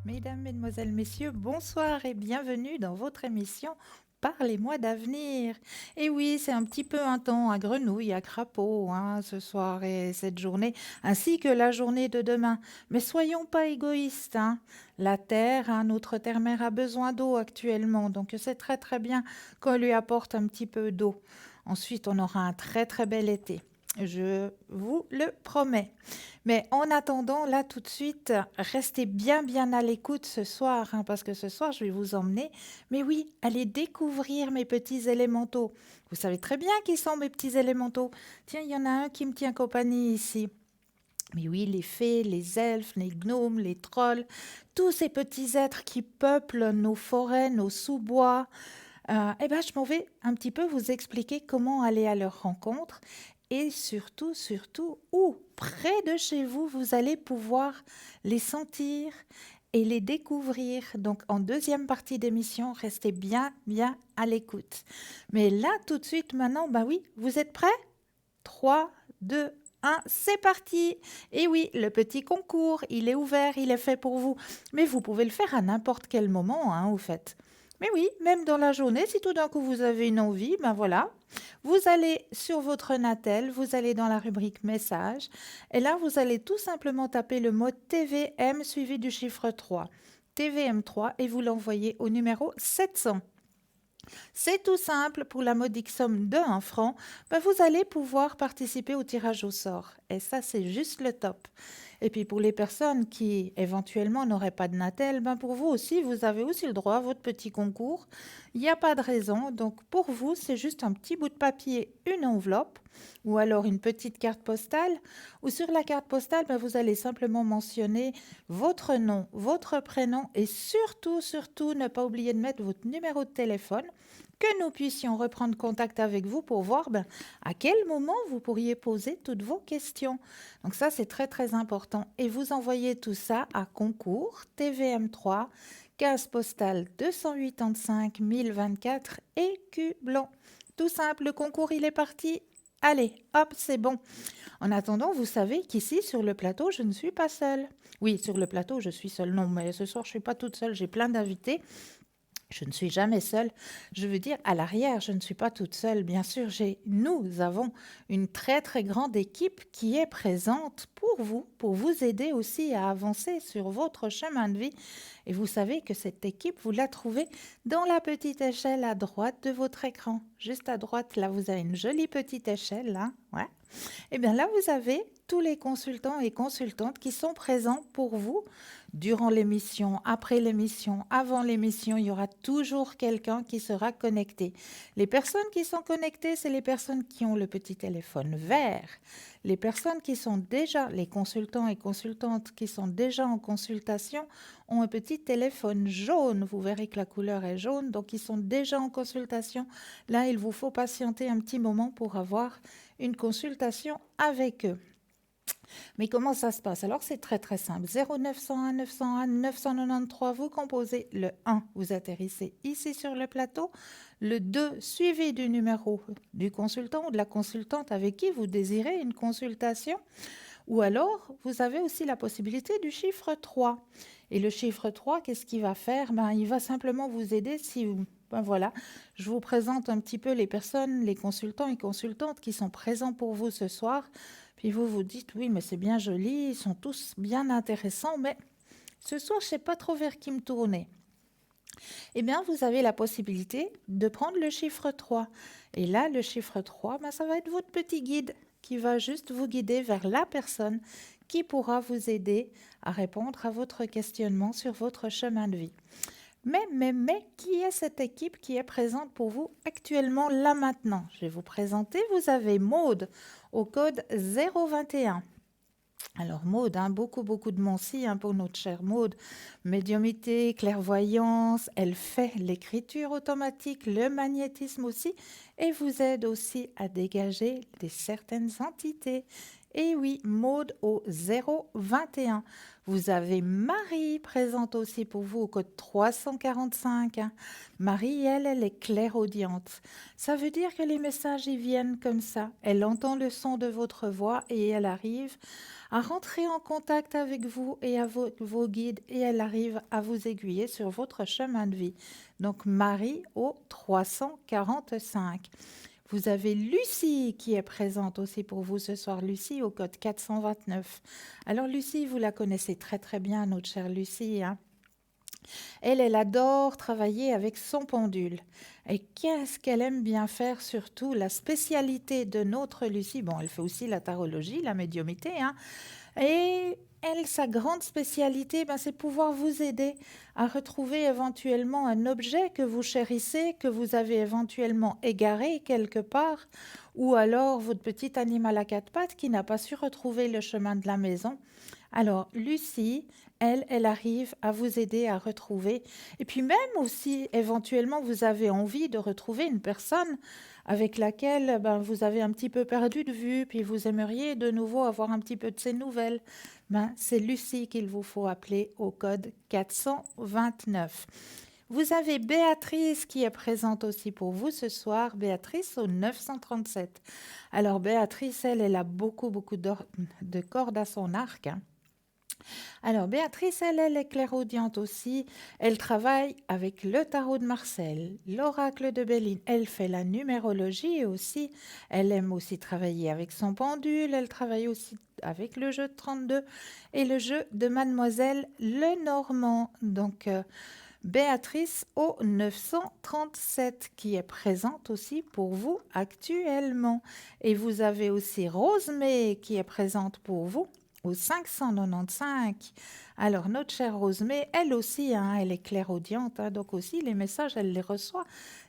Mesdames, Mesdemoiselles, Messieurs, bonsoir et bienvenue dans votre émission Parlez-moi d'avenir. Et oui, c'est un petit peu un temps à grenouille, à crapaud, hein, ce soir et cette journée, ainsi que la journée de demain. Mais soyons pas égoïstes, hein. La Terre, hein, notre terre-mère a besoin d'eau actuellement, donc c'est très très bien qu'on lui apporte un petit peu d'eau. Ensuite, on aura un très très bel été. Je vous le promets. Mais en attendant, là tout de suite, restez bien bien à l'écoute ce soir, hein, parce que ce soir, je vais vous emmener. Mais oui, allez découvrir mes petits élémentaux. Vous savez très bien qui sont mes petits élémentaux. Tiens, il y en a un qui me tient compagnie ici. Mais oui, les fées, les elfes, les gnomes, les trolls, tous ces petits êtres qui peuplent nos forêts, nos sous-bois, eh ben, je m'en vais un petit peu vous expliquer comment aller à leur rencontre et surtout, surtout, où près de chez vous, vous allez pouvoir les sentir et les découvrir. Donc, en deuxième partie d'émission, restez bien, bien à l'écoute. Mais là, tout de suite, maintenant, bah oui, vous êtes prêts? 3, 2, 1, c'est parti. Et oui, le petit concours, il est ouvert, il est fait pour vous. Mais vous pouvez le faire à n'importe quel moment, hein, au fait. Mais oui, même dans la journée, si tout d'un coup vous avez une envie, ben voilà, vous allez sur votre Natel, vous allez dans la rubrique message, et là vous allez tout simplement taper le mot TVM suivi du chiffre 3. TVM3 et vous l'envoyez au numéro 700. C'est tout simple, pour la modique somme de 1 franc, ben vous allez pouvoir participer au tirage au sort. Et ça, c'est juste le top. Et puis pour les personnes qui éventuellement n'auraient pas de Natel, ben pour vous aussi, vous avez aussi le droit à votre petit concours. Il n'y a pas de raison. Donc pour vous, c'est juste un petit bout de papier, une enveloppe ou alors une petite carte postale. Ou sur la carte postale, ben vous allez simplement mentionner votre nom, votre prénom et surtout, surtout, ne pas oublier de mettre votre numéro de téléphone, que nous puissions reprendre contact avec vous pour voir à quel moment vous pourriez poser toutes vos questions. Donc ça, c'est très très important. Et vous envoyez tout ça à concours TVM3, 15 postal 285 1024 écu blanc. Tout simple, le concours, il est parti. Allez, hop, c'est bon. En attendant, vous savez qu'ici, sur le plateau, je ne suis pas seule. Oui, sur le plateau, je suis seule. Non, mais ce soir, je ne suis pas toute seule. J'ai plein d'invités. Je ne suis jamais seule. Je veux dire, à l'arrière, je ne suis pas toute seule. Bien sûr, nous avons une très, très grande équipe qui est présente pour vous aider aussi à avancer sur votre chemin de vie. Et vous savez que cette équipe, vous la trouvez dans la petite échelle à droite de votre écran. Juste à droite, là, vous avez une jolie petite échelle, là. Ouais. Eh bien là, vous avez tous les consultants et consultantes qui sont présents pour vous durant l'émission, après l'émission, avant l'émission. Il y aura toujours quelqu'un qui sera connecté. Les personnes qui sont connectées, c'est les personnes qui ont le petit téléphone vert. Les personnes qui sont déjà, les consultants et consultantes qui sont déjà en consultation, ont un petit téléphone jaune. Vous verrez que la couleur est jaune, donc ils sont déjà en consultation. Là, il vous faut patienter un petit moment pour avoir une consultation avec eux. Mais comment ça se passe? Alors, c'est très très simple. 0901 901 993, vous composez le 1, vous atterrissez ici sur le plateau. Le 2, suivi du numéro du consultant ou de la consultante avec qui vous désirez une consultation. Ou alors, vous avez aussi la possibilité du chiffre 3. Et le chiffre 3, qu'est-ce qu'il va faire? Il va simplement vous aider si vous... voilà, je vous présente un petit peu les personnes, les consultants et consultantes qui sont présents pour vous ce soir. Puis vous vous dites, oui, mais c'est bien joli, ils sont tous bien intéressants, mais ce soir, je ne sais pas trop vers qui me tourner. Eh bien, vous avez la possibilité de prendre le chiffre 3. Et là, le chiffre 3, ça va être votre petit guide qui va juste vous guider vers la personne qui pourra vous aider à répondre à votre questionnement sur votre chemin de vie. Mais, qui est cette équipe qui est présente pour vous actuellement, là maintenant? Je vais vous présenter. Vous avez Maude au code 021. Alors Maude, beaucoup, beaucoup de Moncy pour notre chère Maude. Médiumité, clairvoyance, elle fait l'écriture automatique, le magnétisme aussi, et vous aide aussi à dégager certaines entités. Et oui, Maude au 021. Vous avez Marie présente aussi pour vous au code 345, hein. Marie, elle est clairaudiente. Ça veut dire que les messages y viennent comme ça. Elle entend le son de votre voix et elle arrive à rentrer en contact avec vous et avec vos guides et elle arrive à vous aiguiller sur votre chemin de vie. Donc Marie au 345. Vous avez Lucie qui est présente aussi pour vous ce soir. Lucie au code 429. Alors Lucie, vous la connaissez très très bien, notre chère Lucie, hein. Elle adore travailler avec son pendule. Et qu'est-ce qu'elle aime bien faire, surtout la spécialité de notre Lucie. Bon, elle fait aussi la tarologie, la médiumité, hein. Et elle, sa grande spécialité, ben, c'est pouvoir vous aider à retrouver éventuellement un objet que vous chérissez, que vous avez éventuellement égaré quelque part, ou alors votre petit animal à quatre pattes qui n'a pas su retrouver le chemin de la maison. Alors, Lucie, elle arrive à vous aider à retrouver. Et puis même aussi, éventuellement, vous avez envie de retrouver une personne avec laquelle ben, vous avez un petit peu perdu de vue, puis vous aimeriez de nouveau avoir un petit peu de ses nouvelles. Ben, c'est Lucie qu'il vous faut appeler au code 429. Vous avez Béatrice qui est présente aussi pour vous ce soir. Béatrice au 937. Alors Béatrice, elle a beaucoup de cordes à son arc, hein. Alors, Béatrice, elle est clairaudiente aussi. Elle travaille avec le tarot de Marseille, l'oracle de Béline. Elle fait la numérologie aussi. Elle aime aussi travailler avec son pendule. Elle travaille aussi avec le jeu de 32 et le jeu de Mademoiselle Lenormand. Donc, Béatrice au 937 qui est présente aussi pour vous actuellement. Et vous avez aussi Rosemée qui est présente pour vous au 595. Alors, notre chère Rosemée, elle aussi, hein, elle est clairaudiente, hein, donc aussi les messages, elle les reçoit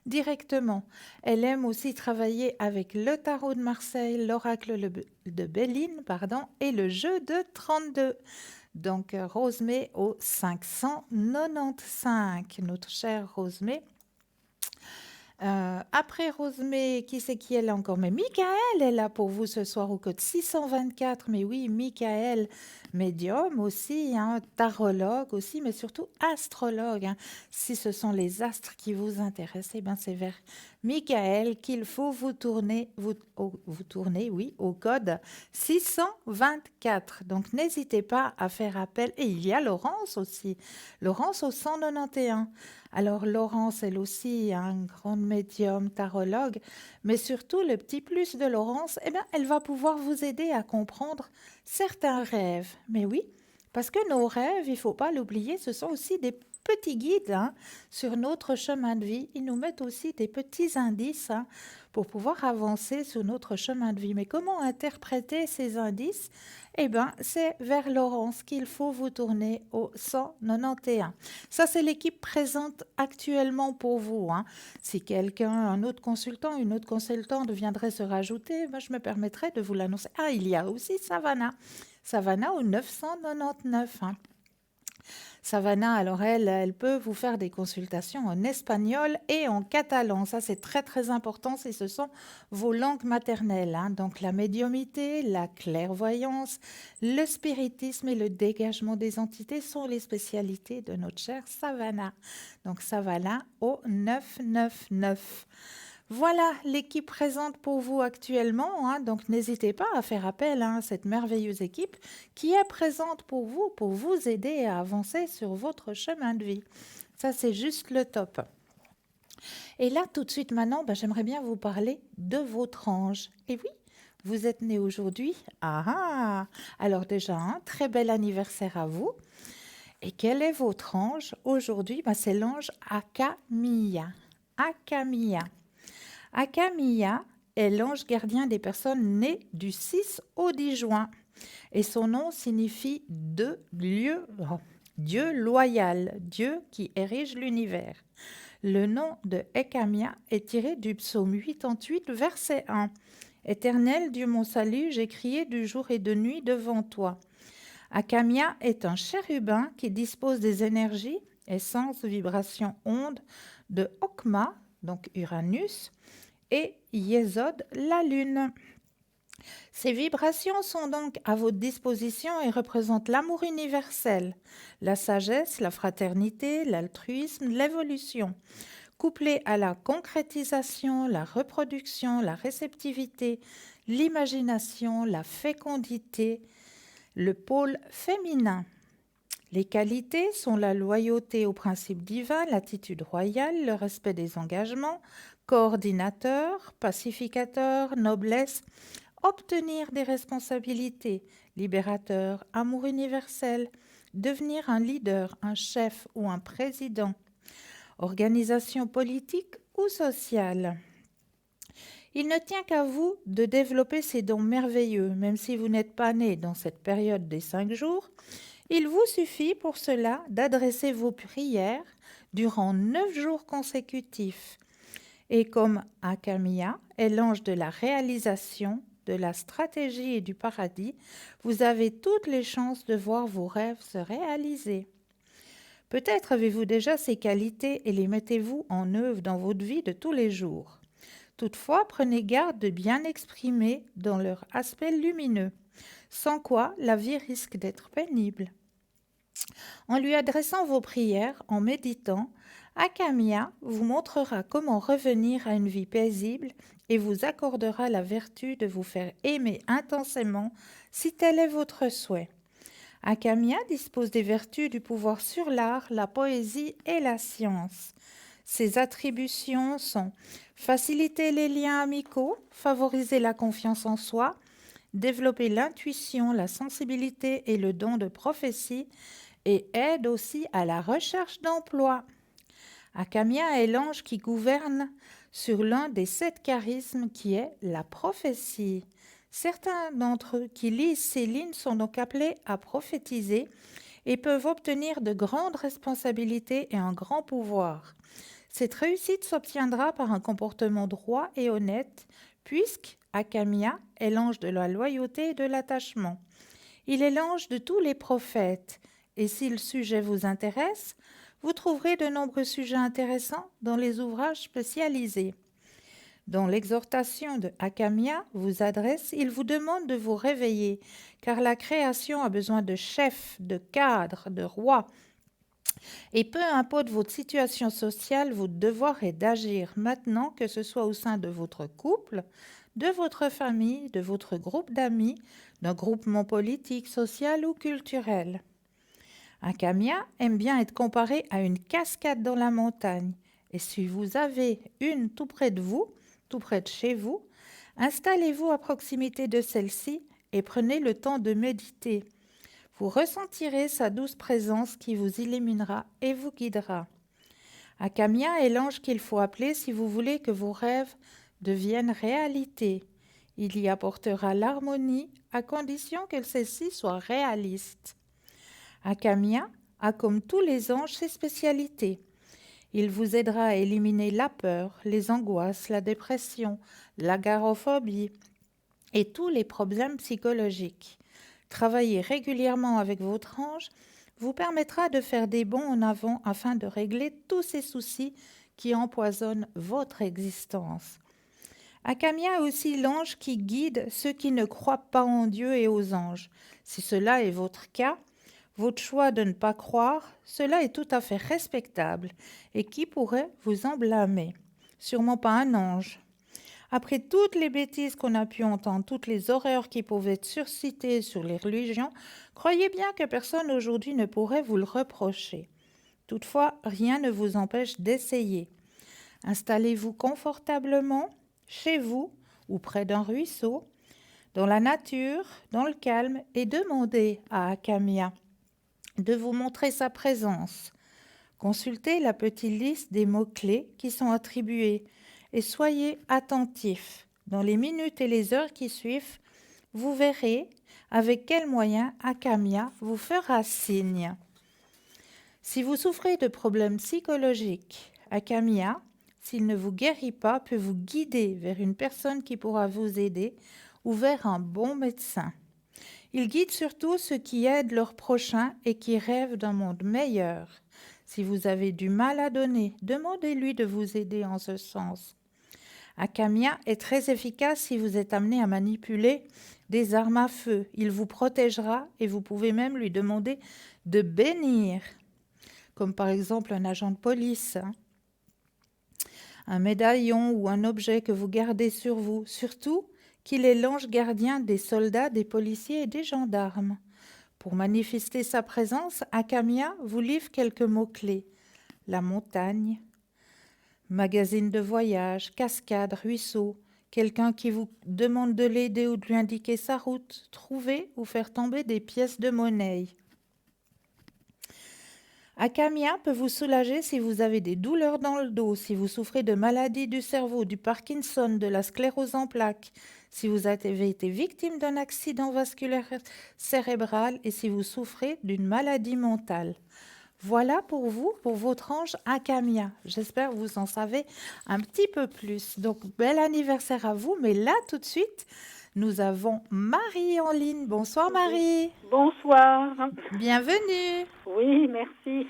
directement. Elle aime aussi travailler avec le tarot de Marseille, l'oracle de Béline, pardon, et le jeu de 32. Donc, Rosemée au 595, notre chère Rosemée. Après Rosemée, qui c'est qui elle a encore? Mais Michael est là pour vous ce soir au code 624. Mais oui, Michael, médium aussi, hein, tarologue aussi, mais surtout astrologue, hein. Si ce sont les astres qui vous intéressent, eh ben c'est vers Michael qu'il faut vous tourner, oui, au code 624. Donc n'hésitez pas à faire appel. Et il y a Laurence aussi, Laurence au 191. Alors Laurence, elle aussi, un grand médium tarologue, mais surtout le petit plus de Laurence, eh bien, elle va pouvoir vous aider à comprendre certains rêves. Mais oui, parce que nos rêves, il ne faut pas l'oublier, ce sont aussi des petits guides, hein, sur notre chemin de vie. Ils nous mettent aussi des petits indices, hein, pour pouvoir avancer sur notre chemin de vie. Mais comment interpréter ces indices? Eh bien, c'est vers Laurence qu'il faut vous tourner au 191. Ça, c'est l'équipe présente actuellement pour vous, hein. Si quelqu'un, un autre consultant, une autre consultante viendrait se rajouter, ben, je me permettrai de vous l'annoncer. Ah, il y a aussi Savannah. Savannah au 999, hein. Savannah, alors elle peut vous faire des consultations en espagnol et en catalan. Ça, c'est très, très important si ce sont vos langues maternelles, hein. Donc, la médiumité, la clairvoyance, le spiritisme et le dégagement des entités sont les spécialités de notre chère Savannah. Donc, Savannah au 999. Voilà l'équipe présente pour vous actuellement, hein. Donc n'hésitez pas à faire appel, hein, à cette merveilleuse équipe qui est présente pour vous aider à avancer sur votre chemin de vie. Ça, c'est juste le top. Et là, tout de suite maintenant, ben, j'aimerais bien vous parler de votre ange. Et oui, vous êtes né aujourd'hui. Ah ah. Alors déjà, un très bel anniversaire à vous. Et quel est votre ange aujourd'hui? Ben, c'est l'ange Akamia. Akamia. Akamia est l'ange gardien des personnes nées du 6 au 10 juin et son nom signifie Dieu loyal, Dieu qui érige l'univers. Le nom de Akamia est tiré du psaume 88, verset 1. Éternel Dieu mon salut, j'ai crié du jour et de nuit devant toi. Akamia est un chérubin qui dispose des énergies, essences, vibrations, ondes de Okma, donc Uranus, et Yesod, la lune. Ces vibrations sont donc à votre disposition et représentent l'amour universel, la sagesse, la fraternité, l'altruisme, l'évolution, couplés à la concrétisation, la reproduction, la réceptivité, l'imagination, la fécondité, le pôle féminin. Les qualités sont la loyauté aux principes divins, l'attitude royale, le respect des engagements, coordinateur, pacificateur, noblesse, obtenir des responsabilités, libérateur, amour universel, devenir un leader, un chef ou un président, organisation politique ou sociale. Il ne tient qu'à vous de développer ces dons merveilleux, même si vous n'êtes pas né dans cette période des 5 jours. Il vous suffit pour cela d'adresser vos prières durant 9 jours consécutifs. Et comme Akamiya est l'ange de la réalisation, de la stratégie et du paradis, vous avez toutes les chances de voir vos rêves se réaliser. Peut-être avez-vous déjà ces qualités et les mettez-vous en œuvre dans votre vie de tous les jours. Toutefois, prenez garde de bien exprimer dans leur aspect lumineux, sans quoi la vie risque d'être pénible. En lui adressant vos prières, en méditant, Akamiya vous montrera comment revenir à une vie paisible et vous accordera la vertu de vous faire aimer intensément si tel est votre souhait. Akamiya dispose des vertus du pouvoir sur l'art, la poésie et la science. Ses attributions sont faciliter les liens amicaux, favoriser la confiance en soi, développer l'intuition, la sensibilité et le don de prophétie, et aide aussi à la recherche d'emploi. Akamiya est l'ange qui gouverne sur l'un des 7 charismes qui est la prophétie. Certains d'entre eux qui lisent ces lignes sont donc appelés à prophétiser et peuvent obtenir de grandes responsabilités et un grand pouvoir. Cette réussite s'obtiendra par un comportement droit et honnête, puisque Akamiya est l'ange de la loyauté et de l'attachement. Il est l'ange de tous les prophètes, et si le sujet vous intéresse, vous trouverez de nombreux sujets intéressants dans les ouvrages spécialisés. Dans l'exhortation de Akamiya vous adresse, il vous demande de vous réveiller, car la création a besoin de chefs, de cadres, de rois. Et peu importe votre situation sociale, votre devoir est d'agir maintenant, que ce soit au sein de votre couple, de votre famille, de votre groupe d'amis, d'un groupement politique, social ou culturel. Akamiya aime bien être comparé à une cascade dans la montagne. Et si vous avez une tout près de vous, tout près de chez vous, installez-vous à proximité de celle-ci et prenez le temps de méditer. Vous ressentirez sa douce présence qui vous illuminera et vous guidera. Akamiya est l'ange qu'il faut appeler si vous voulez que vos rêves deviennent réalité. Il y apportera l'harmonie à condition que celle-ci soit réaliste. Akamiya a comme tous les anges ses spécialités. Il vous aidera à éliminer la peur, les angoisses, la dépression, l'agoraphobie et tous les problèmes psychologiques. Travailler régulièrement avec votre ange vous permettra de faire des bonds en avant afin de régler tous ces soucis qui empoisonnent votre existence. Akamiya est aussi l'ange qui guide ceux qui ne croient pas en Dieu et aux anges. Si cela est votre cas, votre choix de ne pas croire, cela est tout à fait respectable et qui pourrait vous en blâmer? Sûrement pas un ange. Après toutes les bêtises qu'on a pu entendre, toutes les horreurs qui pouvaient être suscitées sur les religions, croyez bien que personne aujourd'hui ne pourrait vous le reprocher. Toutefois, rien ne vous empêche d'essayer. Installez-vous confortablement, chez vous ou près d'un ruisseau, dans la nature, dans le calme, et demandez à Akamiya de vous montrer sa présence. Consultez la petite liste des mots-clés qui sont attribués et soyez attentifs. Dans les minutes et les heures qui suivent, vous verrez avec quels moyens Akamiya vous fera signe. Si vous souffrez de problèmes psychologiques, Akamiya, s'il ne vous guérit pas, peut vous guider vers une personne qui pourra vous aider ou vers un bon médecin. Il guide surtout ceux qui aident leurs prochains et qui rêvent d'un monde meilleur. Si vous avez du mal à donner, demandez-lui de vous aider en ce sens. Akamia est très efficace si vous êtes amené à manipuler des armes à feu. Il vous protégera et vous pouvez même lui demander de bénir, comme par exemple un agent de police, hein, un médaillon ou un objet que vous gardez sur vous. Surtout qu'il est l'ange gardien des soldats, des policiers et des gendarmes. Pour manifester sa présence, Akamia vous livre quelques mots-clés. La montagne, magazine de voyage, cascade, ruisseau, quelqu'un qui vous demande de l'aider ou de lui indiquer sa route, trouver ou faire tomber des pièces de monnaie. Akamia peut vous soulager si vous avez des douleurs dans le dos, si vous souffrez de maladies du cerveau, du Parkinson, de la sclérose en plaques, si vous avez été victime d'un accident vasculaire cérébral et si vous souffrez d'une maladie mentale. Voilà pour vous, pour votre ange Akamia. J'espère que vous en savez un petit peu plus. Donc, bel anniversaire à vous. Mais là, tout de suite, nous avons Marie en ligne. Bonsoir Marie. Bonsoir. Bienvenue. Oui, merci.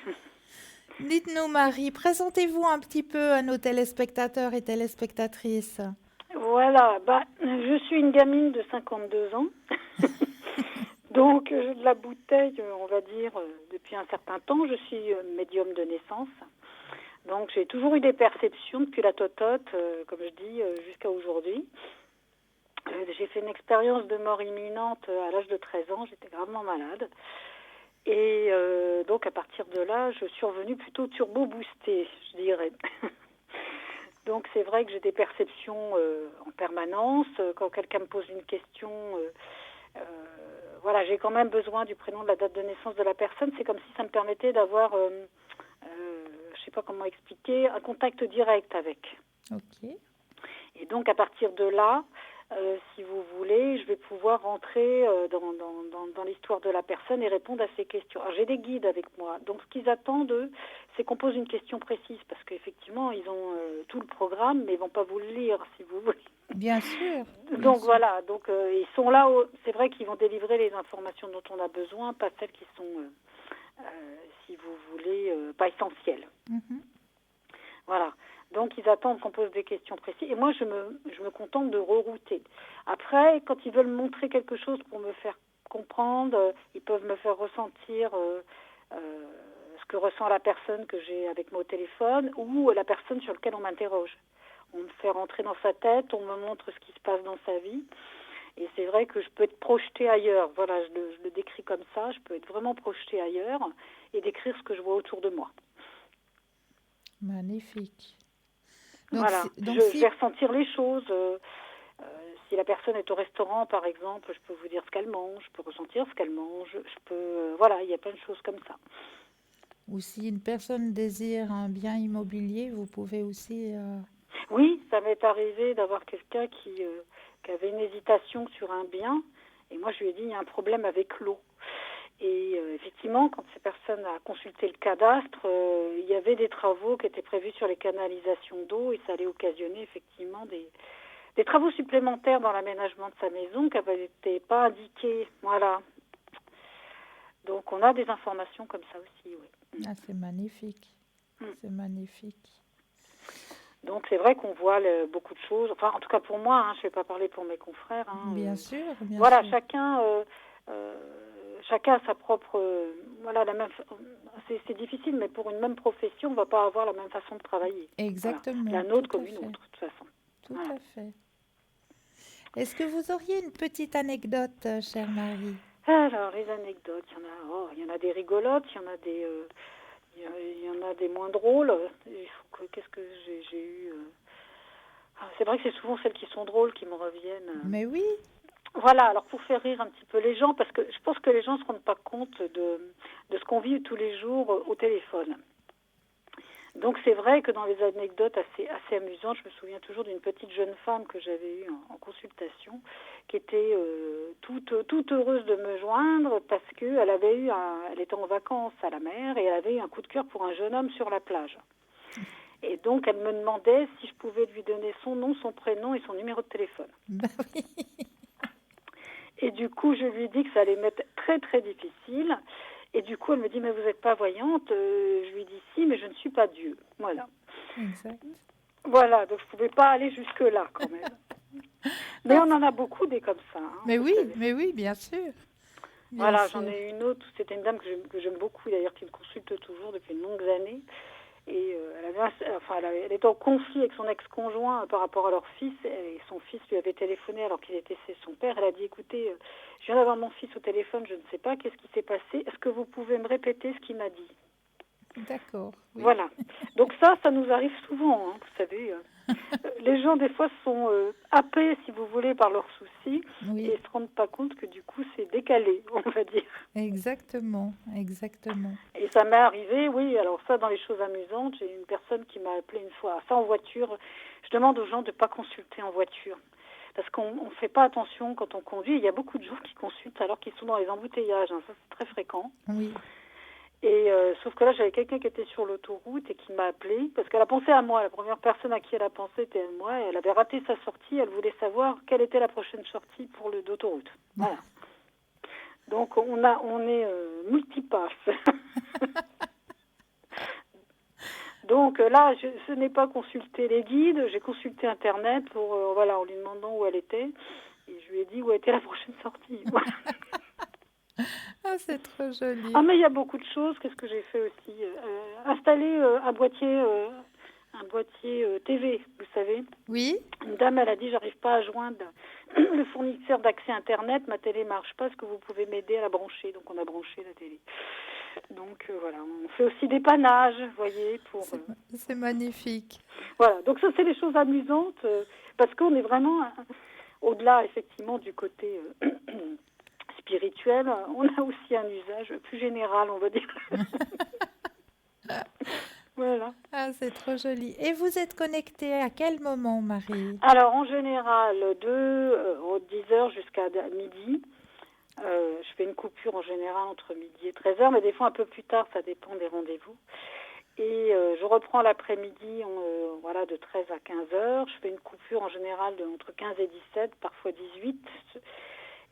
Dites-nous Marie, présentez-vous un petit peu à nos téléspectateurs et téléspectatrices. Voilà, je suis une gamine de 52 ans. Donc, j'ai de la bouteille, on va dire, depuis un certain temps. Je suis médium de naissance. Donc, j'ai toujours eu des perceptions depuis la totote, comme je dis, jusqu'à aujourd'hui. J'ai fait une expérience de mort imminente à l'âge de 13 ans. J'étais gravement malade. Et donc, à partir de là, je suis revenue plutôt turbo-boostée, je dirais. Donc, c'est vrai que j'ai des perceptions en permanence. Quand quelqu'un me pose une question, voilà, j'ai quand même besoin du prénom, de la date de naissance de la personne. C'est comme si ça me permettait d'avoir, je ne sais pas comment expliquer, un contact direct avec. Ok. Et donc, à partir de là, si vous voulez, je vais pouvoir rentrer dans l'histoire de la personne et répondre à ces questions. Alors, j'ai des guides avec moi. Donc, ce qu'ils attendent, eux, c'est qu'on pose une question précise parce qu'effectivement, ils ont tout le programme, mais ils ne vont pas vous le lire, si vous voulez. Bien sûr. Donc, voilà. Donc, ils sont là. C'est vrai qu'ils vont délivrer les informations dont on a besoin, pas celles qui sont, si vous voulez, pas essentielles. Mhm. Voilà. Donc, ils attendent qu'on pose des questions précises. Et moi, je me contente de rerouter. Après, quand ils veulent montrer quelque chose pour me faire comprendre, ils peuvent me faire ressentir ce que ressent la personne que j'ai avec moi au téléphone ou la personne sur laquelle on m'interroge. On me fait rentrer dans sa tête, on me montre ce qui se passe dans sa vie. Et c'est vrai que je peux être projetée ailleurs. Voilà, je le décris comme ça. Je peux être vraiment projetée ailleurs et décrire ce que je vois autour de moi. Magnifique. Donc, Voilà, je vais ressentir les choses. Si la personne est au restaurant, par exemple, je peux vous dire ce qu'elle mange, je peux ressentir ce qu'elle mange, je peux... voilà, il y a plein de choses comme ça. Ou si une personne désire un bien immobilier, vous pouvez aussi... Oui, ça m'est arrivé d'avoir quelqu'un qui avait une hésitation sur un bien, et moi je lui ai dit, il y a un problème avec l'eau. Et effectivement, quand cette personne a consulté le cadastre, il y avait des travaux qui étaient prévus sur les canalisations d'eau, et ça allait occasionner effectivement des travaux supplémentaires dans l'aménagement de sa maison qui n'étaient pas indiqués. Voilà. Donc, on a des informations comme ça aussi, oui. Ah, c'est magnifique. C'est magnifique. Donc, c'est vrai qu'on voit beaucoup de choses. Enfin, en tout cas pour moi, je ne vais pas parler pour mes confrères. Bien sûr, bien voilà, sûr. chacun a sa propre... voilà, la même... C'est difficile, mais pour une même profession, on ne va pas avoir la même façon de travailler. Exactement. Voilà. La nôtre comme une autre, de toute façon. Tout à fait. Est-ce que vous auriez une petite anecdote, chère Marie? Alors, les anecdotes, il y en a des rigolotes, il y en a des... il y en a des moins drôles. Qu'est-ce que j'ai eu c'est vrai que c'est souvent celles qui sont drôles qui me reviennent. Mais oui. Voilà, alors pour faire rire un petit peu les gens, parce que je pense que les gens ne se rendent pas compte de ce qu'on vit tous les jours au téléphone. Donc c'est vrai que dans les anecdotes assez amusantes, je me souviens toujours d'une petite jeune femme que j'avais eue en consultation, qui était toute heureuse de me joindre parce qu'elle elle était en vacances à la mer et elle avait eu un coup de cœur pour un jeune homme sur la plage. Et donc elle me demandait si je pouvais lui donner son nom, son prénom et son numéro de téléphone. Bah oui. Et du coup, je lui dis que ça allait m'être très très difficile. Et du coup, elle me dit, mais vous n'êtes pas voyante. Je lui dis, si, mais je ne suis pas Dieu. Voilà. Exact. Voilà, donc je ne pouvais pas aller jusque-là quand même. Mais Ah, on en a beaucoup des comme ça, hein, vous savez. mais oui, bien sûr. Bien Voilà, j'en sûr. ai une autre, c'était une dame que j'aime beaucoup d'ailleurs, qui me consulte toujours depuis de longues années. Et elle était en conflit avec son ex-conjoint par rapport à leur fils. Et son fils lui avait téléphoné alors qu'il était chez son père. Elle a dit, écoutez, je viens d'avoir mon fils au téléphone, je ne sais pas, qu'est-ce qui s'est passé? Est-ce que vous pouvez me répéter ce qu'il m'a dit? D'accord, oui. Voilà. Donc ça nous arrive souvent, hein, vous savez. Les gens, des fois, sont happés, si vous voulez, par leurs soucis et Oui, ne se rendent pas compte que du coup, c'est décalé, on va dire. exactement, exactement. Et ça m'est arrivé, oui, alors ça, dans les choses amusantes, j'ai une personne qui m'a appelé une fois, ça en voiture. Je demande aux gens de ne pas consulter en voiture. Parce qu'on ne fait pas attention quand on conduit. Il y a beaucoup de gens qui consultent alors qu'ils sont dans les embouteillages. Hein, ça, c'est très fréquent. Oui, Et sauf que là, j'avais quelqu'un qui était sur l'autoroute et qui m'a appelé parce qu'elle a pensé à moi. La première personne à qui elle a pensé était moi. Et elle avait raté sa sortie. Elle voulait savoir quelle était la prochaine sortie pour le d'autoroute. Voilà. Donc on est multipasse. Donc là, ce n'est pas consulter les guides. J'ai consulté Internet pour voilà, en lui demandant où elle était. Et je lui ai dit où était la prochaine sortie. Voilà. ah, c'est trop joli. Ah mais il y a beaucoup de choses. Qu'est-ce que j'ai fait aussi? Installer un boîtier TV, vous savez. Oui, Une dame, elle a dit, j'arrive pas à joindre le fournisseur d'accès Internet, ma télé marche pas, est-ce que vous pouvez m'aider à la brancher? Donc on a branché la télé. Donc voilà, on fait aussi des panages, vous voyez, pour... c'est magnifique. voilà, donc ça c'est des choses amusantes, parce qu'on est vraiment, au-delà effectivement du côté spirituel, on a aussi un usage plus général, on va dire. Voilà. Ah, c'est trop joli. Et vous êtes connectée à quel moment, Marie? Alors en général, de 10 heures jusqu'à midi. Je fais une coupure en général entre midi et 13 heures, mais des fois un peu plus tard, ça dépend des rendez-vous. Et je reprends l'après-midi voilà, de 13 à 15 heures. Je fais une coupure en général entre 15 et 17, parfois 18.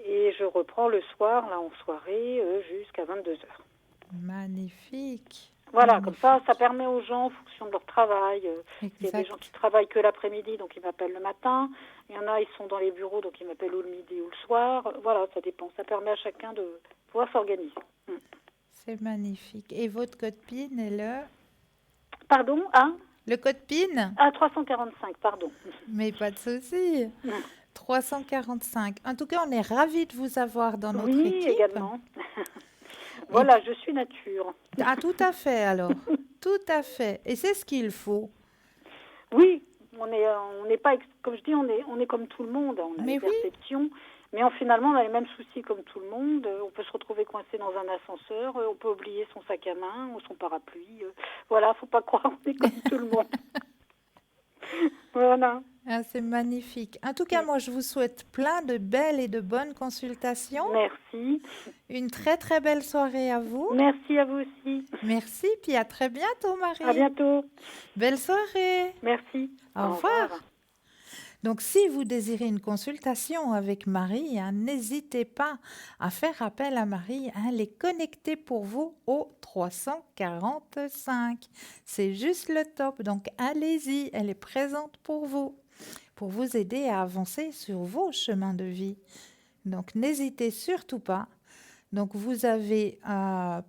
Et je reprends le soir, là en soirée, jusqu'à 22 heures. Magnifique, Voilà, comme ça magnifique. permet aux gens, en fonction de leur travail, il y a des gens qui Exact. travaillent que l'après-midi, donc ils m'appellent le matin. Il y en a, ils sont dans les bureaux, donc ils m'appellent ou le midi ou le soir. Voilà, ça dépend. Ça permet à chacun de pouvoir s'organiser. Mm. C'est magnifique. Et votre code PIN est Pardon, hein? le code PIN? Ah, 345, pardon. Mais pas de souci. 345. En tout cas, on est ravis de vous avoir dans notre Oui, équipe. également. Et Voilà, je suis nature. ah, tout à fait alors. Tout à fait. Et c'est ce qu'il faut. Oui, on n'est pas, comme je dis, on est comme tout le monde. On a des Mais oui, perceptions, mais finalement, on a les mêmes soucis comme tout le monde. On peut se retrouver coincé dans un ascenseur. On peut oublier son sac à main ou son parapluie. Voilà, faut pas croire qu'on est comme tout le monde. Voilà. ah, c'est magnifique. En tout cas, moi, je vous souhaite plein de belles et de bonnes consultations. Merci. Une très très belle soirée à vous. Merci à vous aussi. Merci, puis à très bientôt, À Marie. bientôt. Belle soirée. Merci. Au Au revoir. revoir. Donc, si vous désirez une consultation avec Marie, hein, n'hésitez pas à faire appel à Marie. Hein, elle est connectée pour vous au 345. C'est juste le top. Donc, allez-y, elle est présente pour vous aider à avancer sur vos chemins de vie. Donc, n'hésitez surtout pas. Donc, vous avez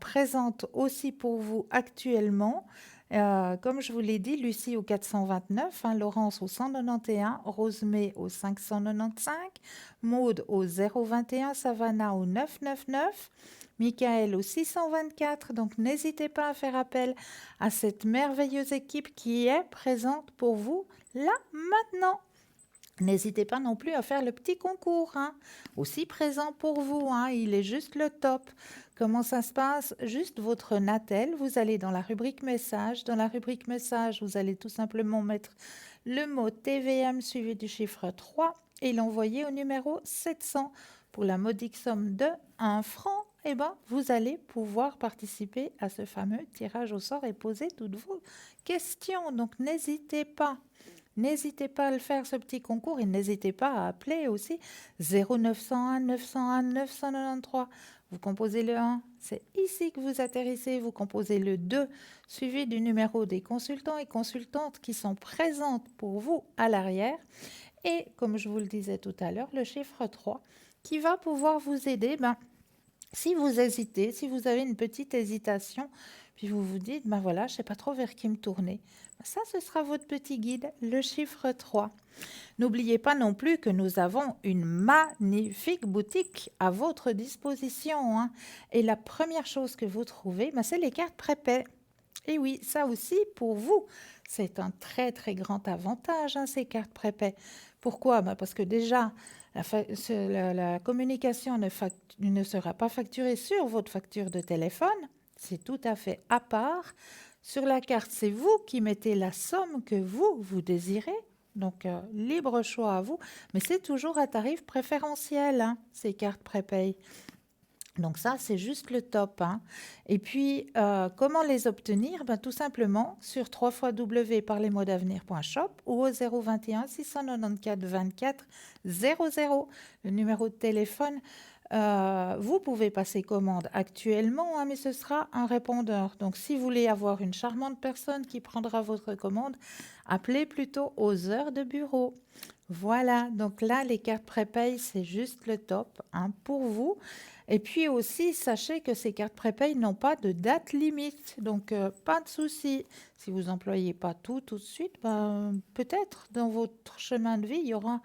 présente aussi pour vous actuellement, comme je vous l'ai dit, Lucie au 429, hein, Laurence au 191, Rosemée au 595, Maude au 021, Savannah au 999, Michael au 624. Donc, n'hésitez pas à faire appel à cette merveilleuse équipe qui est présente pour vous là maintenant. N'hésitez pas non plus à faire le petit concours, hein, aussi présent pour vous, hein, il est juste le top. Comment ça se passe? Juste votre Natel, vous allez dans la rubrique message. Dans la rubrique message, vous allez tout simplement mettre le mot TVM suivi du chiffre 3 et l'envoyer au numéro 700 pour la modique somme de 1 franc. Eh ben, vous allez pouvoir participer à ce fameux tirage au sort et poser toutes vos questions. Donc, n'hésitez pas. N'hésitez pas à le faire, ce petit concours, et n'hésitez pas à appeler aussi 0901 901 993. Vous composez le 1, c'est ici que vous atterrissez, vous composez le 2, suivi du numéro des consultants et consultantes qui sont présentes pour vous à l'arrière. Et comme je vous le disais tout à l'heure, le chiffre 3 qui va pouvoir vous aider. Si vous hésitez, si vous avez une petite hésitation, puis vous vous dites, voilà, je ne sais pas trop vers qui me tourner, ça, ce sera votre petit guide, le chiffre 3. N'oubliez pas non plus que nous avons une magnifique boutique à votre disposition, hein. Et la première chose que vous trouvez, c'est les cartes prépaies. Et oui, ça aussi, pour vous, c'est un très, très grand avantage, hein, ces cartes prépaies. Pourquoi? Parce que déjà, la communication ne sera pas facturée sur votre facture de téléphone. C'est tout à fait à part. Sur la carte, c'est vous qui mettez la somme que vous désirez. Donc, libre choix à vous. Mais c'est toujours à tarif préférentiel, hein, ces cartes prépayes. Donc ça, c'est juste le top, hein. Et puis, comment les obtenir? Tout simplement sur www.parlesmotsdavenir.shop ou au 021 694 24 00. Le numéro de téléphone, vous pouvez passer commande actuellement, hein, mais ce sera un répondeur. Donc, si vous voulez avoir une charmante personne qui prendra votre commande, appelez plutôt aux heures de bureau. Voilà, donc là, les cartes prépaye, c'est juste le top, hein, pour vous. Et puis aussi, sachez que ces cartes prépaye n'ont pas de date limite, donc pas de souci. Si vous n'employez pas tout de suite, peut-être dans votre chemin de vie, il y aura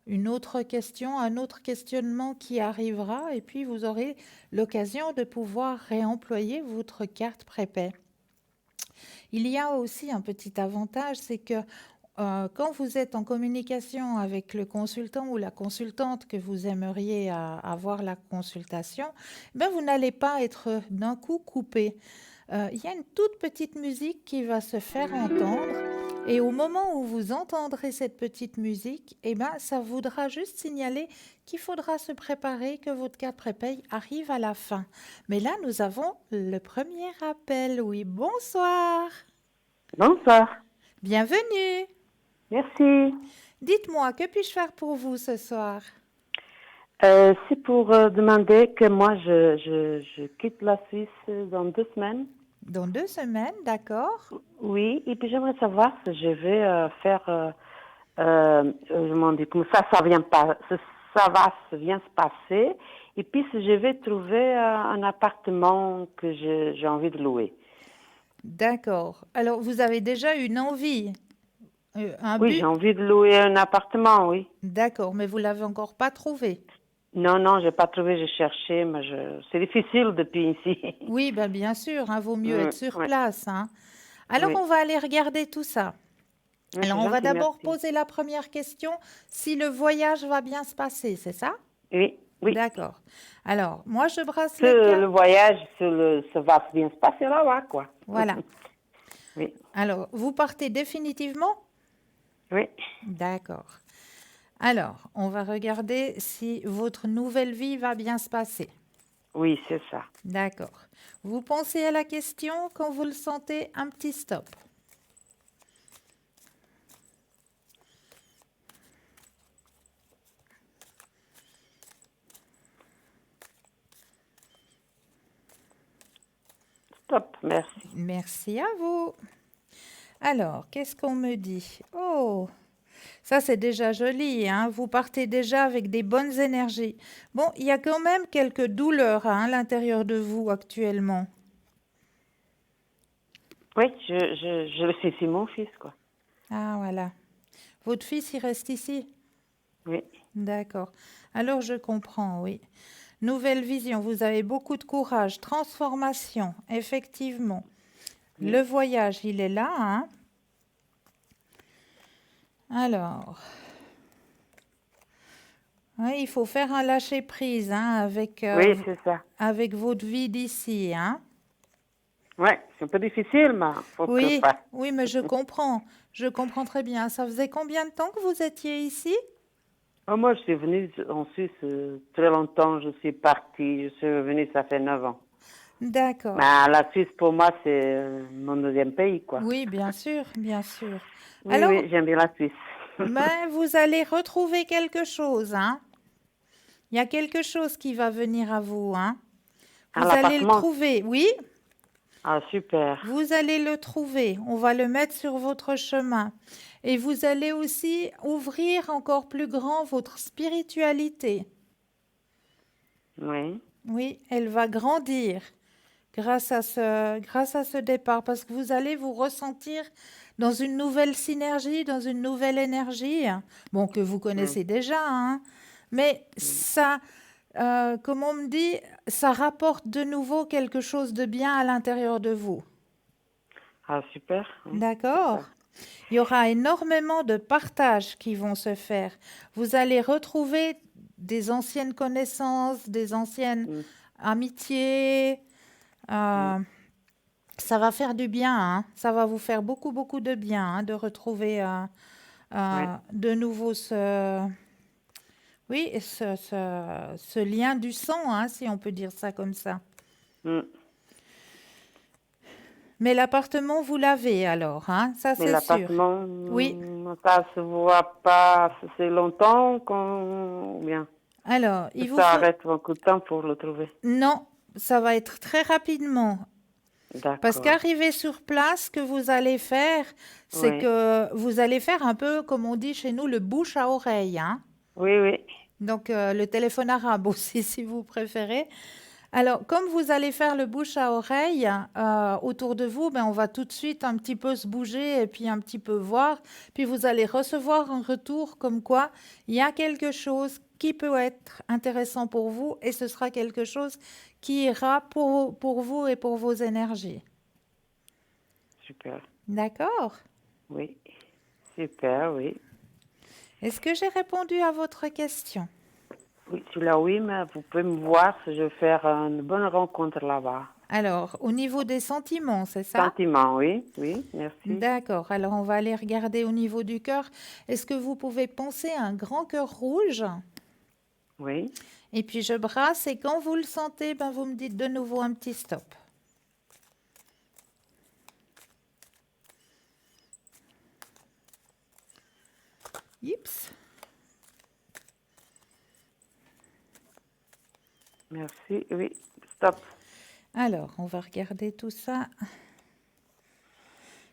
une autre question, un autre questionnement qui arrivera, et puis vous aurez l'occasion de pouvoir réemployer votre carte prépaye. Il y a aussi un petit avantage, c'est que quand vous êtes en communication avec le consultant ou la consultante que vous aimeriez avoir la consultation, vous n'allez pas être d'un coup coupé. Il y a une toute petite musique qui va se faire entendre et au moment où vous entendrez cette petite musique, ça voudra juste signaler qu'il faudra se préparer, que votre carte prépaye arrive à la fin. Mais là, nous avons le premier appel. Oui, bonsoir. Bonsoir. Bienvenue. Merci. Dites-moi, que puis-je faire pour vous ce soir? C'est pour demander que moi, je quitte la Suisse dans 2 semaines. Dans 2 semaines, d'accord. Oui, et puis j'aimerais savoir si je vais faire, comment dire, comme ça vient pas, ça vient se passer, et puis si je vais trouver un appartement que j'ai envie de louer. D'accord. Alors, vous avez déjà une envie, un Oui, but? j'ai envie de louer un appartement, oui. D'accord, mais vous l'avez encore pas trouvé. Non, j'ai pas trouvé, j'ai cherché, mais c'est difficile depuis ici. Oui, bien sûr, hein, vaut mieux être sur Ouais, place, hein. Alors, oui. on va aller regarder tout ça. Oui, Alors, c'est on va gentil, d'abord merci. poser la première question, si le voyage va bien se passer, c'est ça? Oui. D'accord. Alors, moi, je brasse les Le cartes. voyage, ça va bien se passer là-bas, quoi. Voilà. Oui. Alors, vous partez définitivement? Oui. D'accord. Alors, on va regarder si votre nouvelle vie va bien se passer. Oui, c'est ça. D'accord. Vous pensez à la question quand vous le sentez, un petit stop. Stop, merci. Merci à vous. Alors, qu'est-ce qu'on me dit? Oh, ça c'est déjà joli, hein? Vous partez déjà avec des bonnes énergies. Bon, il y a quand même quelques douleurs, hein, à l'intérieur de vous actuellement. Oui, je le sais, c'est mon fils, quoi. Ah, voilà. Votre fils, il reste ici? Oui. D'accord. Alors, je comprends, oui. Nouvelle vision, vous avez beaucoup de courage. Transformation, effectivement. Oui. Le voyage, il est là, hein? Alors, oui, il faut faire un lâcher-prise, hein, Oui, c'est ça. avec votre vie d'ici, hein? Oui, c'est un peu difficile, mais faut que je Oui, fasse. oui, mais je comprends. Je comprends très bien. Ça faisait combien de temps que vous étiez ici? Moi, je suis venue en Suisse très longtemps. Je suis partie. Je suis revenue, ça fait 9 ans. D'accord. Mais la Suisse, pour moi, c'est mon deuxième pays, quoi. Oui, bien sûr, bien sûr. Oui, Alors, oui, j'aime bien la Suisse. mais vous allez retrouver quelque chose, hein. Il y a quelque chose qui va venir à vous, hein. À Vous allez le l'appartement. trouver, oui, Ah, super. vous allez le trouver. On va le mettre sur votre chemin. Et vous allez aussi ouvrir encore plus grand votre spiritualité. Oui, Oui, elle va grandir grâce à ce départ, parce que vous allez vous ressentir dans une nouvelle synergie, dans une nouvelle énergie, bon, que vous oui, connaissez déjà, hein, mais oui. ça, comme on me dit, ça rapporte de nouveau quelque chose de bien à l'intérieur de vous. Ah, super. Oui, D'accord? super. Il y aura énormément de partages qui vont se faire. Vous allez retrouver des anciennes connaissances, des anciennes Mm, amitiés. mm. euh, Ça va faire du bien, hein. Ça va vous faire beaucoup, beaucoup de bien, hein, de retrouver Ouais. de nouveau oui, ce lien du sang, hein, si on peut dire ça comme ça. Mm. Mais l'appartement, vous l'avez alors, hein, ça Mais c'est sûr. l'appartement, Oui. ça se voit pas, c'est longtemps qu'on, ou bien, Alors, il vous ça faut... arrête beaucoup de temps pour le trouver. Non, ça va être très rapidement. Parce D'accord. qu'arriver sur place, ce que vous allez faire, c'est Oui, que vous allez faire un peu, comme on dit chez nous, le bouche à oreille, hein. oui, oui. Donc, le téléphone arabe aussi, si vous préférez. Alors, comme vous allez faire le bouche à oreille autour de vous, ben, on va tout de suite un petit peu se bouger et puis un petit peu voir. Puis vous allez recevoir un retour comme quoi il y a quelque chose qui peut être intéressant pour vous et ce sera quelque chose qui ira pour vous et pour vos énergies. Super. D'accord? Oui. Super, oui. Est-ce que j'ai répondu à votre question? Oui, celui-là, oui, mais vous pouvez me voir si je vais faire une bonne rencontre là-bas. Alors, au niveau des sentiments, c'est ça? Sentiment, oui, oui, merci. D'accord. Alors, on va aller regarder au niveau du cœur. Est-ce que vous pouvez penser à un grand cœur rouge? Oui, Et puis, je brasse et quand vous le sentez, ben, vous me dites de nouveau un petit stop. Yips. merci, oui, stop. Alors, on va regarder tout ça.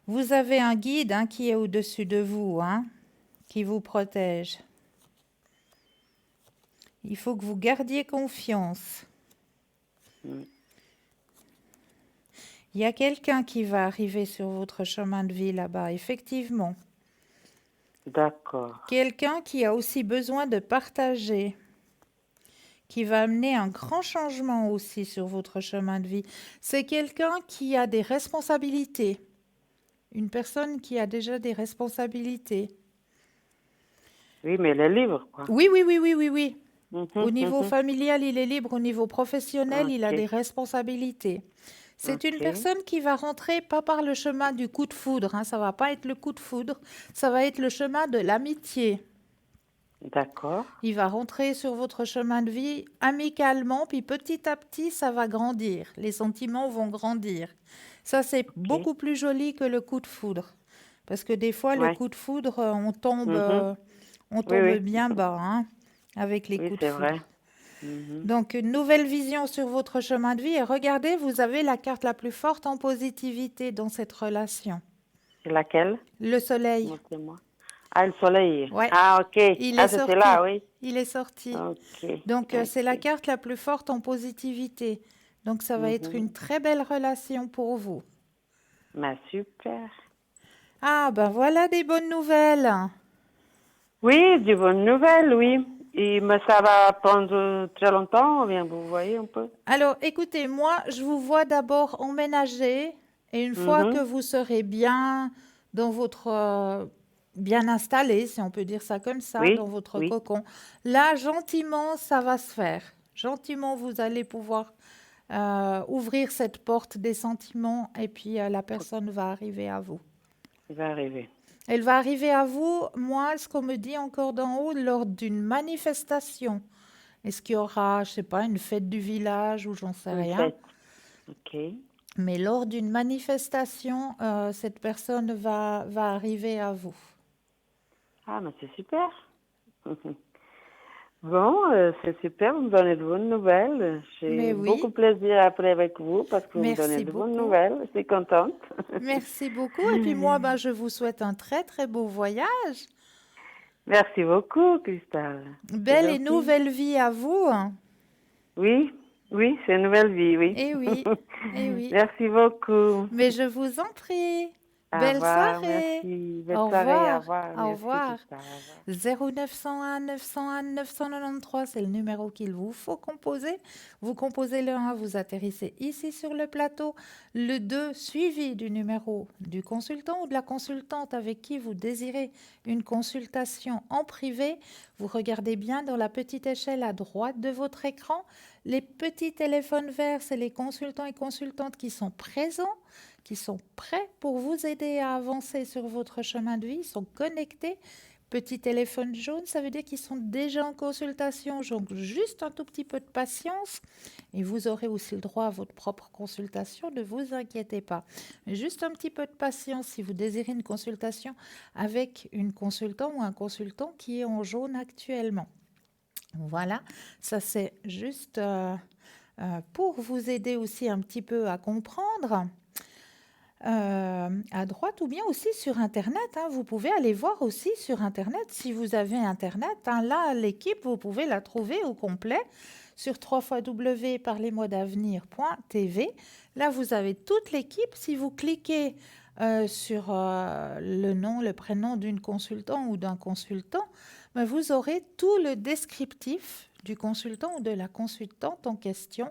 Vous avez un guide hein, qui est au-dessus de vous, hein, qui vous protège. Il faut que vous gardiez confiance. Mm. Il y a quelqu'un qui va arriver sur votre chemin de vie là-bas, effectivement. D'accord, Quelqu'un qui a aussi besoin de partager, qui va amener un grand changement aussi sur votre chemin de vie. C'est quelqu'un qui a des responsabilités, une personne qui a déjà des responsabilités. oui, mais les livres, quoi. Oui, oui, oui, oui, oui, oui. Au Mhm, niveau mhm. familial, il est libre. Au niveau professionnel, il a Ok, des responsabilités. C'est une ok, personne qui va rentrer pas par le chemin du coup de foudre, hein, ça va pas être le coup de foudre, ça va être le chemin de l'amitié. d'accord, Il va rentrer sur votre chemin de vie amicalement, puis petit à petit, ça va grandir. Les sentiments vont grandir. Ça, c'est ok, beaucoup plus joli que le coup de foudre. Parce que des fois, le ouais, coup de foudre, mhm. on Oui, tombe oui, bien bas hein, avec les oui, coups de c'est foudre. vrai. Mhm. Donc, une nouvelle vision sur votre chemin de vie. Et regardez, vous avez la carte la plus forte en positivité dans cette relation. C'est laquelle? Le soleil. Montrez-moi. Ah, le soleil. Ouais, Ah, ok. il est Ah, c'est sorti. là, oui. Il est sorti. Ok, Donc, c'est la ok. carte la plus forte en positivité. Donc, ça va être Mhm. une très belle relation pour vous. Bah, super. Ah, ben voilà des bonnes nouvelles. Oui, de bonnes nouvelles, oui. Mais ça va prendre très longtemps, ou bien vous voyez un peu. Alors, écoutez, moi, je vous vois d'abord emménager et une fois que Mhm. vous serez bien dans votre bien installé, si on peut dire ça comme ça, dans Oui, votre oui. cocon, là, gentiment, ça va se faire. Gentiment, vous allez pouvoir ouvrir cette porte des sentiments et puis la personne va arriver à vous. Il va arriver. Elle va arriver à vous, moi, ce qu'on me dit encore d'en haut, lors d'une manifestation. Est-ce qu'il y aura, je sais pas, une fête du village ou j'en sais Une rien. fête. Ok. Mais lors d'une manifestation, cette personne va arriver à vous. Ah, mais c'est super. Bon, c'est super, vous me donnez de bonnes nouvelles. Mais J'ai beaucoup oui, de plaisir à parler avec vous parce que vous me donnez merci de bonnes beaucoup. nouvelles. Je suis contente. Merci beaucoup. Et puis moi, ben, je vous souhaite un très très beau voyage. Merci beaucoup, Cristal. C'est Belle et gentil. nouvelle vie à vous. Oui, oui, c'est une nouvelle vie, oui. Eh oui, eh oui. Merci beaucoup. Mais je vous en prie. Au Belle revoir, soirée. merci. Belle Au soirée, au revoir. revoir. Au Merci, revoir. Cristal. Au revoir. 0901 901 993, c'est le numéro qu'il vous faut composer. Vous composez le 1, vous atterrissez ici sur le plateau. Le 2, suivi du numéro du consultant ou de la consultante avec qui vous désirez une consultation en privé. Vous regardez bien dans la petite échelle à droite de votre écran. Les petits téléphones verts, c'est les consultants et consultantes qui sont présents, qui sont prêts pour vous aider à avancer sur votre chemin de vie, ils sont connectés. Petit téléphone jaune, ça veut dire qu'ils sont déjà en consultation, donc juste un tout petit peu de patience et vous aurez aussi le droit à votre propre consultation, ne vous inquiétez pas. Mais juste un petit peu de patience si vous désirez une consultation avec une consultante ou un consultant qui est en jaune actuellement. Voilà, ça c'est juste pour vous aider aussi un petit peu à comprendre. À droite ou bien aussi sur Internet, hein. Vous pouvez aller voir aussi sur Internet si vous avez Internet, hein. Là, l'équipe, vous pouvez la trouver au complet sur www.parlez-moi-d'avenir.tv. Là, vous avez toute l'équipe. Si vous cliquez sur le nom, le prénom d'une consultante ou d'un consultant, ben, vous aurez tout le descriptif du consultant ou de la consultante en question.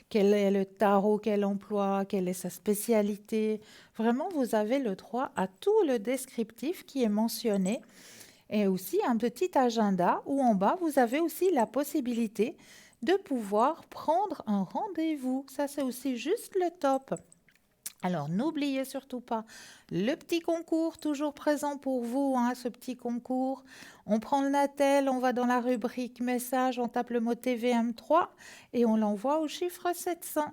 Quel est le tarot qu'elle emploie, quelle est sa spécialité. Vraiment, vous avez le droit à tout le descriptif qui est mentionné et aussi un petit agenda où en bas, vous avez aussi la possibilité de pouvoir prendre un rendez-vous. Ça, c'est aussi juste le top. Alors, n'oubliez surtout pas le petit concours toujours présent pour vous, hein, ce petit concours. On prend le Natel, on va dans la rubrique message, on tape le mot TVM3 et on l'envoie au chiffre 700.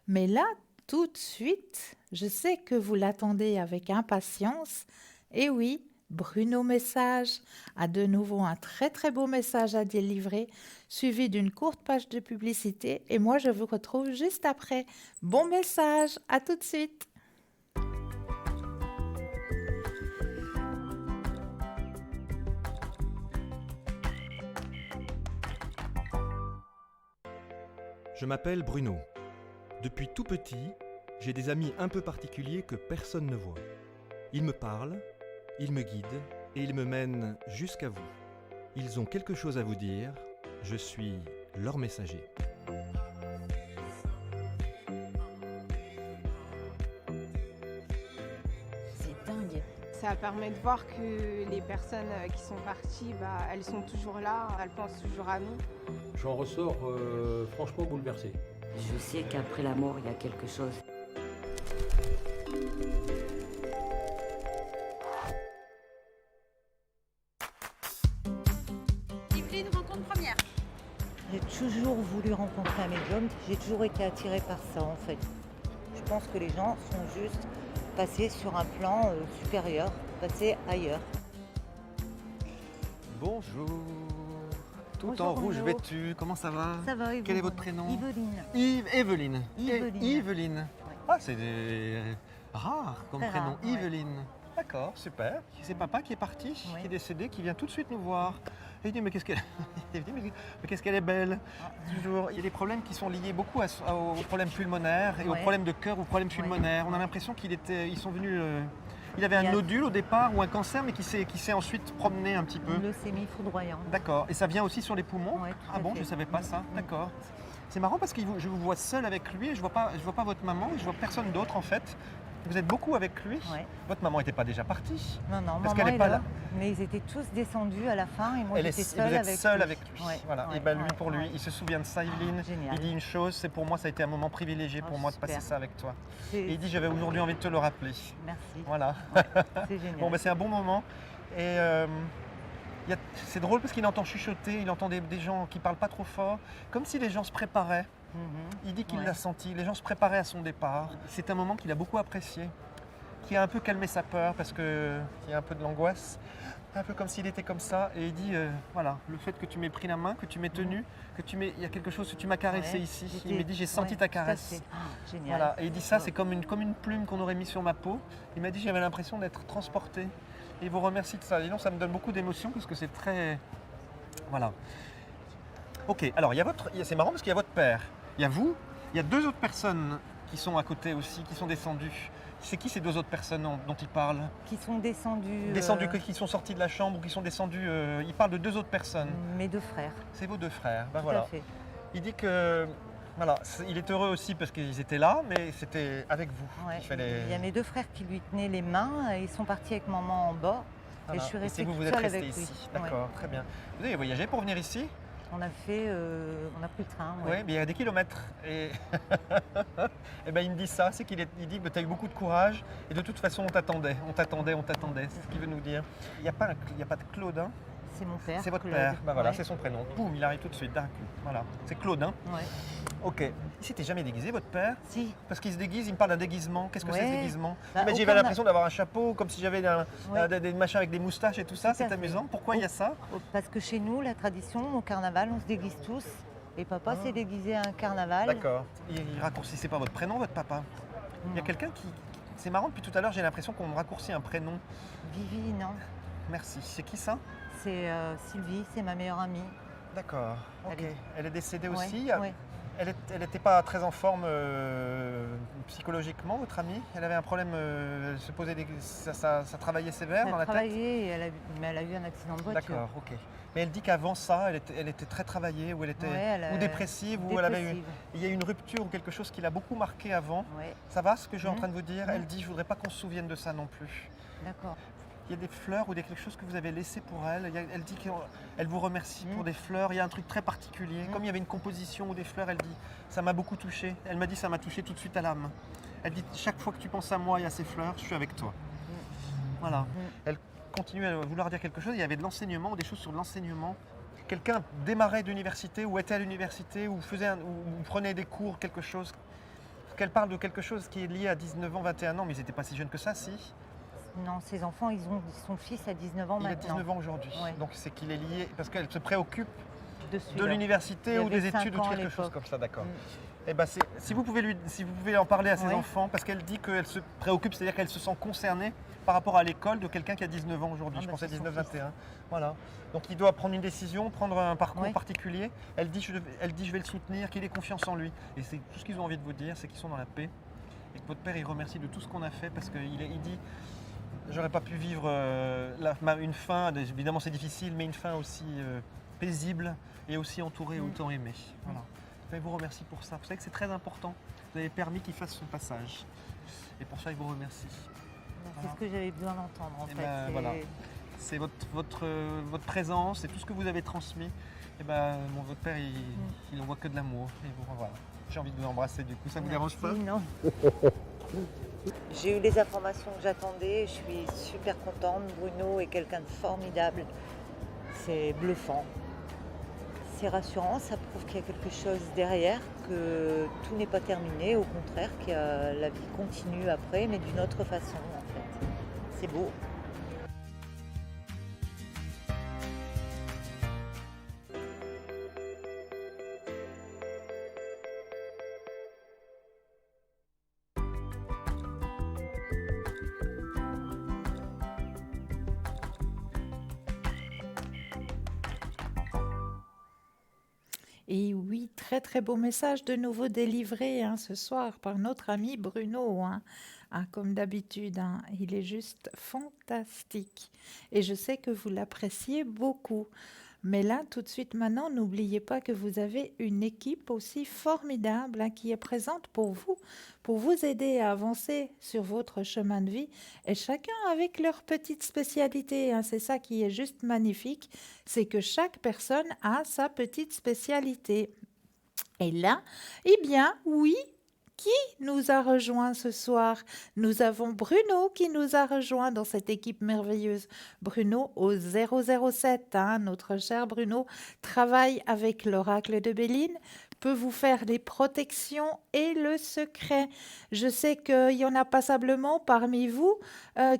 Mais là, tout de suite, je sais que vous l'attendez avec impatience. Et oui, Bruno Message a de nouveau un très très beau message à délivrer, suivi d'une courte page de publicité. Et moi, je vous retrouve juste après. Bon message, à tout de suite. Je m'appelle Bruno. Depuis tout petit, j'ai des amis un peu particuliers que personne ne voit. Ils me parlent, ils me guident et ils me mènent jusqu'à vous. Ils ont quelque chose à vous dire, je suis leur messager. C'est dingue. Ça permet de voir que les personnes qui sont parties, elles sont toujours là, elles pensent toujours à nous. J'en ressors franchement bouleversé. Je sais qu'après la mort, il y a quelque chose. Yveline, rencontre première. J'ai toujours voulu rencontrer un médium, j'ai toujours été attirée par ça en fait. Je pense que les gens sont juste passés sur un plan supérieur, passés ailleurs. Bonjour. Tout Bonjour, en rouge Bruno. vêtu, comment ça va? Ça va, et Quel vous, est votre Bruno? prénom? Yveline. Evelyne. Yveline. Yveline. Ouais. Ah, c'est rare comme Très prénom, rare, ouais. Yveline. D'accord, super. C'est papa qui est parti, Ouais. qui est décédé, qui vient tout de suite nous voir. Et il dit, mais qu'est-ce qu'elle il dit, mais qu'est-ce qu'elle est belle. Toujours. Il y a des problèmes qui sont liés beaucoup aux problèmes pulmonaires et aux Ouais. problèmes de cœur, aux problèmes Ouais. pulmonaires. On a l'impression ils sont venus... il avait un Il y a- nodule au départ ou un cancer, mais qui s'est ensuite promené un petit peu. Une leucémie foudroyante. D'accord. Et ça vient aussi sur les poumons? Ouais, tout Ah à bon, fait. je savais pas ça. Mm. D'accord. C'est marrant parce que je vous vois seul avec lui et je vois pas votre maman et je vois personne d'autre en fait. Vous êtes beaucoup avec lui. Ouais. Votre maman n'était pas déjà partie? Non, non, Parce maman qu'elle est est pas là. là. Mais ils étaient tous descendus à la fin et moi Elle j'étais est, seule vous êtes avec seul lui. avec lui. Ouais, Voilà. ouais, Et ben lui ouais, pour lui, ouais. il se souvient de ça, Yveline. Génial. Il dit une chose, c'est pour moi ça a été un moment privilégié pour Oh, moi de passer super. ça avec toi. C'est- Et il dit j'avais aujourd'hui envie de te le rappeler. Merci. Voilà. C'est génial. Bon ben c'est un bon moment. Et c'est drôle parce qu'il entend chuchoter, il entend des gens qui parlent pas trop fort, comme si les gens se préparaient Il dit qu'il Ouais. l'a senti, les gens se préparaient à son départ. C'est un moment qu'il a beaucoup apprécié, qui a un peu calmé sa peur parce qu'il y a un peu de l'angoisse, un peu comme s'il était comme ça. Et il dit, voilà, le fait que tu m'aies pris la main, que tu m'aies tenu, il y a quelque chose que tu m'as caressé Ouais, ici. j'étais- Il m'a dit, j'ai senti ouais, ta tout à caresse. fait. Ah, génial. Voilà. Et il dit ça, c'est comme une plume qu'on aurait mis sur ma peau. Il m'a dit, j'avais l'impression d'être transporté. Et il vous remercie de ça. Et non, ça me donne beaucoup d'émotion parce que c'est très... Voilà. Ok, alors c'est marrant parce qu'il y a votre père, il y a vous, il y a 2 autres personnes qui sont à côté aussi, qui sont descendues. C'est qui ces 2 autres personnes dont il parle? Qui sont descendus. Qui sont sortis de la chambre ou qui sont descendus. Il parle de 2 autres personnes. Mes 2 frères. C'est vos 2 frères. Ben Tout voilà. à fait. Il dit que voilà, il est heureux aussi parce qu'ils étaient là, mais c'était avec vous. Ouais. qu'il fallait- Il y a mes 2 frères qui lui tenaient les mains. Ils sont partis avec maman en bas. Voilà. Et je suis Et restée c'est vous, toute vous êtes seule restés avec lui. ici. Ouais. D'accord, très bien. Vous avez voyagé pour venir ici? On a pris le train. Oui, Ouais. mais il y a des kilomètres. Et, et ben, il me dit ça, c'est il dit que tu as eu beaucoup de courage et de toute façon on t'attendait. C'est ce qu'il veut nous dire. Il n'y a pas de Claude, hein? C'est mon père. C'est votre Claude. père. Ben voilà, Ouais. c'est son prénom. Boum, il arrive tout de suite d'un coup. Voilà, c'est Claude, hein? Ouais. Ok. Il s'était jamais déguisé, votre père? Si. Parce qu'il se déguise, il me parle d'un déguisement. Qu'est-ce que c'est ce Ouais. déguisement? Bah, Il m'a dit, au j'avais carna- l'impression d'avoir un chapeau, comme si j'avais Ouais. des machins avec des moustaches et tout ça. Tout à C'est fait. amusant. Pourquoi il y a ça? Parce que chez nous, la tradition, au carnaval, on se déguise tous. Et papa Ah. s'est déguisé à un carnaval. D'accord. Il raccourcissait pas votre prénom, votre papa? Il y a Non. quelqu'un qui... C'est marrant, depuis tout à l'heure, j'ai l'impression qu'on me raccourcit un prénom. Vivi, non. Merci. C'est qui ça? C'est Sylvie, c'est ma meilleure amie. D'accord. Ok. Elle est décédée Ouais, aussi. ouais. Elle n'était pas très en forme psychologiquement, votre amie? Elle avait un problème, elle se posait ça travaillait sévère Elle dans a la tête? travaillé et mais elle a eu un accident de voiture. D'accord, ok. Mais elle dit qu'avant ça, elle était très travaillée, ou elle était Ouais, ou dépressive, ou elle avait eu... dépressive. Il y a eu une rupture ou quelque chose qui l'a beaucoup marqué avant. Ouais, Ça va ce que je suis en Mhm. train de vous dire? Mhm. Elle dit, je voudrais pas qu'on se souvienne de ça non plus. d'accord. Il y a des fleurs ou quelque chose que vous avez laissé pour elle. Elle dit qu'elle vous remercie Mhm. pour des fleurs. Il y a un truc très particulier. Mhm. Comme il y avait une composition ou des fleurs, elle dit, ça m'a beaucoup touché. Elle m'a dit, ça m'a touché tout de suite à l'âme. Elle dit, chaque fois que tu penses à moi et à ces fleurs, je suis avec toi. Voilà. Elle continue à vouloir dire quelque chose. Il y avait de l'enseignement ou des choses sur l'enseignement. Quelqu'un démarrait d'université ou était à l'université ou ou prenait des cours, quelque chose. Qu'elle parle de quelque chose qui est lié à 19 ans, 21 ans, mais ils n'étaient pas si jeunes que ça, si. Non, ses enfants, ils ont son fils à 19 ans Il a maintenant. 19 ans aujourd'hui. Ouais. Donc c'est qu'il est lié, parce qu'elle se préoccupe De de celui-là. l'université Il ou des avait 5 études ou ans à quelque chose l'époque. comme ça, d'accord. Mm. Et ben si vous pouvez en parler à ses Ouais. enfants, parce qu'elle dit qu'elle se préoccupe, c'est-à-dire qu'elle se sent concernée par rapport à l'école de quelqu'un qui a 19 ans aujourd'hui. Ah Je bah, pensais c'est son 19-21. Voilà. Donc il doit prendre une décision, prendre un parcours Ouais. particulier. Elle dit je vais le soutenir, qu'il ait confiance en lui. Et c'est tout ce qu'ils ont envie de vous dire, c'est qu'ils sont dans la paix. Et que votre père il remercie de tout ce qu'on a fait parce qu'il dit j'aurais pas pu vivre une fin, évidemment c'est difficile, mais une fin aussi paisible et aussi entourée, autant aimée. Voilà. Il vous remercie pour ça. Vous savez que c'est très important. Vous avez permis qu'il fasse son passage. Et pour ça, il vous remercie. C'est ce que j'avais besoin d'entendre en Et fait. ben, C'est- voilà. C'est votre présence et tout ce que vous avez transmis. Et ben, votre père, il n'envoie que de l'amour. Et voilà. J'ai envie de vous embrasser du coup. Ça vous dérange pas? Merci, non. J'ai eu les informations que j'attendais. Je suis super contente. Bruno est quelqu'un de formidable. C'est bluffant. C'est rassurant. Ça prouve qu'il y a quelque chose derrière, que tout n'est pas terminé. Au contraire, que la vie continue après, mais d'une autre façon en fait. C'est beau. Et oui, très très beau message de nouveau délivré ce soir par notre ami Bruno. Comme d'habitude, il est juste fantastique. Et je sais que vous l'appréciez beaucoup. Mais là, tout de suite maintenant, n'oubliez pas que vous avez une équipe aussi formidable qui est présente pour vous aider à avancer sur votre chemin de vie, et chacun avec leur petite spécialité. C'est ça qui est juste magnifique, c'est que chaque personne a sa petite spécialité. Et là, eh bien, oui, qui nous a rejoint ce soir? Nous avons Bruno qui nous a rejoint dans cette équipe merveilleuse. Bruno au 007, notre cher Bruno, travaille avec l'oracle de Béline peut vous faire des protections et le secret. Je sais qu'il y en a passablement parmi vous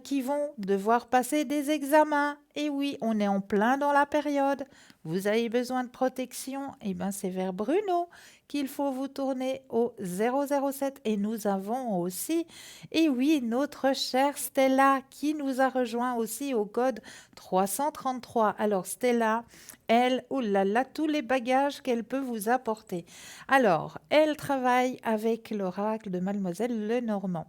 qui vont devoir passer des examens. Et oui, on est en plein dans la période. Vous avez besoin de protection, et bien c'est vers Bruno qu'il faut vous tourner au 007. Et nous avons aussi, et oui, notre chère Stella qui nous a rejoint aussi au code 333. Alors Stella, elle, oh là là, tous les bagages qu'elle peut vous apporter. Alors, elle travaille avec l'oracle de Mademoiselle Lenormand.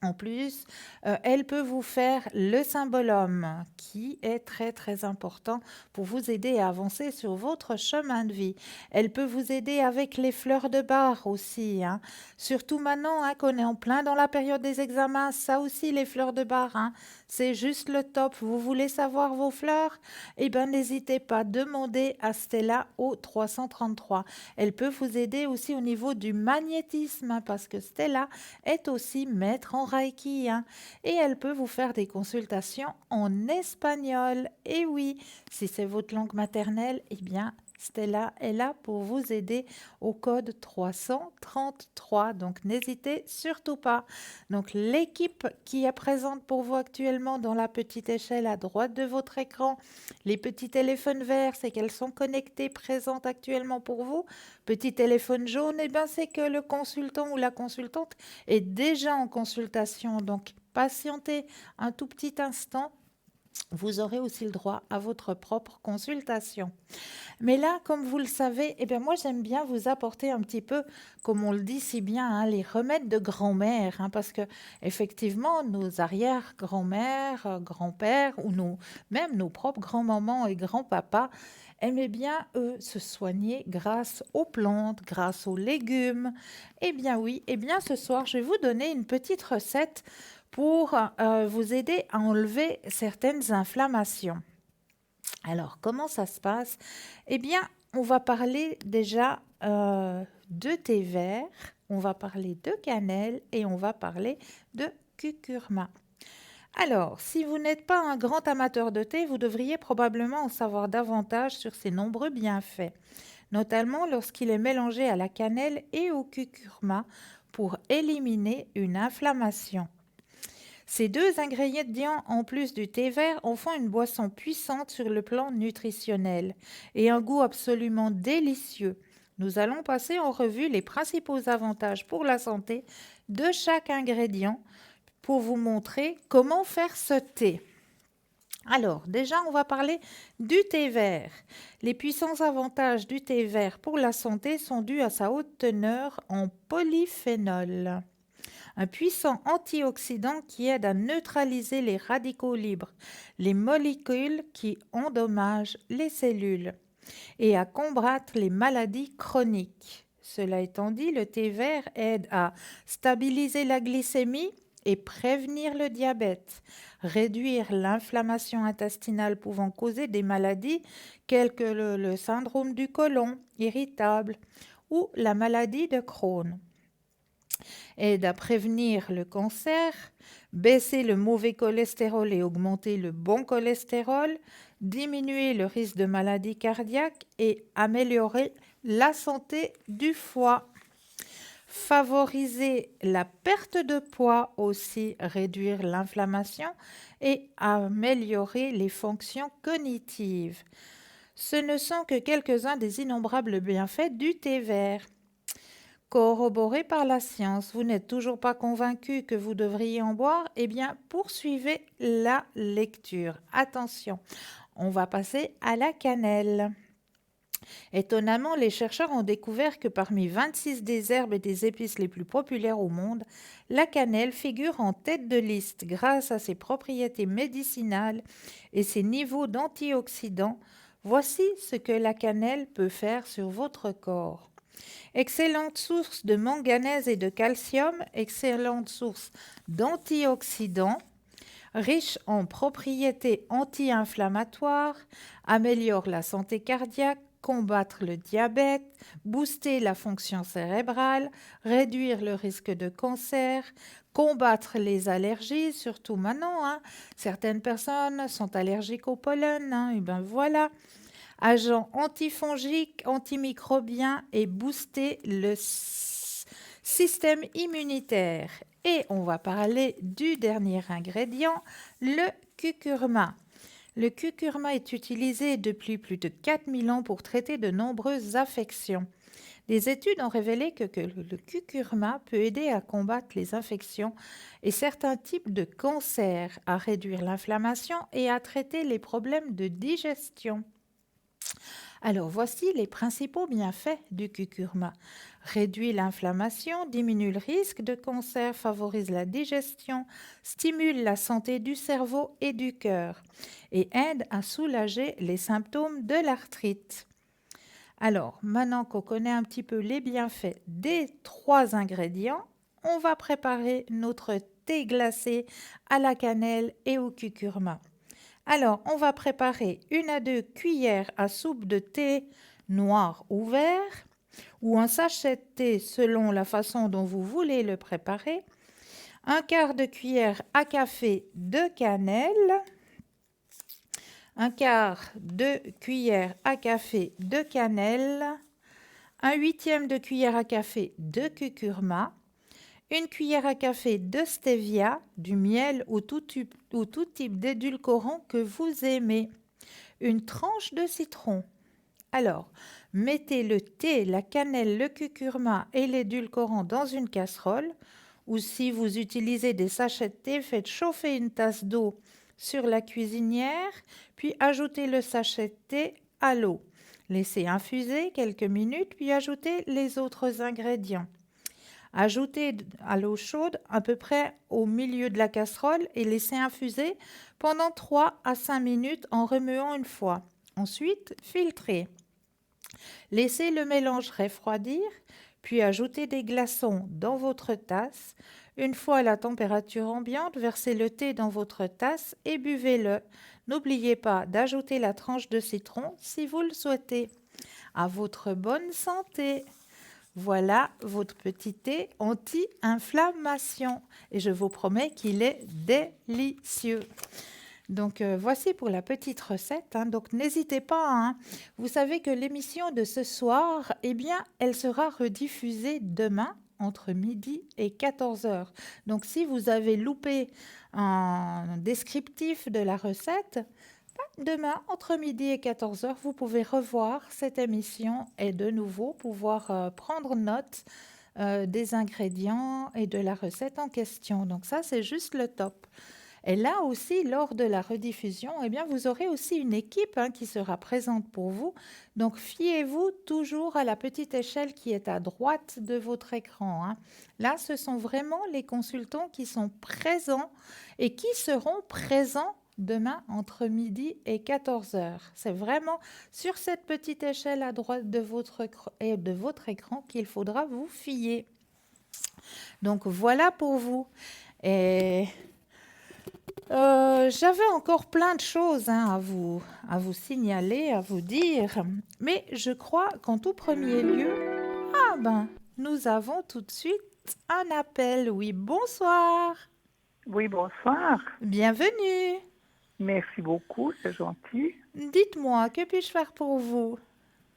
En plus, elle peut vous faire le symbole homme qui est très très important pour vous aider à avancer sur votre chemin de vie. Elle peut vous aider avec les fleurs de bar aussi, hein. Surtout maintenant qu'on est en plein dans la période des examens, ça aussi les fleurs de bar, hein, c'est juste le top. Vous voulez savoir vos fleurs? Eh bien n'hésitez pas, demandez à Stella au 333. Elle peut vous aider aussi au niveau du magnétisme, hein, parce que Stella est aussi maître en Reiki, hein, et elle peut vous faire des consultations en espagnol. Et oui, si c'est votre langue maternelle, eh bien Stella est là pour vous aider au code 333. Donc n'hésitez surtout pas. Donc l'équipe qui est présente pour vous actuellement dans la petite échelle à droite de votre écran, les petits téléphones verts, c'est qu'elles sont connectées, présentes actuellement pour vous. Petit téléphone jaune, eh bien c'est que le consultant ou la consultante est déjà en consultation. Donc patientez un tout petit instant. Vous aurez aussi le droit à votre propre consultation. Mais là, comme vous le savez, eh bien moi j'aime bien vous apporter un petit peu, comme on le dit si bien, hein, les remèdes de grand-mère, hein, parce que effectivement, nos arrière-grand-mères, grands-pères ou même nos propres grands-mamans et grands-papas aimaient bien, eux, se soigner grâce aux plantes, grâce aux légumes. Eh bien oui, eh bien ce soir, je vais vous donner une petite recette pour vous aider à enlever certaines inflammations. Alors, comment ça se passe? Eh bien, on va parler déjà de thé vert, on va parler de cannelle et on va parler de curcuma. Alors, si vous n'êtes pas un grand amateur de thé, vous devriez probablement en savoir davantage sur ses nombreux bienfaits, notamment lorsqu'il est mélangé à la cannelle et au curcuma pour éliminer une inflammation. Ces deux ingrédients, en plus du thé vert, en font une boisson puissante sur le plan nutritionnel et un goût absolument délicieux. Nous allons passer en revue les principaux avantages pour la santé de chaque ingrédient pour vous montrer comment faire ce thé. Alors, déjà, on va parler du thé vert. Les puissants avantages du thé vert pour la santé sont dus à sa haute teneur en polyphénol. Un puissant antioxydant qui aide à neutraliser les radicaux libres, les molécules qui endommagent les cellules et à combattre les maladies chroniques. Cela étant dit, le thé vert aide à stabiliser la glycémie et prévenir le diabète, réduire l'inflammation intestinale pouvant causer des maladies telles que le syndrome du côlon irritable ou la maladie de Crohn. Aide à prévenir le cancer, baisser le mauvais cholestérol et augmenter le bon cholestérol, diminuer le risque de maladie cardiaque et améliorer la santé du foie. Favoriser la perte de poids aussi, réduire l'inflammation et améliorer les fonctions cognitives. Ce ne sont que quelques-uns des innombrables bienfaits du thé vert. Corroboré par la science, vous n'êtes toujours pas convaincu que vous devriez en boire? Eh bien, poursuivez la lecture. Attention, on va passer à la cannelle. Étonnamment, les chercheurs ont découvert que parmi 26 des herbes et des épices les plus populaires au monde, la cannelle figure en tête de liste grâce à ses propriétés médicinales et ses niveaux d'antioxydants. Voici ce que la cannelle peut faire sur votre corps. Excellente source de manganèse et de calcium, excellente source d'antioxydants, riche en propriétés anti-inflammatoires, améliore la santé cardiaque, combattre le diabète, booster la fonction cérébrale, réduire le risque de cancer, combattre les allergies, surtout maintenant, hein. Certaines personnes sont allergiques au pollen, hein, et ben voilà. agent antifongique, antimicrobien et booster le système immunitaire. Et on va parler du dernier ingrédient, le curcuma. Le curcuma est utilisé depuis plus de 4000 ans pour traiter de nombreuses affections. Des études ont révélé que le curcuma peut aider à combattre les infections et certains types de cancers, à réduire l'inflammation et à traiter les problèmes de digestion. Alors voici les principaux bienfaits du curcuma. Réduit l'inflammation, diminue le risque de cancer, favorise la digestion, stimule la santé du cerveau et du cœur et aide à soulager les symptômes de l'arthrite. Alors, maintenant qu'on connaît un petit peu les bienfaits des 3 ingrédients, on va préparer notre thé glacé à la cannelle et au curcuma. Alors, on va préparer 1 à 2 cuillères à soupe de thé noir ou vert, ou un sachet de thé selon la façon dont vous voulez le préparer, 1/4 de cuillère à café de cannelle, 1/4 de cuillère à café de cannelle, 1/8 de cuillère à café de curcuma, 1 cuillère à café de stevia, du miel ou tout type d'édulcorant que vous aimez, 1 tranche de citron. Alors, mettez le thé, la cannelle, le curcuma et l'édulcorant dans une casserole, ou si vous utilisez des sachets de thé, faites chauffer une tasse d'eau sur la cuisinière, puis ajoutez le sachet de thé à l'eau. Laissez infuser quelques minutes, puis ajoutez les autres ingrédients. Ajoutez à l'eau chaude à peu près au milieu de la casserole et laissez infuser pendant 3 à 5 minutes en remuant une fois. Ensuite, filtrez. Laissez le mélange refroidir, puis ajoutez des glaçons dans votre tasse. Une fois à la température ambiante, versez le thé dans votre tasse et buvez-le. N'oubliez pas d'ajouter la tranche de citron si vous le souhaitez. À votre bonne santé! Voilà votre petit thé anti-inflammation et je vous promets qu'il est délicieux. Donc voici pour la petite recette. Donc n'hésitez pas. Vous savez que l'émission de ce soir, eh bien, elle sera rediffusée demain entre midi et 14 heures. Donc si vous avez loupé un descriptif de la recette, demain, entre midi et 14 heures, vous pouvez revoir cette émission et de nouveau pouvoir prendre note des ingrédients et de la recette en question. Donc ça, c'est juste le top. Et là aussi, lors de la rediffusion, eh bien, vous aurez aussi une équipe qui sera présente pour vous. Donc, fiez-vous toujours à la petite échelle qui est à droite de votre écran. Là, ce sont vraiment les consultants qui sont présents et qui seront présents demain entre midi et 14 heures. C'est vraiment sur cette petite échelle à droite de votre écran qu'il faudra vous fier. Donc voilà pour vous. Et j'avais encore plein de choses à vous signaler, à vous dire, mais je crois qu'en tout premier lieu, nous avons tout de suite un appel. Oui, bonsoir. Oui, bonsoir. Bienvenue. Merci beaucoup, c'est gentil. Dites-moi, que puis-je faire pour vous?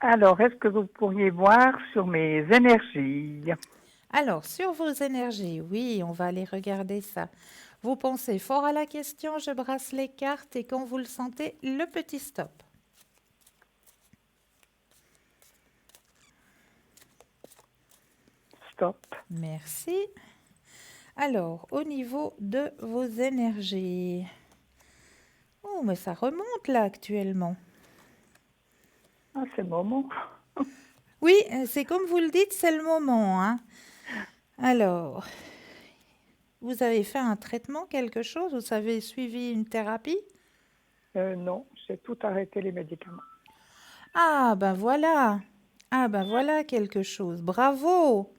Alors, est-ce que vous pourriez voir sur mes énergies? Alors, sur vos énergies, oui, on va aller regarder ça. Vous pensez fort à la question, je brasse les cartes et quand vous le sentez, le petit stop. Stop. Merci. Alors, au niveau de vos énergies... Oh, mais ça remonte là actuellement. Ah, c'est le moment. Oui, c'est comme vous le dites, c'est le moment. Alors, vous avez fait un traitement, quelque chose? Vous avez suivi une thérapie? Non, j'ai tout arrêté les médicaments. Ah, ben voilà. Ah, ben voilà quelque chose. Bravo.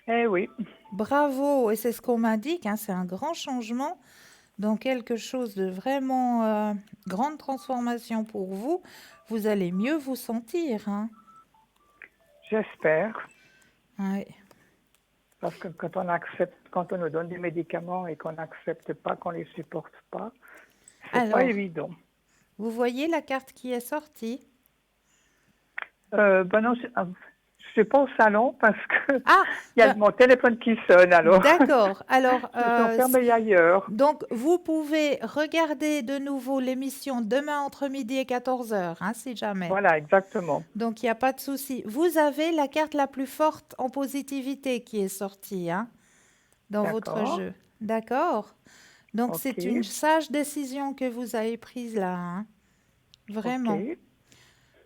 Eh oui. Bravo. Et c'est ce qu'on m'indique, c'est un grand changement dans quelque chose de vraiment grande transformation pour vous. Vous allez mieux vous sentir. J'espère. Oui. Parce que quand on nous donne des médicaments et qu'on n'accepte pas, qu'on ne les supporte pas, c'est pas évident. Vous voyez la carte qui est sortie? Ben non, je suis pas au salon parce que Ah, il y a mon téléphone qui sonne alors. d'accord. Alors, Je suis enfermée ailleurs. donc, vous pouvez regarder de nouveau l'émission demain entre midi et 14 heures, hein, si jamais. Voilà, exactement. Donc, il n'y a pas de souci. Vous avez la carte la plus forte en positivité qui est sortie, hein, dans votre D'accord. jeu. D'accord? Donc, Ok. c'est une sage décision que vous avez prise là, hein. Vraiment. Ok.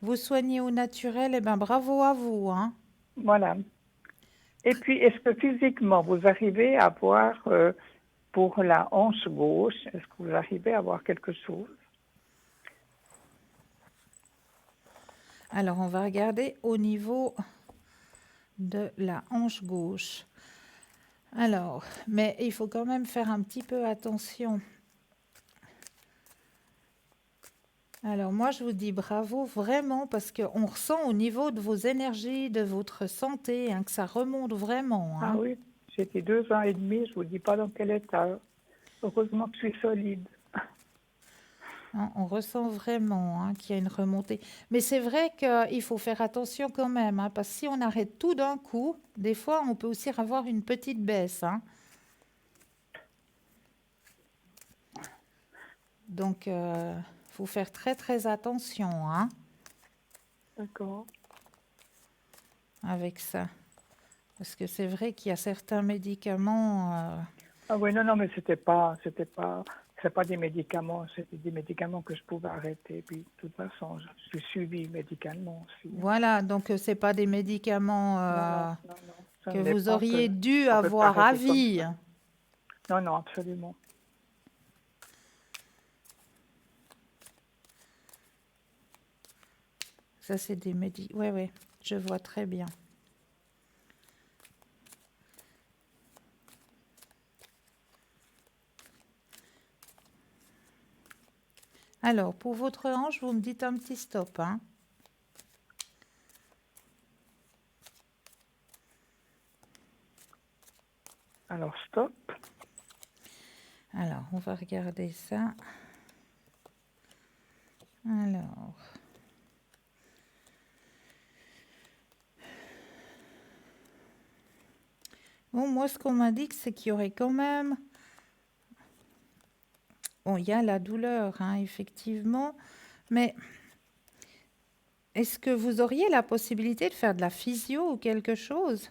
Vous soignez au naturel, eh ben bravo à vous, hein. Voilà. Et puis, est-ce que physiquement, vous arrivez à voir pour la hanche gauche, est-ce que vous arrivez à voir quelque chose? Alors, on va regarder au niveau de la hanche gauche. Alors, mais il faut quand même faire un petit peu attention. Alors, moi, je vous dis bravo vraiment parce qu'on ressent au niveau de vos énergies, de votre santé, hein, que ça remonte vraiment, Ah hein. oui, j'étais 2 ans et demi, je vous dis pas dans quel état. Heureusement que je suis solide. Hein, on ressent vraiment, hein, qu'il y a une remontée. Mais c'est vrai qu'il faut faire attention quand même, hein, parce que si on arrête tout d'un coup, des fois, on peut aussi avoir une petite baisse, hein. Donc, faut faire très très attention, hein, D'accord. avec ça. Parce que c'est vrai qu'il y a certains médicaments. Ah oui, non, mais c'est pas des médicaments, c'était des médicaments que je pouvais arrêter. Puis, de toute façon, je suis suivie médicalement aussi. Voilà, donc c'est pas des médicaments Non, ça que ne l'est vous pas auriez que dû on peut pas avoir à arrêter comme vie. ça. Non, non, absolument. Ça, c'est des médicaments. Ouais, ouais, je vois très bien. Alors, pour votre hanche, vous me dites un petit stop, hein. Alors, stop. Alors, on va regarder ça. Alors. Bon, moi, ce qu'on m'indique, c'est qu'il y aurait quand même... Bon, il y a la douleur, hein, effectivement, mais est-ce que vous auriez la possibilité de faire de la physio ou quelque chose?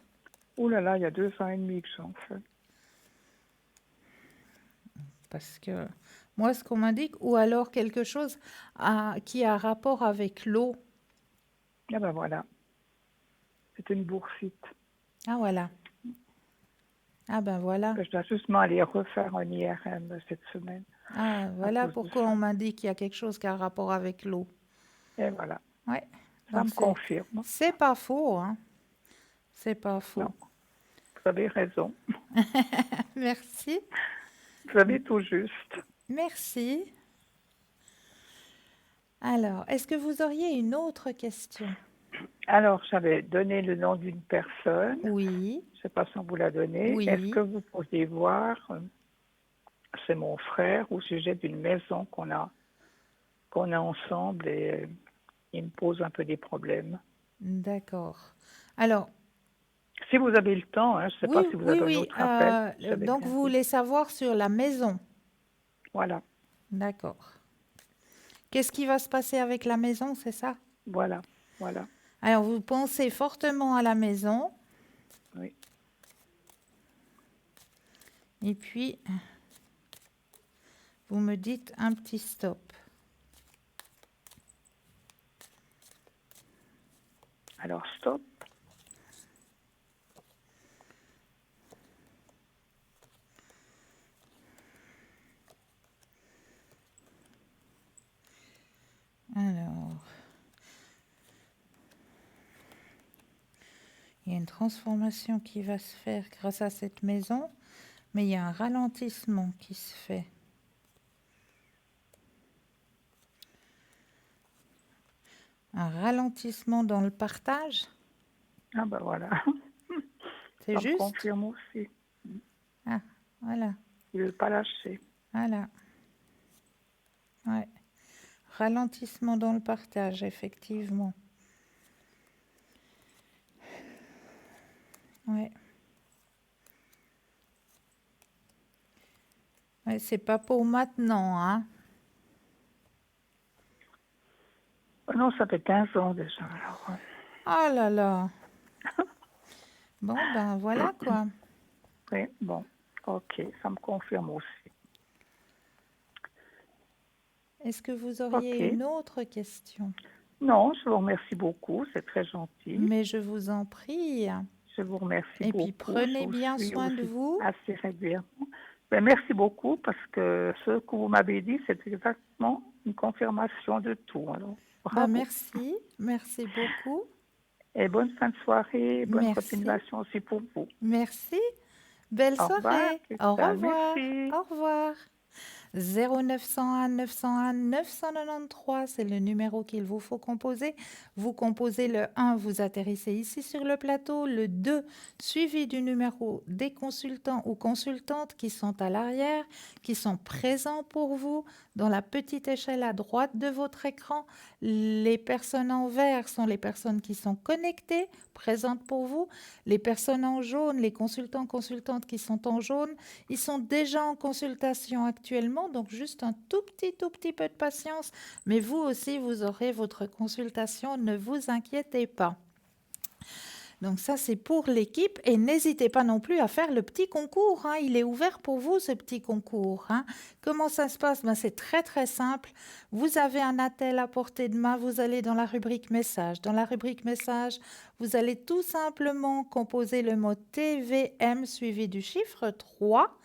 Ouh là là, il y a 2 ans et demi que j'en fais. Parce que moi, ce qu'on m'indique, ou alors quelque chose qui a rapport avec l'eau. Ah ben voilà. C'est une boursite. Ah, voilà. Ah, ben voilà. Je dois justement aller refaire un IRM cette semaine. Ah, voilà pourquoi on m'indique qu'il y a quelque chose qui a rapport avec l'eau. Et voilà. Ouais. Ça Donc me confirme. c'est pas faux, hein. C'est pas faux. Non. Vous avez raison. Merci. Vous avez tout juste. Merci. Alors, est-ce que vous auriez une autre question? Alors, j'avais donné le nom d'une personne. Oui. Je ne sais pas si on vous l'a donné. Oui. Est-ce que vous pourriez voir, c'est mon frère, au sujet d'une maison qu'on a ensemble et il me pose un peu des problèmes. D'accord. Alors, si vous avez le temps, hein, je ne sais pas si vous avez un autre appel. Donc, vous voulez savoir sur la maison? Voilà. D'accord. Qu'est-ce qui va se passer avec la maison, c'est ça? Voilà, voilà. Alors, vous pensez fortement à la maison. Oui. Et puis, vous me dites un petit stop. Alors, stop. Alors, il y a une transformation qui va se faire grâce à cette maison, mais il y a un ralentissement qui se fait. Un ralentissement dans le partage? Ah ben voilà. C'est juste? Ça me confirme aussi. Ah, voilà. Il ne veut pas lâcher. Voilà. Ouais. Ralentissement dans le partage, effectivement. Ouais. Ouais, c'est pas pour maintenant, hein. Non, ça fait 15 ans déjà. Alors, Oh là là. Bon, ben voilà quoi. oui, bon, ok, ça me confirme aussi. Est-ce que vous Ok. auriez une autre question? Non, je vous remercie beaucoup, c'est très gentil. Mais je vous en prie. Je vous remercie Et puis beaucoup. Je prenez vous bien suis soin de aussi vous. assez régulièrement. Ben, merci beaucoup parce que ce que vous m'avez dit, c'est exactement une confirmation de tout. Alors, Ben bravo. merci, merci beaucoup. Et bonne fin de soirée, bonne Merci, continuation aussi pour vous. merci. Belle Au revoir, soirée. Au Christelle. revoir. Merci. Au revoir. 0901 901 993, c'est le numéro qu'il vous faut composer. Vous composez le 1, vous atterrissez ici sur le plateau, le 2, suivi du numéro des consultants ou consultantes qui sont à l'arrière, qui sont présents pour vous. Dans la petite échelle à droite de votre écran, les personnes en vert sont les personnes qui sont connectées, présentes pour vous. Les personnes en jaune, les consultants, consultantes qui sont en jaune, ils sont déjà en consultation actuellement, donc juste un tout petit peu de patience. Mais vous aussi, vous aurez votre consultation, ne vous inquiétez pas. Donc ça, c'est pour l'équipe. Et n'hésitez pas non plus à faire le petit concours, hein. Il est ouvert pour vous, ce petit concours, hein. Comment ça se passe? Ben, c'est très simple. Vous avez un attel à portée de main. Vous allez dans la rubrique message. Dans la rubrique message, vous allez tout simplement composer le mot TVM suivi du chiffre 3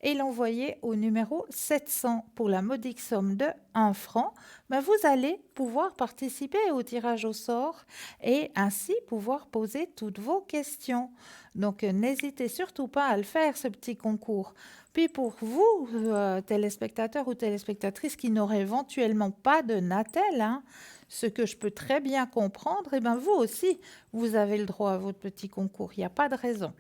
et l'envoyer au numéro 700 pour la modique somme de 1 franc. Ben, vous allez pouvoir participer au tirage au sort et ainsi pouvoir poser toutes vos questions. Donc, n'hésitez surtout pas à le faire, ce petit concours. Puis pour vous, téléspectateurs ou téléspectatrices qui n'auraient éventuellement pas de Natel, hein, ce que je peux très bien comprendre, et ben vous aussi, vous avez le droit à votre petit concours. Il n'y a pas de raison.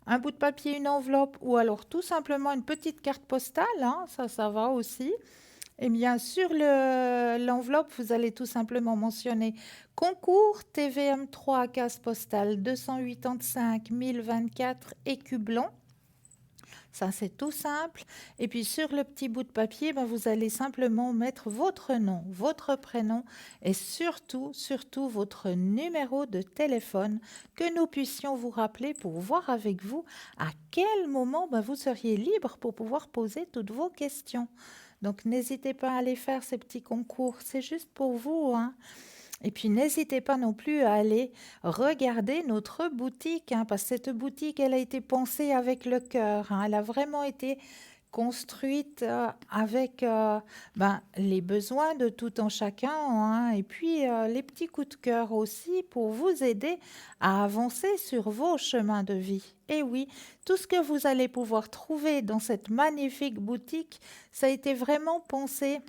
Un bout de papier, une enveloppe ou alors tout simplement une petite carte postale, hein, ça va aussi. Et bien sur l'enveloppe, vous allez tout simplement mentionner concours TVM3 case postale 285 024 écus blancs. Ça, c'est tout simple. Et puis sur le petit bout de papier, ben, vous allez simplement mettre votre nom, votre prénom et surtout votre numéro de téléphone que nous puissions vous rappeler pour voir avec vous à quel moment ben, vous seriez libre pour pouvoir poser toutes vos questions. Donc, n'hésitez pas à aller faire ces petits concours. C'est juste pour vous, hein. Et puis, n'hésitez pas non plus à aller regarder notre boutique, hein, parce que cette boutique, elle a été pensée avec le cœur, hein. Elle a vraiment été construite avec les besoins de tout un chacun, hein, et puis les petits coups de cœur aussi pour vous aider à avancer sur vos chemins de vie. Et oui, tout ce que vous allez pouvoir trouver dans cette magnifique boutique, ça a été vraiment pensé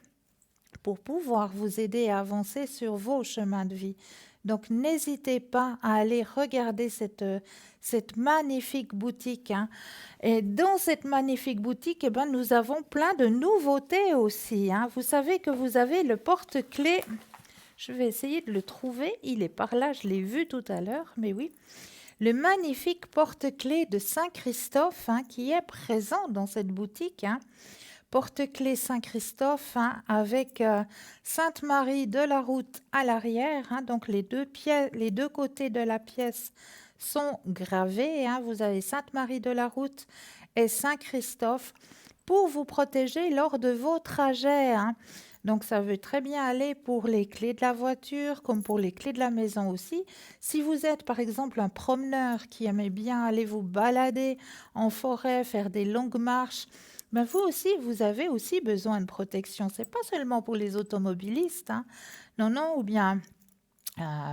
pour pouvoir vous aider à avancer sur vos chemins de vie. Donc, n'hésitez pas à aller regarder cette magnifique boutique, hein. Et dans cette magnifique boutique, eh ben, nous avons plein de nouveautés aussi, hein. Vous savez que vous avez le porte-clés. Je vais essayer de le trouver. Il est par là, je l'ai vu tout à l'heure, mais oui. Le magnifique porte-clés de Saint-Christophe, hein, qui est présent dans cette boutique, hein. Porte-clés Saint-Christophe, hein, avec Sainte-Marie de la Route à l'arrière, hein, donc les deux côtés de la pièce sont gravés, hein. Vous avez Sainte-Marie de la Route et Saint-Christophe pour vous protéger lors de vos trajets, hein. Donc ça veut très bien aller pour les clés de la voiture comme pour les clés de la maison aussi. Si vous êtes par exemple un promeneur qui aimait bien aller vous balader en forêt, faire des longues marches, ben vous aussi, vous avez aussi besoin de protection. C'est pas seulement pour les automobilistes, hein. Non, ou bien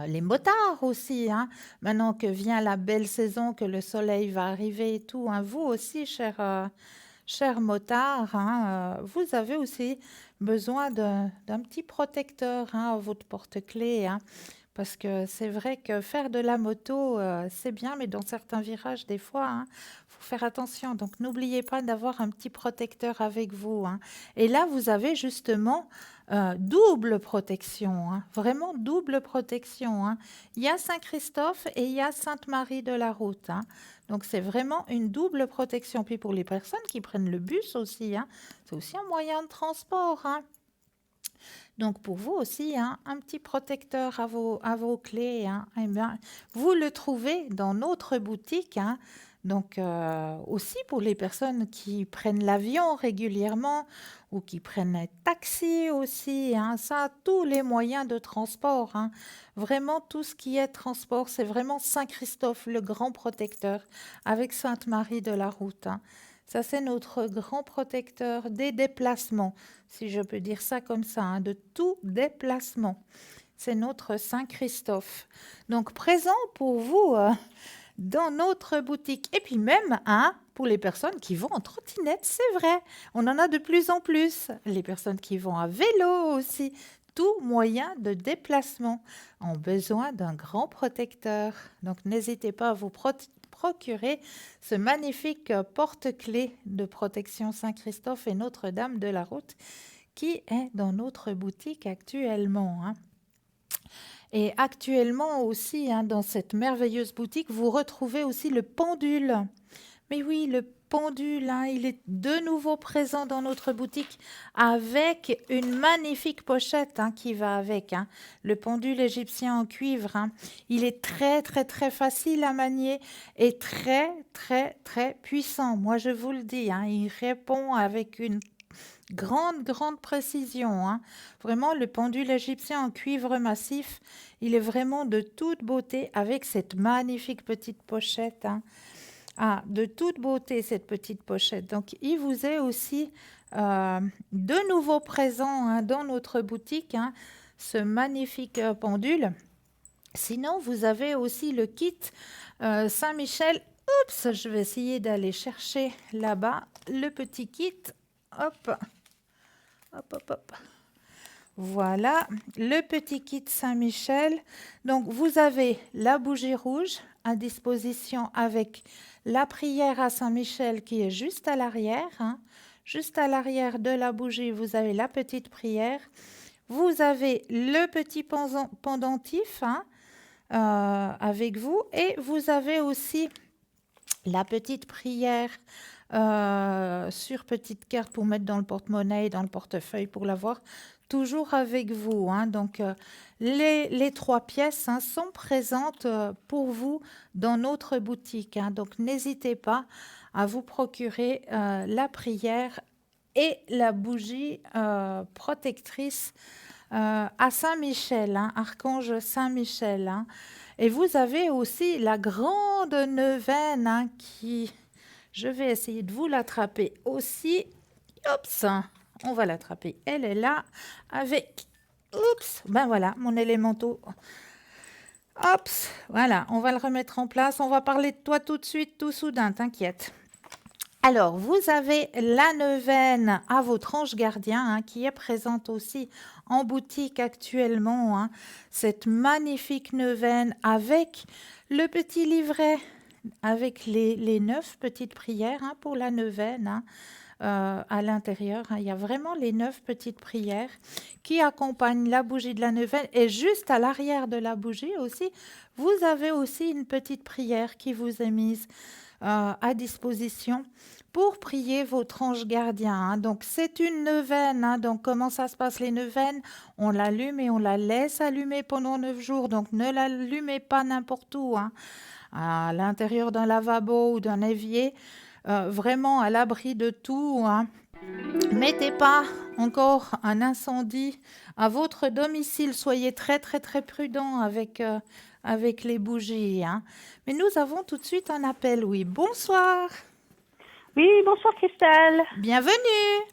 les motards aussi, hein. Maintenant que vient la belle saison, que le soleil va arriver et tout, hein. Vous aussi, chers motards, hein, vous avez aussi besoin d'un petit protecteur, hein, à votre porte-clés, hein, Parce que c'est vrai que faire de la moto, c'est bien, mais dans certains virages, des fois, hein, faut faire attention. Donc, n'oubliez pas d'avoir un petit protecteur avec vous, hein. Et là, vous avez justement double protection, hein, vraiment double protection, hein. Il y a Saint-Christophe et il y a Sainte-Marie de la Route, hein. Donc, c'est vraiment une double protection. Puis pour les personnes qui prennent le bus aussi, hein, c'est aussi un moyen de transport, hein. Donc pour vous aussi, hein, un petit protecteur à vos clés, hein, eh bien, vous le trouvez dans notre boutique, hein. Donc aussi pour les personnes qui prennent l'avion régulièrement ou qui prennent un taxi aussi, hein, ça, tous les moyens de transport, hein. Vraiment tout ce qui est transport, c'est vraiment Saint-Christophe, le grand protecteur, avec Sainte-Marie de la Route, hein. Ça, c'est notre grand protecteur des déplacements, si je peux dire ça comme ça, hein, de tout déplacement. C'est notre Saint-Christophe. Donc, présent pour vous dans notre boutique. Et puis même, hein, pour les personnes qui vont en trottinette, c'est vrai, on en a de plus en plus. Les personnes qui vont à vélo aussi, tout moyen de déplacement ont besoin d'un grand protecteur. Donc, n'hésitez pas à vous procurer ce magnifique porte-clés de protection Saint-Christophe et Notre-Dame de la Route qui est dans notre boutique actuellement, hein. Et actuellement aussi, hein, dans cette merveilleuse boutique, vous retrouvez aussi le pendule. Mais oui, le pendule, hein, il est de nouveau présent dans notre boutique avec une magnifique pochette, hein, qui va avec, hein. Le pendule égyptien en cuivre, hein. Il est très, très, très facile à manier et très, très, très puissant. Moi, je vous le dis, hein, il répond avec une grande précision, hein. Vraiment, le pendule égyptien en cuivre massif, il est vraiment de toute beauté avec cette magnifique petite pochette, hein. Ah, de toute beauté, cette petite pochette. Donc, il vous est aussi de nouveau présent, hein, dans notre boutique, hein, ce magnifique pendule. Sinon, vous avez aussi le kit Saint-Michel. Oups, je vais essayer d'aller chercher là-bas le petit kit. Hop, hop, hop, hop. Voilà, le petit kit Saint-Michel. Donc, vous avez la bougie rouge à disposition avec la prière à Saint-Michel qui est juste à l'arrière, hein. Juste à l'arrière de la bougie, vous avez la petite prière. Vous avez le petit pendentif, hein, avec vous. Et vous avez aussi la petite prière sur petite carte pour mettre dans le porte-monnaie et dans le portefeuille pour l'avoir toujours avec vous, hein. Donc, les 3 pièces, hein, sont présentes pour vous dans notre boutique, hein. Donc, n'hésitez pas à vous procurer la prière et la bougie protectrice à Saint-Michel, hein, Archange Saint-Michel, hein. Et vous avez aussi la grande neuvaine, hein, qui... Je vais essayer de vous l'attraper aussi. Oups, on va l'attraper. Elle est là avec... Oups, ben voilà, mon élémento. Oups, voilà, on va le remettre en place. On va parler de toi tout de suite, tout soudain, t'inquiète. Alors, vous avez la neuvaine à votre ange gardien, hein, qui est présente aussi en boutique actuellement, hein. Cette magnifique neuvaine avec le petit livret, avec les 9 petites prières, hein, pour la neuvaine, hein. À l'intérieur, hein, il y a vraiment les 9 petites prières qui accompagnent la bougie de la neuvaine. Et juste à l'arrière de la bougie aussi, vous avez aussi une petite prière qui vous est mise à disposition pour prier votre ange gardien, hein. Donc, c'est une neuvaine, hein. Donc, comment ça se passe les neuvaines? On l'allume et on la laisse allumer pendant 9 jours. Donc, ne l'allumez pas n'importe où, hein, à l'intérieur d'un lavabo ou d'un évier. Vraiment à l'abri de tout, hein. Mettez pas encore un incendie à votre domicile. Soyez très prudents avec les bougies, hein. Mais nous avons tout de suite un appel, oui. Bonsoir. Oui, bonsoir Christelle. Bienvenue.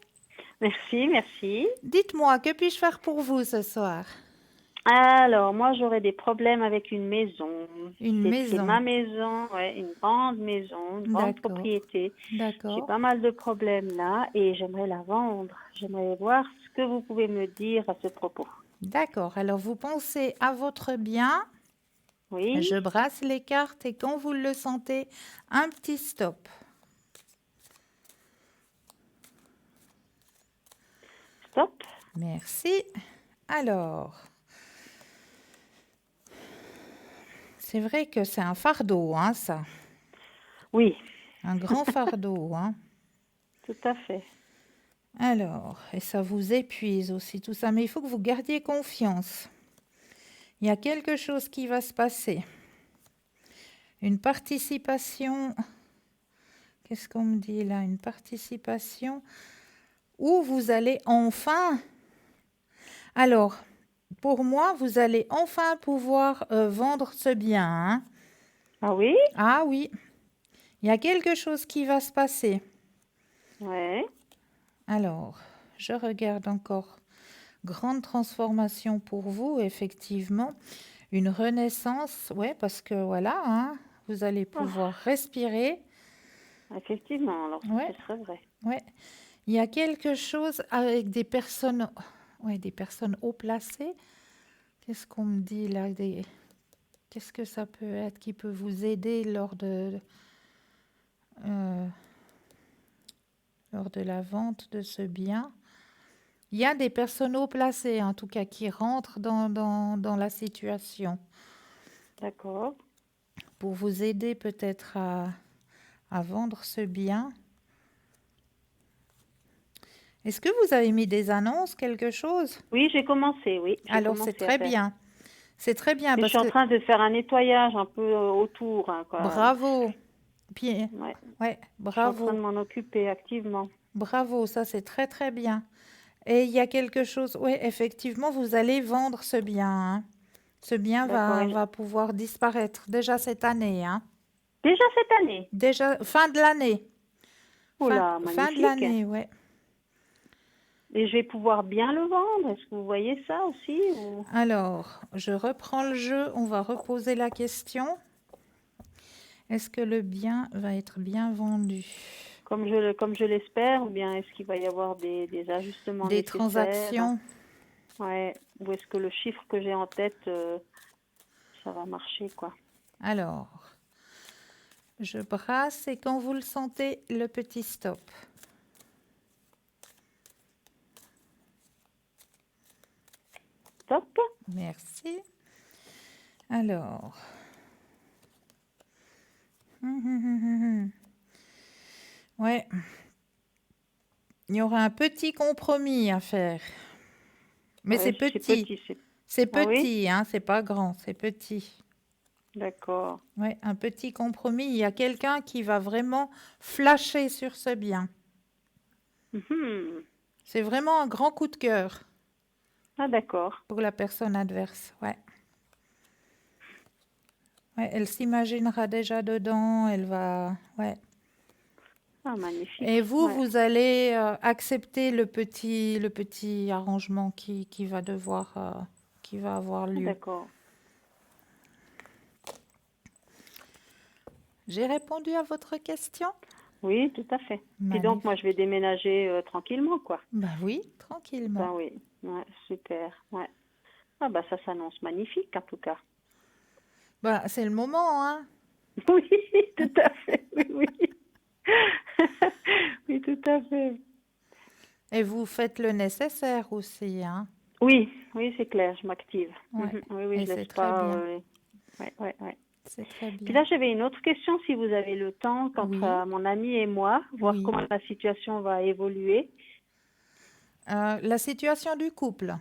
Merci. Dites-moi, que puis-je faire pour vous ce soir? Alors, moi, j'aurais des problèmes avec une maison. Maison. C'est ma maison, ouais, une grande maison, une grande propriété. D'accord. J'ai pas mal de problèmes là et j'aimerais la vendre. J'aimerais voir ce que vous pouvez me dire à ce propos. D'accord. Alors, vous pensez à votre bien. Oui. Je brasse les cartes et quand vous le sentez, un petit stop. Stop. Merci. Alors, c'est vrai que c'est un fardeau, hein, ça. Oui, Un grand fardeau, hein. tout à fait. Alors, et ça vous épuise aussi tout ça, mais il faut que vous gardiez confiance. Il y a quelque chose qui va se passer. Une participation, qu'est-ce qu'on me dit là? Une participation où vous allez enfin... Alors, pour moi, vous allez enfin pouvoir vendre ce bien, hein. Ah oui? Ah oui, il y a quelque chose qui va se passer. Ouais. Alors, je regarde encore. Grande transformation pour vous, effectivement. Une renaissance, ouais, parce que voilà, hein, vous allez pouvoir respirer. Effectivement, alors Ouais. ce serait vrai. Ouais. Il y a quelque chose avec des personnes, ouais, des personnes haut placées. Qu'est-ce qu'on me dit là? Qu'est-ce que ça peut être qui peut vous aider euh, lors de la vente de ce bien? Il y a des personnes haut placées, en tout cas, qui rentrent dans la situation D'accord. pour vous aider peut-être à vendre ce bien. Est-ce que vous avez mis des annonces, quelque chose? Oui, j'ai commencé, oui. J'ai Alors, c'est commencé à très faire. bien. C'est très bien Mais je parce suis en que... train de faire un nettoyage un peu autour, hein, quoi. Bravo. Puis, Ouais. ouais, Je suis en train bravo. de m'en occuper activement. Bravo, ça c'est très très bien. Et il y a quelque chose, oui, effectivement, vous allez vendre ce bien, hein. Ce bien D'accord. va pouvoir disparaître déjà cette année, hein. Déjà cette année? Déjà, fin de l'année. Oula, Fin de magnifique. l'année, ouais. Et je vais pouvoir bien le vendre. Est-ce que vous voyez ça aussi ou... Alors, je reprends le jeu, on va reposer la question. Est-ce que le bien va être bien vendu? Comme je l'espère, ou bien est-ce qu'il va y avoir des ajustements Des nécessaires? transactions? Ouais. Ou est-ce que le chiffre que j'ai en tête, ça va marcher, quoi? Alors, je brasse et quand vous le sentez, le petit stop. Stop. Merci. Alors. Ouais. Il y aura un petit compromis à faire. Mais Ouais, c'est petit. C'est Ah oui? petit, hein, c'est pas grand, c'est petit. D'accord. Ouais, un petit compromis. Il y a quelqu'un qui va vraiment flasher sur ce bien. Mhm. C'est vraiment un grand coup de cœur Ah d'accord. pour la personne adverse. Ouais. Ouais, elle s'imaginera déjà dedans, elle va... Ouais. Ah magnifique. Et vous, Ouais. vous allez accepter le petit arrangement qui va qui va avoir Ah, lieu. d'accord. J'ai répondu à votre question? Oui, tout à fait. Puis donc moi je vais déménager tranquillement, quoi. Bah oui, tranquillement. Ben oui. Ouais, super. Ouais. Ah bah ça s'annonce magnifique en tout cas. Bah c'est le moment, hein. Oui, tout à fait. Oui, oui. Oui, tout à fait. Et vous faites le nécessaire aussi, hein. Oui, oui, c'est clair, je m'active. Ouais. Mhm. Oui, oui, Et je c'est laisse très pas. bien. Ouais, ouais, ouais. C'est très Puis bien. là, j'avais une autre question, si vous avez le temps, quant Oui. à mon ami et moi, voir Oui. comment la situation va évoluer. La situation du couple.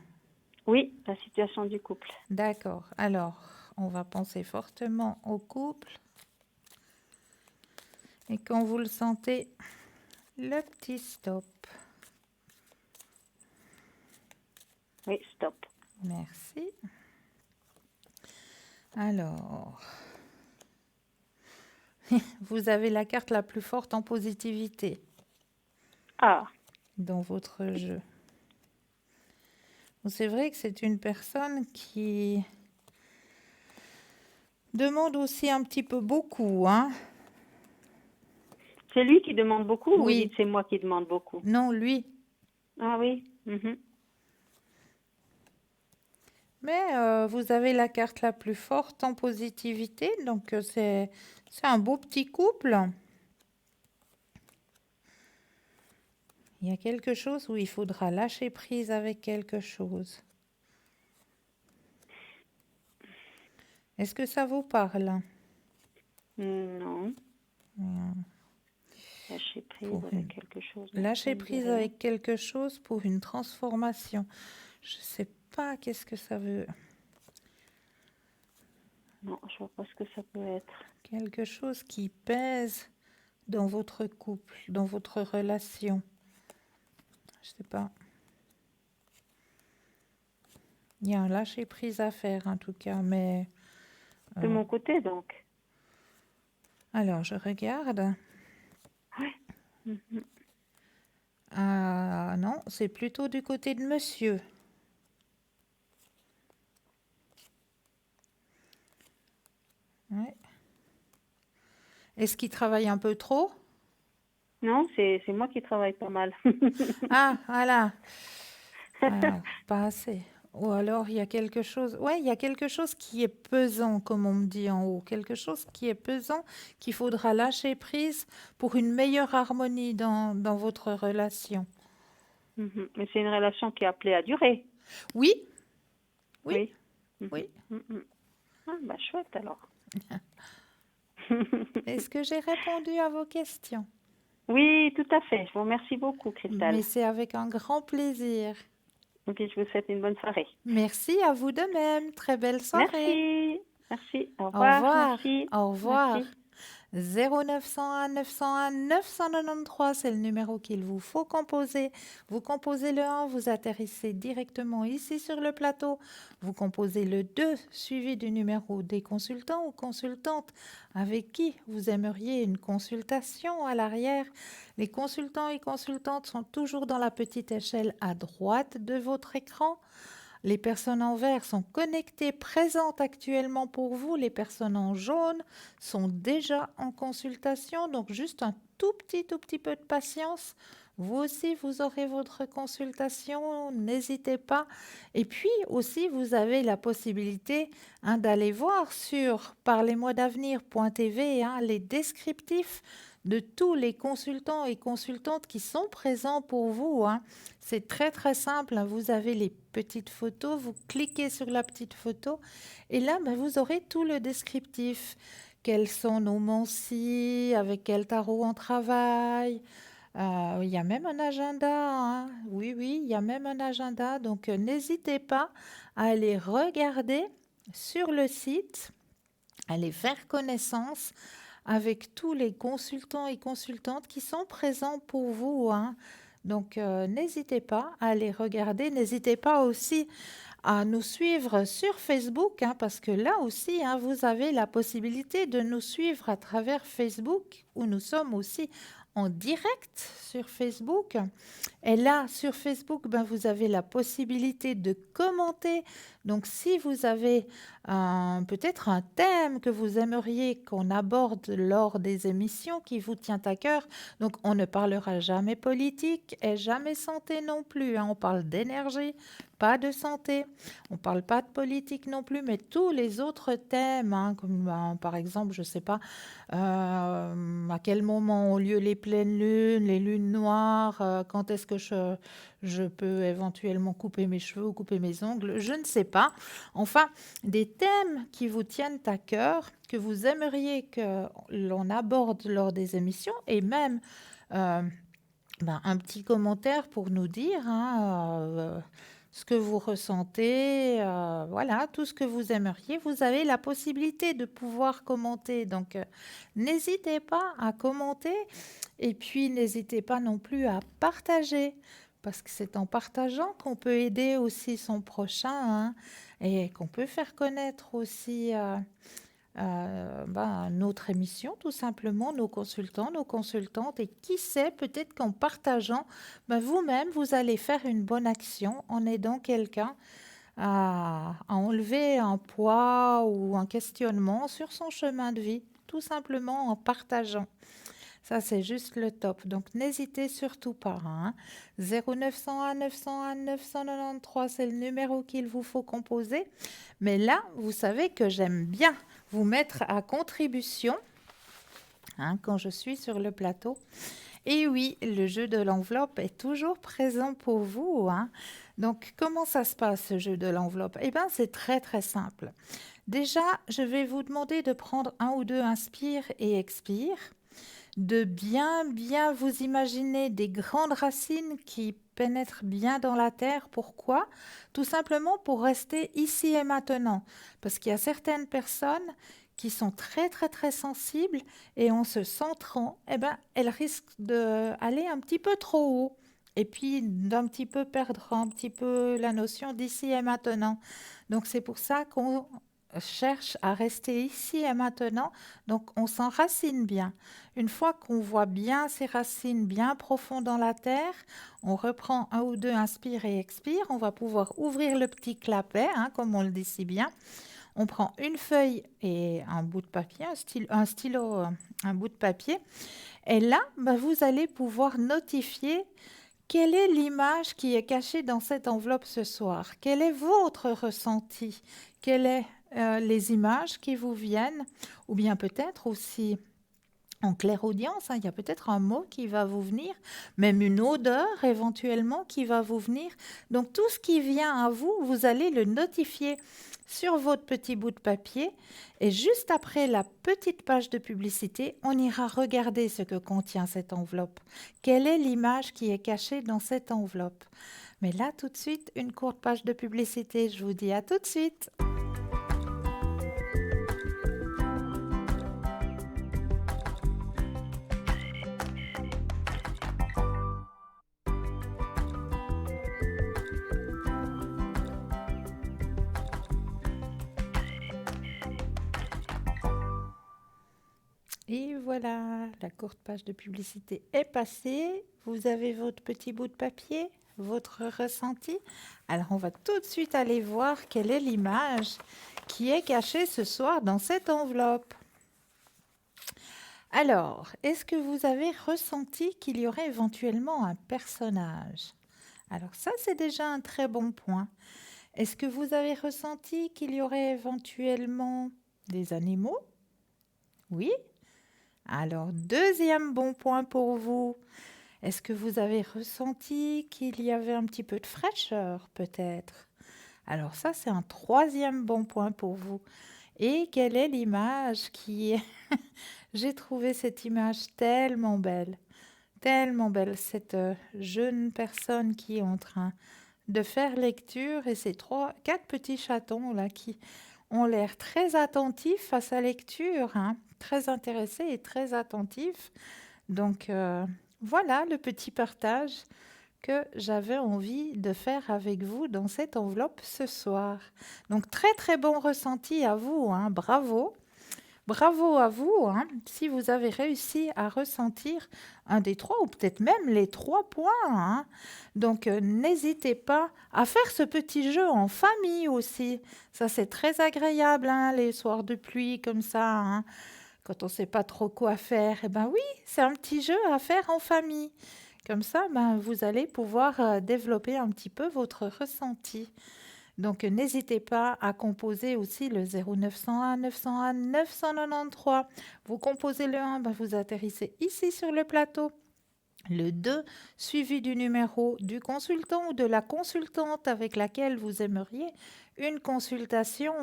Oui, la situation du couple. D'accord. Alors, on va penser fortement au couple. Et quand vous le sentez, le petit stop. Oui, stop. Merci. Alors, vous avez la carte la plus forte en positivité Ah, dans votre jeu. C'est vrai que c'est une personne qui demande aussi un petit peu beaucoup, hein. c'est lui qui demande beaucoup ou vous Oui. dites c'est moi qui demande beaucoup? Non, lui. Ah oui. Mhm. Mais vous avez la carte la plus forte en positivité, donc c'est un beau petit couple. Il y a quelque chose où il faudra lâcher prise avec quelque chose. Est-ce que ça vous parle? Non, Hmm. lâcher prise Pour avec une- quelque chose. Non, ça Lâcher me dit prise rien. avec quelque chose pour une transformation. Je ne sais pas qu'est-ce que ça veut. Non, je vois pas ce que ça peut être. Quelque chose qui pèse dans votre couple, dans votre relation. Je sais pas. Il y a un lâcher prise à faire en tout cas, mais De mon côté, donc. alors je regarde. Mhm. Ah non, c'est plutôt du côté de monsieur. Ouais. Est-ce qu'il travaille un peu trop? Non, c'est moi qui travaille pas mal. Ah, voilà. Alors, pas assez. Ou alors il y a quelque chose. Ouais, il y a quelque chose qui est pesant, comme on me dit en haut. Quelque chose qui est pesant, qu'il faudra lâcher prise pour une meilleure harmonie dans votre relation. Mhm. Mais c'est une relation qui est appelée à durer. Oui, oui, Oui. oui. Mhm. Ah, bah chouette alors. Est-ce que j'ai répondu à vos questions? Oui, tout à fait. Je vous remercie beaucoup, Christelle. Mais c'est avec un grand plaisir. Et puis je vous souhaite une bonne soirée. Merci à vous de même. Très belle soirée. Merci. Merci. Au Au revoir. revoir. Merci. Au revoir. Merci. 0901 901 993, c'est le numéro qu'il vous faut composer. Vous composez le 1, vous atterrissez directement ici sur le plateau. Vous composez le 2, suivi du numéro des consultants ou consultantes avec qui vous aimeriez une consultation à l'arrière. Les consultants et consultantes sont toujours dans la petite échelle à droite de votre écran. Les personnes en vert sont connectées, présentes actuellement pour vous. Les personnes en jaune sont déjà en consultation. Donc juste un tout petit peu de patience. Vous aussi, vous aurez votre consultation. N'hésitez pas. Et puis aussi, vous avez la possibilité d'aller voir sur parlez-moi-d'avenir.tv les descriptifs de tous les consultants et consultantes qui sont présents pour vous. C'est très simple. Vous avez les petites photos, vous cliquez sur la petite photo et là, vous aurez tout le descriptif. Quels sont nos mancies, avec quel tarot on travaille. Il y a même un agenda. Oui, il y a même un agenda. Donc, n'hésitez pas à aller regarder sur le site, aller faire connaissance avec tous les consultants et consultantes qui sont présents pour vous. Donc, n'hésitez pas à aller regarder. N'hésitez pas aussi à nous suivre sur Facebook, parce que là aussi, vous avez la possibilité de nous suivre à travers Facebook, où nous sommes aussi en direct sur Facebook. Et là, sur Facebook, vous avez la possibilité de commenter. Donc, si vous avez peut-être un thème que vous aimeriez qu'on aborde lors des émissions qui vous tient à cœur, donc on ne parlera jamais politique et jamais santé non plus. On parle d'énergie, pas de santé. On ne parle pas de politique non plus, mais tous les autres thèmes, comme par exemple, je ne sais pas, à quel moment ont lieu les pleines lunes, les lunes noires, quand est-ce que je peux éventuellement couper mes cheveux ou couper mes ongles, je ne sais pas. Enfin, des thèmes qui vous tiennent à cœur, que vous aimeriez que l'on aborde lors des émissions, et même un petit commentaire pour nous dire ce que vous ressentez, voilà, tout ce que vous aimeriez. Vous avez la possibilité de pouvoir commenter. Donc, n'hésitez pas à commenter et puis n'hésitez pas non plus à partager parce que c'est en partageant qu'on peut aider aussi son prochain et qu'on peut faire connaître aussi notre émission, tout simplement, nos consultants, nos consultantes. Et qui sait, peut-être qu'en partageant, vous-même, vous allez faire une bonne action en aidant quelqu'un à enlever un poids ou un questionnement sur son chemin de vie, tout simplement en partageant. Ça, c'est juste le top. Donc, n'hésitez surtout pas. 0901 901 993, c'est le numéro qu'il vous faut composer. Mais là, vous savez que j'aime bien vous mettre à contribution quand je suis sur le plateau. Et oui, le jeu de l'enveloppe est toujours présent pour vous. Donc, comment ça se passe, ce jeu de l'enveloppe? Eh bien, c'est très, très simple. Déjà, je vais vous demander de prendre un ou deux inspire et expire, de bien, bien vous imaginer des grandes racines qui pénètrent bien dans la terre. Pourquoi? Tout simplement pour rester ici et maintenant. Parce qu'il y a certaines personnes qui sont très, très, très sensibles et en se centrant, elles risquent d'aller un petit peu trop haut et puis d'un petit peu perdre un petit peu la notion d'ici et maintenant. Donc, c'est pour ça qu'on cherche à rester ici et maintenant, donc on s'enracine bien. Une fois qu'on voit bien ces racines bien profondes dans la terre, on reprend un ou deux inspire et expire, on va pouvoir ouvrir le petit clapet, comme on le dit si bien. On prend une feuille et un bout de papier, un stylo, un bout de papier, et là, vous allez pouvoir notifier quelle est l'image qui est cachée dans cette enveloppe ce soir. Quel est votre ressenti? Quelles sont les images qui vous viennent? Ou bien peut-être aussi en clairaudience, il y a peut-être un mot qui va vous venir, même une odeur éventuellement qui va vous venir. Donc tout ce qui vient à vous, vous allez le notifier sur votre petit bout de papier. Et juste après la petite page de publicité, on ira regarder ce que contient cette enveloppe. Quelle est l'image qui est cachée dans cette enveloppe? Mais là, tout de suite, une courte page de publicité. Je vous dis à tout de suite. Et voilà, la courte page de publicité est passée. Vous avez votre petit bout de papier, votre ressenti. Alors, on va tout de suite aller voir quelle est l'image qui est cachée ce soir dans cette enveloppe. Alors, est-ce que vous avez ressenti qu'il y aurait éventuellement un personnage? Alors ça, c'est déjà un très bon point. Est-ce que vous avez ressenti qu'il y aurait éventuellement des animaux? Oui. Alors, deuxième bon point pour vous. Est-ce que vous avez ressenti qu'il y avait un petit peu de fraîcheur, peut-être? Alors ça, c'est un troisième bon point pour vous. Et quelle est l'image qui est... J'ai trouvé cette image tellement belle, cette jeune personne qui est en train de faire lecture et ces quatre petits chatons là qui ont l'air très attentifs à sa lecture, très intéressés et très attentifs. Donc voilà le petit partage que j'avais envie de faire avec vous dans cette enveloppe ce soir. Donc très très bon ressenti à vous, bravo. Bravo à vous, si vous avez réussi à ressentir un des trois ou peut-être même les 3 points. Donc, n'hésitez pas à faire ce petit jeu en famille aussi. Ça, c'est très agréable, les soirs de pluie comme ça, quand on ne sait pas trop quoi faire. Eh bien oui, c'est un petit jeu à faire en famille. Comme ça, vous allez pouvoir développer un petit peu votre ressenti. Donc, n'hésitez pas à composer aussi le 0901 901 993. Vous composez le 1, vous atterrissez ici sur le plateau. Le 2, suivi du numéro du consultant ou de la consultante avec laquelle vous aimeriez une consultation.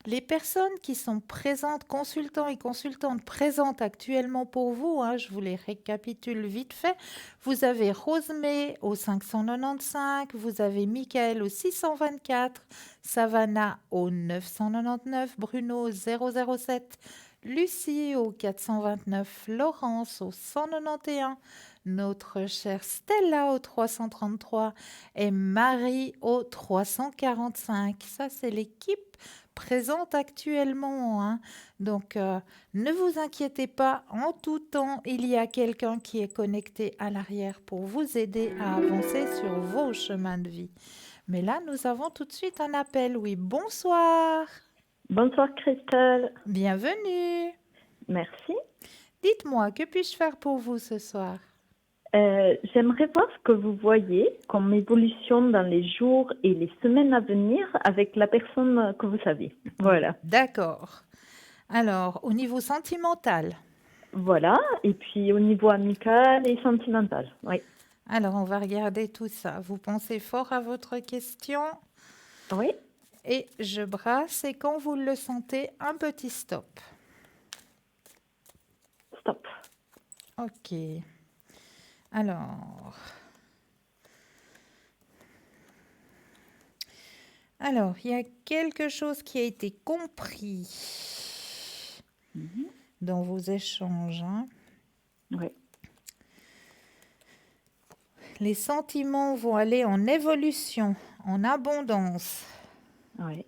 Les personnes qui sont présentes, consultants et consultantes présentes actuellement pour vous, je vous les récapitule vite fait. Vous avez Rosemée au 595, vous avez Michael au 624, Savannah au 999, Bruno au 007, Lucie au 429, Laurence au 191, notre chère Stella au 333 et Marie au 345. Ça, c'est l'équipe présente actuellement. Donc, ne vous inquiétez pas, en tout temps, il y a quelqu'un qui est connecté à l'arrière pour vous aider à avancer sur vos chemins de vie. Mais là, nous avons tout de suite un appel. Oui, bonsoir. Bonsoir Christelle. Bienvenue. Merci. Dites-moi, que puis-je faire pour vous ce soir? J'aimerais voir ce que vous voyez comme évolution dans les jours et les semaines à venir avec la personne que vous savez. Voilà. D'accord. Alors, au niveau sentimental, Voilà. Et puis au niveau amical et sentimental. Oui. alors on va regarder tout ça. Vous pensez fort à votre question Oui. et je brasse et quand vous le sentez, un petit stop. Stop. Ok. Alors, il y a quelque chose qui a été compris dans vos échanges, hein. Oui. Les sentiments vont aller en évolution, en abondance. Oui.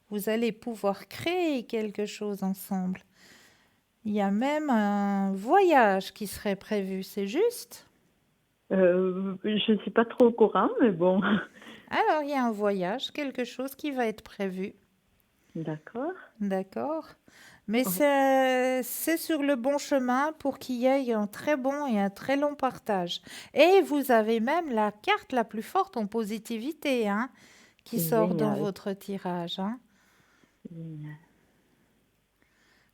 Vous allez pouvoir créer quelque chose ensemble. Il y a même un voyage qui serait prévu, c'est juste? Je ne suis pas trop au courant, mais bon. Alors, il y a un voyage, quelque chose qui va être prévu. D'accord. D'accord. Mais Oui. c'est sur le bon chemin pour qu'il y ait un très bon et un très long partage. Et vous avez même la carte la plus forte en positivité, hein, qui sort dans Génial. votre tirage, hein. Génial.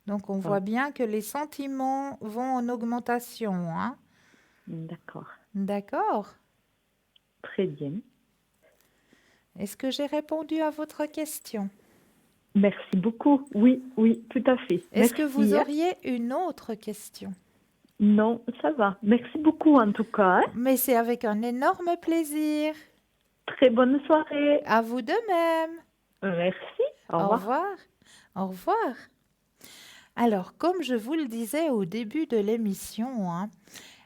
Donc, on Ah, voit bien que les sentiments vont en augmentation, hein. d'accord. D'accord. Très bien. Est-ce que j'ai répondu à votre question? Merci beaucoup. Oui, oui, tout à fait. Est-ce que vous Merci, hein. auriez une autre question? Non, ça va. Merci beaucoup en tout cas, hein. Mais c'est avec un énorme plaisir. Très bonne soirée. À vous de même. Merci. Au Au revoir. revoir. Au revoir. Alors, comme je vous le disais au début de l'émission, hein,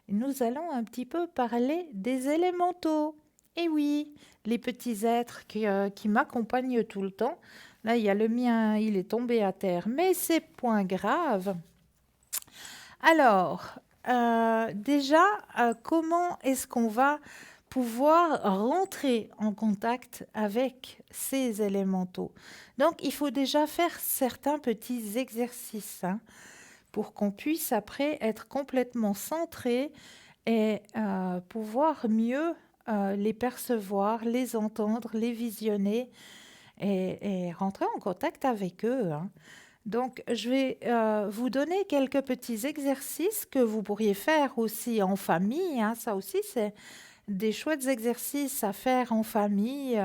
nous allons un petit peu parler des élémentaux. Et oui, les petits êtres qui m'accompagnent tout le temps. Là, il y a le mien, il est tombé à terre, mais c'est point grave. Alors, déjà, comment est-ce qu'on va pouvoir rentrer en contact avec ces élémentaux? Donc, il faut déjà faire certains petits exercices, hein, pour qu'on puisse après être complètement centré et pouvoir mieux les percevoir, les entendre, les visionner et rentrer en contact avec eux, hein. Donc, je vais vous donner quelques petits exercices que vous pourriez faire aussi en famille, hein. Ça aussi, c'est des chouettes exercices à faire en famille,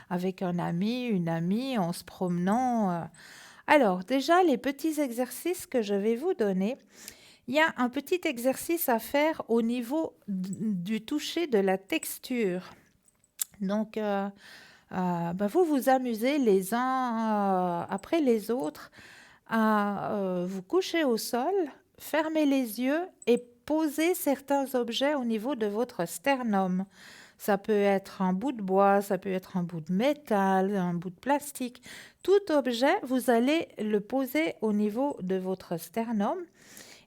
avec un ami, une amie, en se promenant. Alors, déjà, les petits exercices que je vais vous donner, il y a un petit exercice à faire au niveau du toucher de la texture. Donc, vous vous amusez les uns après les autres à vous coucher au sol, fermer les yeux et poser certains objets au niveau de votre sternum. Ça peut être un bout de bois, ça peut être un bout de métal, un bout de plastique. Tout objet, vous allez le poser au niveau de votre sternum.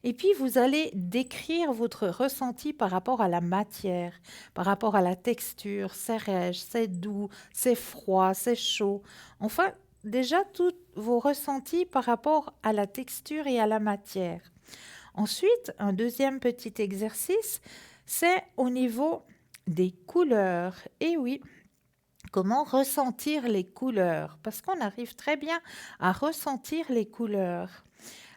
Et puis, vous allez décrire votre ressenti par rapport à la matière, par rapport à la texture. C'est rêche, c'est doux, c'est froid, c'est chaud. Enfin, déjà, tous vos ressentis par rapport à la texture et à la matière. Ensuite, un deuxième petit exercice, c'est au niveau des couleurs. Et oui, comment ressentir les couleurs? Parce qu'on arrive très bien à ressentir les couleurs.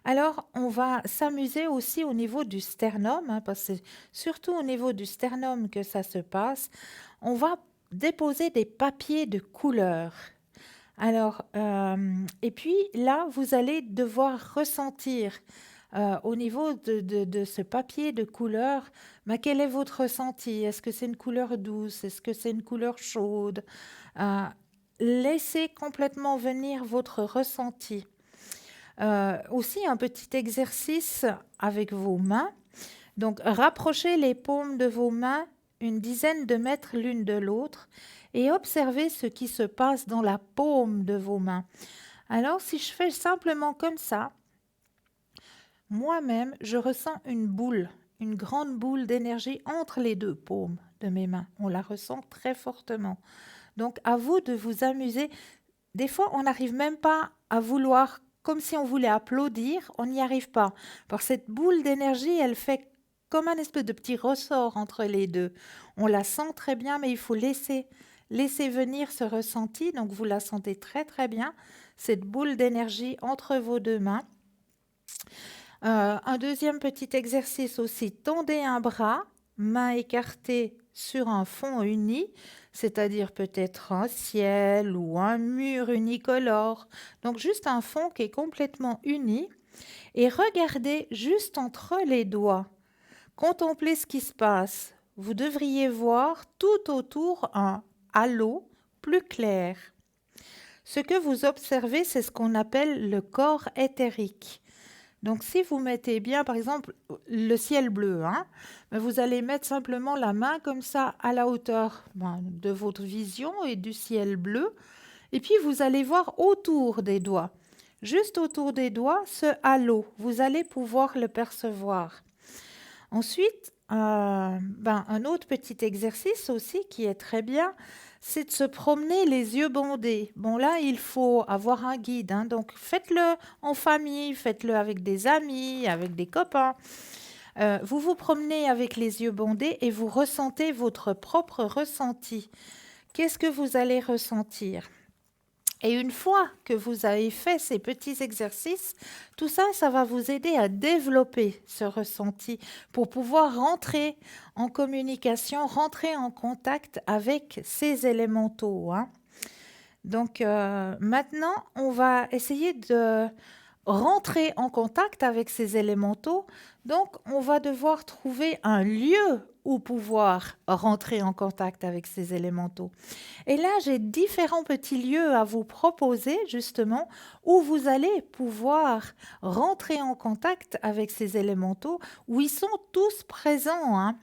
Alors, on va s'amuser aussi au niveau du sternum, hein, parce que c'est surtout au niveau du sternum que ça se passe. On va déposer des papiers de couleur. Alors, et puis là, vous allez devoir ressentir au niveau de ce papier de couleur, quel est votre ressenti? Est-ce que c'est une couleur douce? Est-ce que c'est une couleur chaude? Laissez complètement venir votre ressenti. Aussi, un petit exercice avec vos mains. Donc, rapprochez les paumes de vos mains une dizaine de mètres l'une de l'autre et observez ce qui se passe dans la paume de vos mains. Alors, si je fais simplement comme ça, moi-même, je ressens une boule, une grande boule d'énergie entre les deux paumes de mes mains. On la ressent très fortement. Donc, à vous de vous amuser. Des fois, on n'arrive même pas à vouloir comme si on voulait applaudir, on n'y arrive pas. Parce que cette boule d'énergie, elle fait comme un espèce de petit ressort entre les deux. On la sent très bien, mais il faut laisser venir ce ressenti. Donc vous la sentez très très bien, cette boule d'énergie entre vos deux mains. Un deuxième petit exercice aussi, tendez un bras, main écartée sur un fond uni, c'est-à-dire peut-être un ciel ou un mur unicolore. Donc juste un fond qui est complètement uni. Et regardez juste entre les doigts. Contemplez ce qui se passe. Vous devriez voir tout autour un halo plus clair. Ce que vous observez, c'est ce qu'on appelle le corps éthérique. Donc, si vous mettez bien, par exemple, le ciel bleu, vous allez mettre simplement la main comme ça à la hauteur de votre vision et du ciel bleu. Et puis, vous allez voir autour des doigts, juste autour des doigts, ce halo. Vous allez pouvoir le percevoir. Ensuite, un autre petit exercice aussi qui est très bien, c'est de se promener les yeux bandés. Bon, là, il faut avoir un guide, donc faites-le en famille, faites-le avec des amis, avec des copains. Vous vous promenez avec les yeux bandés et vous ressentez votre propre ressenti. Qu'est-ce que vous allez ressentir ? Et une fois que vous avez fait ces petits exercices, tout ça, ça va vous aider à développer ce ressenti pour pouvoir rentrer en communication, rentrer en contact avec ces élémentaux. Donc maintenant, on va essayer de rentrer en contact avec ces élémentaux. Donc, on va devoir trouver un lieu où pouvoir rentrer en contact avec ces élémentaux. Et là, j'ai différents petits lieux à vous proposer, justement, où vous allez pouvoir rentrer en contact avec ces élémentaux, où ils sont tous présents,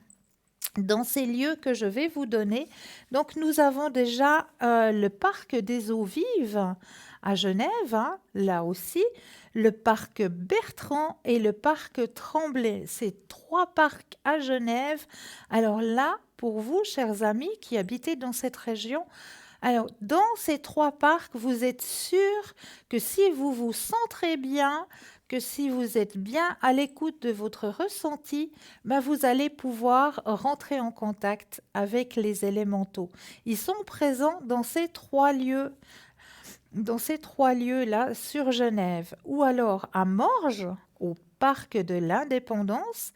dans ces lieux que je vais vous donner. Donc, nous avons déjà le parc des eaux vives à Genève, là aussi, le parc Bertrand et le parc Tremblay. C'est 3 parcs à Genève. Alors là, pour vous, chers amis qui habitez dans cette région, alors dans ces 3 parcs, vous êtes sûrs que si vous vous centrez bien, que si vous êtes bien à l'écoute de votre ressenti, vous allez pouvoir rentrer en contact avec les élémentaux. Ils sont présents dans ces 3 lieux. Dans ces 3 lieux-là sur Genève, ou alors à Morges, au parc de l'Indépendance,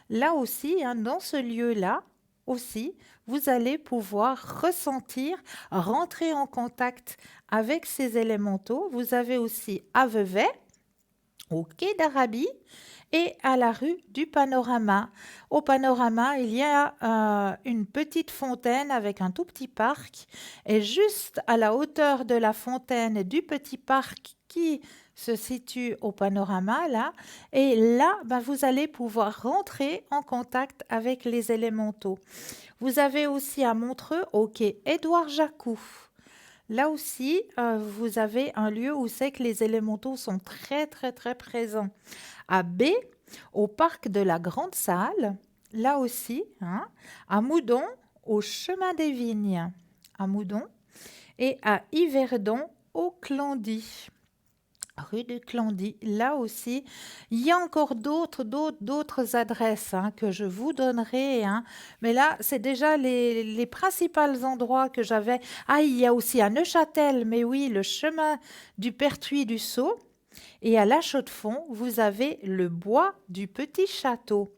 là aussi, dans ce lieu-là aussi, vous allez pouvoir ressentir, rentrer en contact avec ces élémentaux. Vous avez aussi à Vevey, au quai d'Arabie et à la rue du Panorama. Au Panorama, il y a une petite fontaine avec un tout petit parc. Et juste à la hauteur de la fontaine et du petit parc qui se situe au Panorama, là, et là, vous allez pouvoir rentrer en contact avec les élémentaux. Vous avez aussi à Montreux, au quai Édouard Jacou. Là aussi, vous avez un lieu où c'est que les élémentaux sont très, très, très présents. À B, au parc de la Grande Salle, là aussi, à Moudon, au chemin des Vignes, à Moudon, et à Yverdon, au Clandy. Rue du Clandy, là aussi, il y a encore d'autres adresses que je vous donnerai. Mais là, c'est déjà les principaux endroits que j'avais. Ah, il y a aussi à Neuchâtel, mais oui, le chemin du Pertuis du Sceau. Et à La Chaux-de-Fonds, vous avez le bois du Petit Château.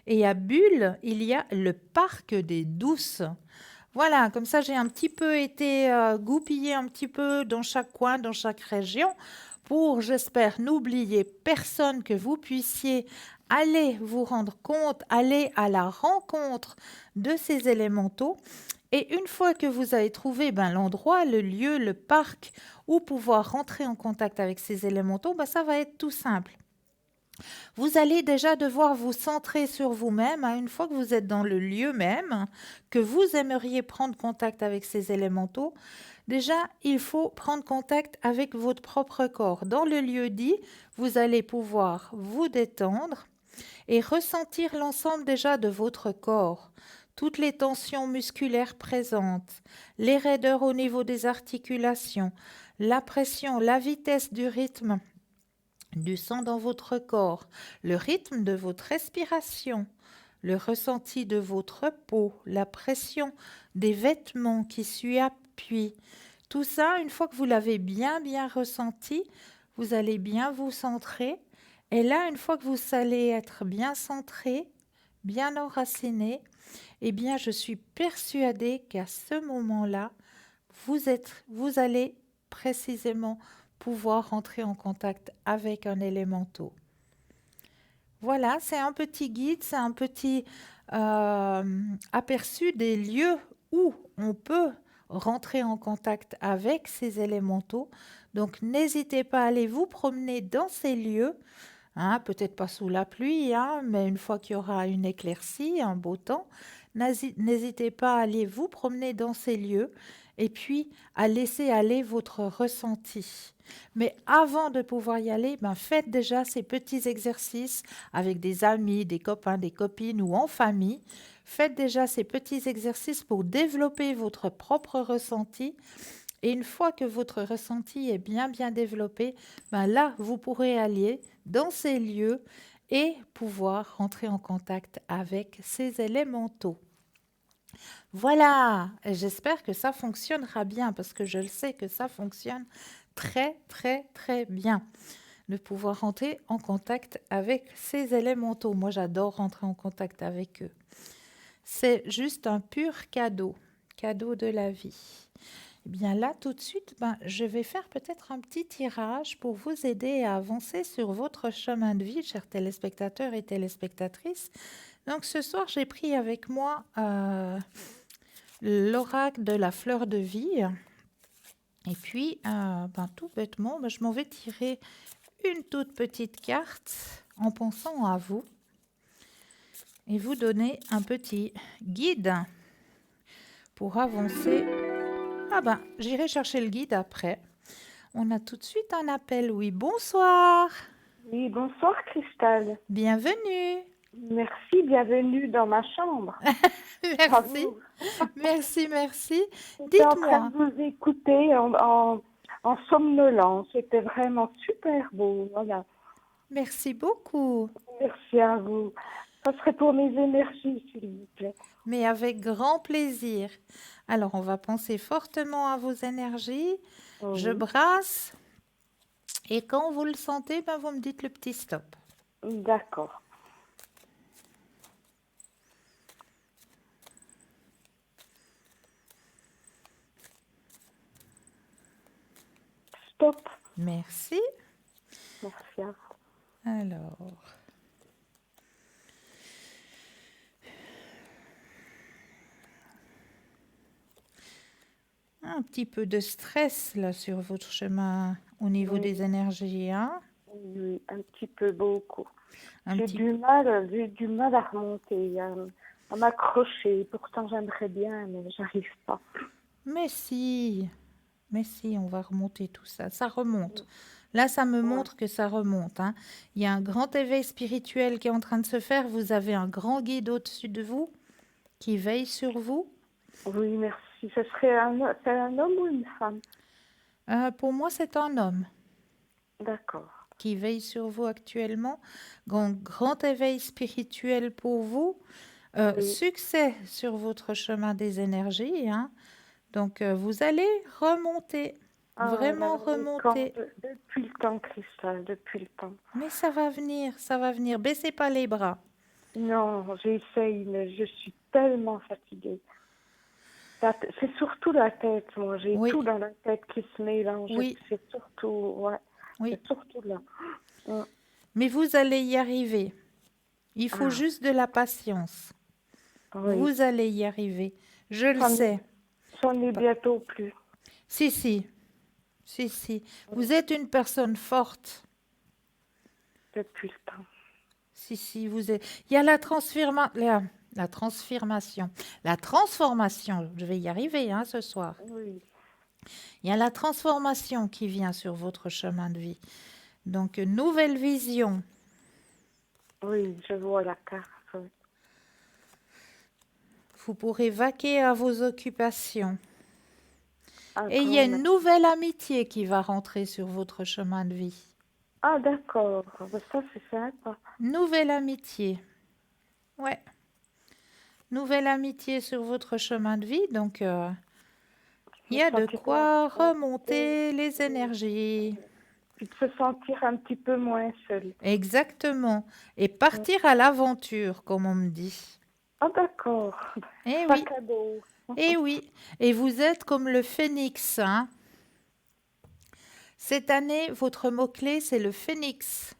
Et à Bulle, il y a le parc des Douces. Voilà, comme ça, j'ai un petit peu été goupillée un petit peu dans chaque coin, dans chaque région, pour, j'espère, n'oublier personne, que vous puissiez aller vous rendre compte, aller à la rencontre de ces élémentaux. Et une fois que vous avez trouvé l'endroit, le lieu, le parc, où pouvoir rentrer en contact avec ces élémentaux, ça va être tout simple. Vous allez déjà devoir vous centrer sur vous-même, une fois que vous êtes dans le lieu même, que vous aimeriez prendre contact avec ces élémentaux. Déjà, il faut prendre contact avec votre propre corps. Dans le lieu dit, vous allez pouvoir vous détendre et ressentir l'ensemble déjà de votre corps. Toutes les tensions musculaires présentes, les raideurs au niveau des articulations, la pression, la vitesse du rythme du sang dans votre corps, le rythme de votre respiration, le ressenti de votre peau, la pression des vêtements qui s'y appuient. Tout ça, une fois que vous l'avez bien ressenti, vous allez bien vous centrer. Et là, une fois que vous allez être bien centré, bien enraciné, eh bien, je suis persuadée qu'à ce moment-là, vous allez précisément pouvoir rentrer en contact avec un élémentaux. Voilà, c'est un petit guide, c'est un petit aperçu des lieux où on peut rentrer en contact avec ces élémentaux. Donc, n'hésitez pas à aller vous promener dans ces lieux, hein, peut-être pas sous la pluie, hein, mais une fois qu'il y aura une éclaircie, un beau temps, n'hésitez pas à aller vous promener dans ces lieux et puis à laisser aller votre ressenti. Mais avant de pouvoir y aller, faites déjà ces petits exercices avec des amis, des copains, des copines ou en famille. Faites déjà ces petits exercices pour développer votre propre ressenti. Et une fois que votre ressenti est bien développé, là, vous pourrez aller dans ces lieux et pouvoir rentrer en contact avec ces élémentaux. Voilà, j'espère que ça fonctionnera bien parce que je le sais que ça fonctionne très bien de pouvoir rentrer en contact avec ces élémentaux. Moi, j'adore rentrer en contact avec eux. C'est juste un pur cadeau de la vie. Eh bien là, tout de suite, je vais faire peut-être un petit tirage pour vous aider à avancer sur votre chemin de vie, chers téléspectateurs et téléspectatrices. Donc ce soir, j'ai pris avec moi l'oracle de la fleur de vie. Et puis, tout bêtement, je m'en vais tirer une toute petite carte en pensant à vous et vous donner un petit guide pour avancer. J'irai chercher le guide après. On a tout de suite un appel. Oui, bonsoir. Oui, bonsoir Christelle. Bienvenue. Merci, bienvenue dans ma chambre. Merci. J'étais en train Dites-moi. de vous écouter en somnolence. C'était vraiment super beau. Voilà. Merci beaucoup. Merci à vous. Ça serait pour mes énergies, s'il vous plaît. Mais avec grand plaisir. Alors, on va penser fortement à vos énergies. Oui. Je brasse. Et quand vous le sentez, vous me dites le petit stop. D'accord. Stop. Merci. Merci à vous. Alors. Un petit peu de stress là sur votre chemin au niveau des énergies, hein? Oui, un petit peu, beaucoup. J'ai petit du mal à remonter, à m'accrocher. Pourtant, j'aimerais bien, mais j'arrive pas. Mais si, on va remonter tout ça. Ça remonte. Là, ça me montre que ça remonte, hein. Il y a un grand éveil spirituel qui est en train de se faire. Vous avez un grand guide au-dessus de vous qui veille sur vous. Oui, merci. Ce serait c'est un homme ou une femme? Pour moi, c'est un homme. D'accord. Qui veille sur vous actuellement. Grand éveil spirituel pour vous. Oui. Succès sur votre chemin des énergies, hein. Donc, vous allez remonter. Vraiment remonter. Depuis le temps, Christelle, depuis le temps. Mais ça va venir. Baissez pas les bras. Non, j'essaye, mais je suis tellement fatiguée. C'est surtout la tête, moi. J'ai tout dans la tête qui se mélange. Oui. C'est surtout, c'est surtout là. Mais vous allez y arriver. Il faut juste de la patience. Oui. Vous allez y arriver. Je le sais. J'en ai bientôt plus. Si. Vous êtes une personne forte. Depuis le temps. Si, vous êtes... Il y a la transformation. Je vais y arriver, hein, ce soir. Oui. Il y a la transformation qui vient sur votre chemin de vie. Donc, une nouvelle vision. Oui, je vois la carte. Oui. Vous pourrez vaquer à vos occupations. Et il y a une nouvelle amitié qui va rentrer sur votre chemin de vie. Ah, d'accord. Ça, c'est sympa. Nouvelle amitié. Ouais. Nouvelle amitié sur votre chemin de vie. Donc, il y a de quoi remonter les énergies. Puis de se sentir un petit peu moins seul. Exactement. Et partir à l'aventure, comme on me dit. Ah, d'accord. Eh oui. Sac à dos. Eh oui. Et vous êtes comme le phénix, hein. Cette année, votre mot-clé, c'est le phénix.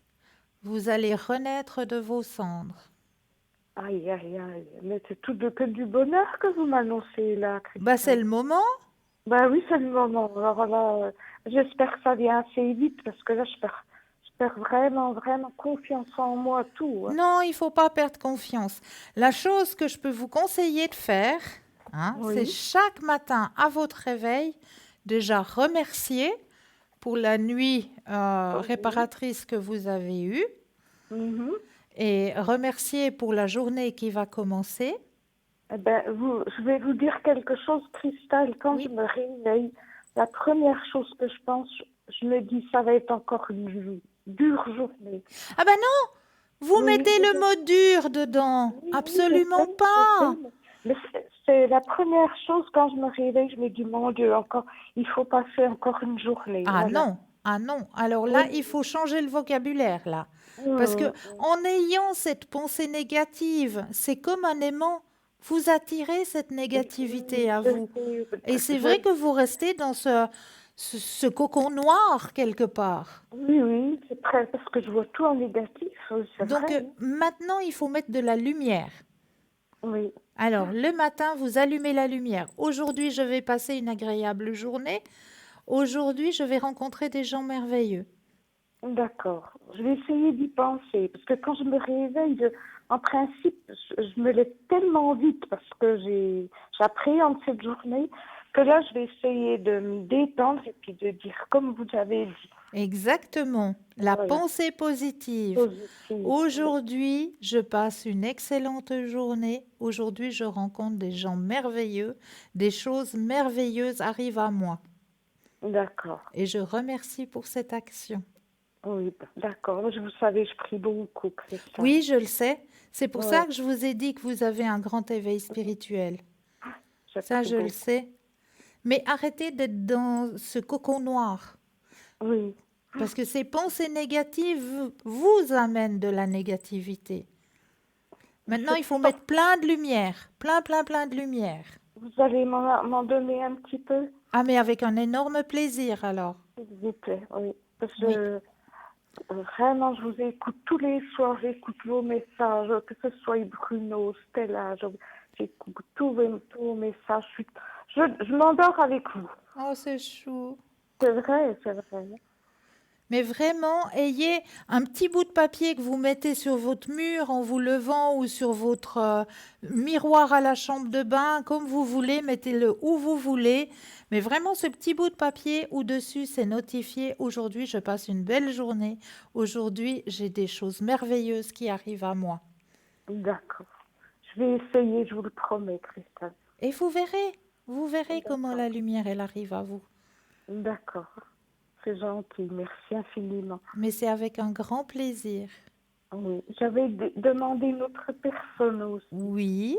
Vous allez renaître de vos cendres. Aïe, aïe, aïe. Mais c'est que du bonheur que vous m'annoncez là, Christelle. Bah, c'est le moment. Bah oui, c'est le moment. Alors là, j'espère que ça vient assez vite parce que là, je perds vraiment, vraiment confiance en moi, tout. Hein. Non, il ne faut pas perdre confiance. La chose que je peux vous conseiller de faire, hein, c'est chaque matin à votre réveil, déjà remercier pour la nuit réparatrice que vous avez eue et remercier pour la journée qui va commencer. Eh ben, je vais vous dire quelque chose, Christelle. Quand je me réveille, la première chose que je pense, je me dis, ça va être encore une dure journée. Ah ben non, vous mettez le mot dur dedans. Absolument pas. Mais c'est la première chose quand je me réveille, je me dis, mon Dieu, il faut passer encore une journée. Ah voilà. non, ah non. Alors là, il faut changer le vocabulaire là. Parce que en ayant cette pensée négative, c'est comme un aimant. Vous attirez cette négativité à vous. Et c'est vrai que vous restez dans ce cocon noir quelque part. Oui, c'est vrai, parce que je vois tout en négatif. Donc vrai. maintenant, il faut mettre de la lumière. Oui. Alors, le matin, vous allumez la lumière. Aujourd'hui, je vais passer une agréable journée. Aujourd'hui, je vais rencontrer des gens merveilleux. D'accord. Je vais essayer d'y penser. Parce que quand je me réveille, en principe, je me lève tellement vite parce que j'appréhende cette journée que là, je vais essayer de me détendre et puis de dire comme vous avez dit. Exactement. La pensée positive. Aujourd'hui, je passe une excellente journée. Aujourd'hui, je rencontre des gens merveilleux. Des choses merveilleuses arrivent à moi. D'accord. Et je remercie pour cette action. Oui, d'accord. Vous savez, je prie beaucoup, Christelle. Oui, je le sais. C'est pour ça que je vous ai dit que vous avez un grand éveil spirituel. Ça, je le sais. Mais arrêtez d'être dans ce cocon noir. Oui. Parce que ces pensées négatives vous amènent de la négativité. Maintenant, il faut mettre plein de lumière. Plein de lumière. Vous allez m'en donner un petit peu? Ah, mais avec un énorme plaisir, alors. S'il vous plaît, oui. Parce que vraiment, je vous écoute tous les soirs, j'écoute vos messages, que ce soit Bruno, Stella, j'écoute tous vos messages. Je m'endors avec vous. Oh, c'est chou. C'est vrai, c'est vrai. Mais vraiment, ayez un petit bout de papier que vous mettez sur votre mur en vous levant ou sur votre miroir à la chambre de bain, comme vous voulez, mettez-le où vous voulez. Mais vraiment, ce petit bout de papier où dessus, c'est notifié. Aujourd'hui, je passe une belle journée. Aujourd'hui, j'ai des choses merveilleuses qui arrivent à moi. D'accord. Je vais essayer, je vous le promets, Christelle. Et vous verrez comment la lumière, elle arrive à vous. D'accord. C'est gentil, merci infiniment. Mais c'est avec un grand plaisir. Oui, j'avais demandé une autre personne aussi. Oui.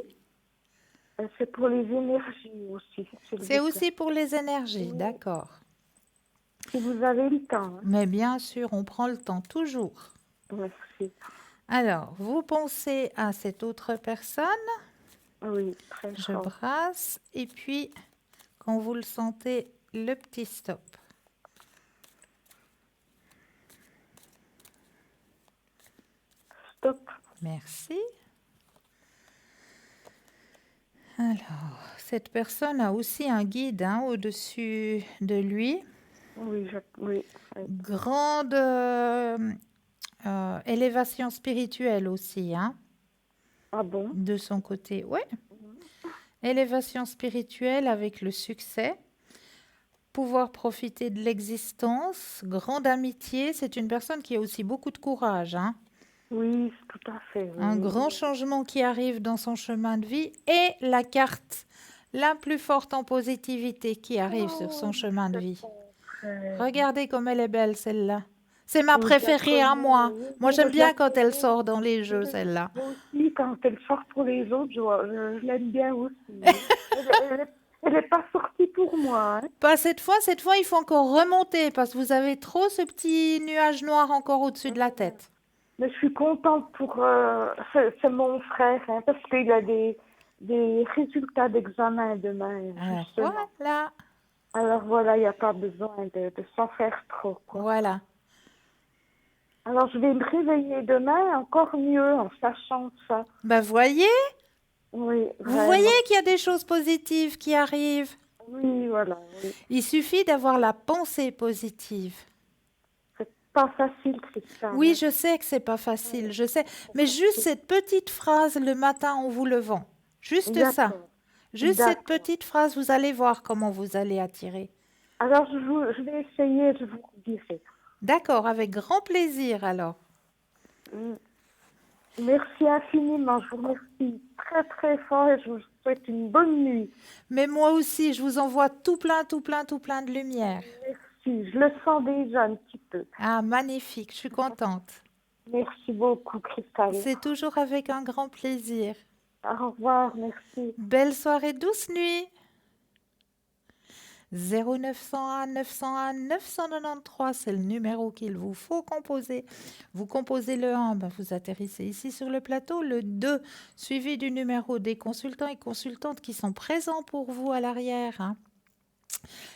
C'est pour les énergies aussi. C'est aussi pour les énergies, d'accord. Si vous avez le temps. Hein. Mais bien sûr, on prend le temps, toujours. Merci. Alors, vous pensez à cette autre personne. Oui, très Je fort. brasse et puis, quand vous le sentez, le petit stop. Stop. Merci. Alors, cette personne a aussi un guide au-dessus de lui. Oui, oui. Grande élévation spirituelle aussi, hein. Ah bon? De son côté, ouais. Élévation spirituelle avec le succès. Pouvoir profiter de l'existence. Grande amitié. C'est une personne qui a aussi beaucoup de courage, hein. Oui, tout à fait. Oui. Un grand changement qui arrive dans son chemin de vie et la carte la plus forte en positivité qui arrive sur son chemin de vie. Regardez comme elle est belle, celle-là. C'est ma Donc, je la préférée à connais, moi. Moi, oui, j'aime je la bien quand elle connais. sort dans les jeux, celle-là. Moi aussi, quand elle sort pour les autres, je l'aime bien aussi. Elle est pas sortie pour moi. Hein. Pas cette fois, il faut encore remonter parce que vous avez trop ce petit nuage noir encore au-dessus de la tête. Mais je suis contente pour... c'est mon frère, hein, parce qu'il a des résultats d'examen demain, justement. Voilà. Alors voilà, il n'y a pas besoin de s'en faire trop, quoi. Voilà. Alors je vais me réveiller demain encore mieux en sachant ça. Ben, voyez, Oui, vous vraiment. voyez qu'il y a des choses positives qui arrivent. Oui, voilà. Oui. Il suffit d'avoir la pensée positive. C'est pas facile, Christiane. Oui, je sais que c'est pas facile, je sais. Mais juste cette petite phrase le matin en vous levant. Juste ça. D'accord. Juste cette D'accord. petite phrase, vous allez voir comment vous allez attirer. Alors je vais essayer, je vous dirai. D'accord, avec grand plaisir alors. Mm. Merci infiniment, je vous remercie très très fort et je vous souhaite une bonne nuit. Mais moi aussi, je vous envoie tout plein de lumière. Merci, je le sens déjà un petit peu. Ah, magnifique, je suis contente. Merci beaucoup, Christelle. C'est toujours avec un grand plaisir. Au revoir, merci. Belle soirée, douce nuit. 0901 901 993, c'est le numéro qu'il vous faut composer. Vous composez le 1, ben vous atterrissez ici sur le plateau. Le 2, suivi du numéro des consultants et consultantes qui sont présents pour vous à l'arrière. Hein.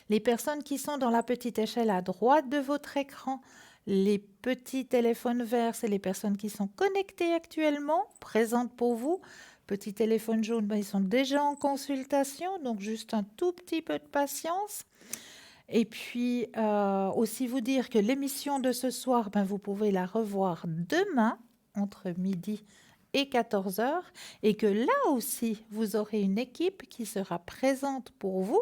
Les personnes qui sont dans la petite échelle à droite de votre écran, les petits téléphones verts, c'est les personnes qui sont connectées actuellement, présentes pour vous. Petit téléphone jaune, ben, ils sont déjà en consultation, donc juste un tout petit peu de patience. Et puis, aussi vous dire que l'émission de ce soir, ben, vous pouvez la revoir demain, entre midi et 14 h, et que là aussi, vous aurez une équipe qui sera présente pour vous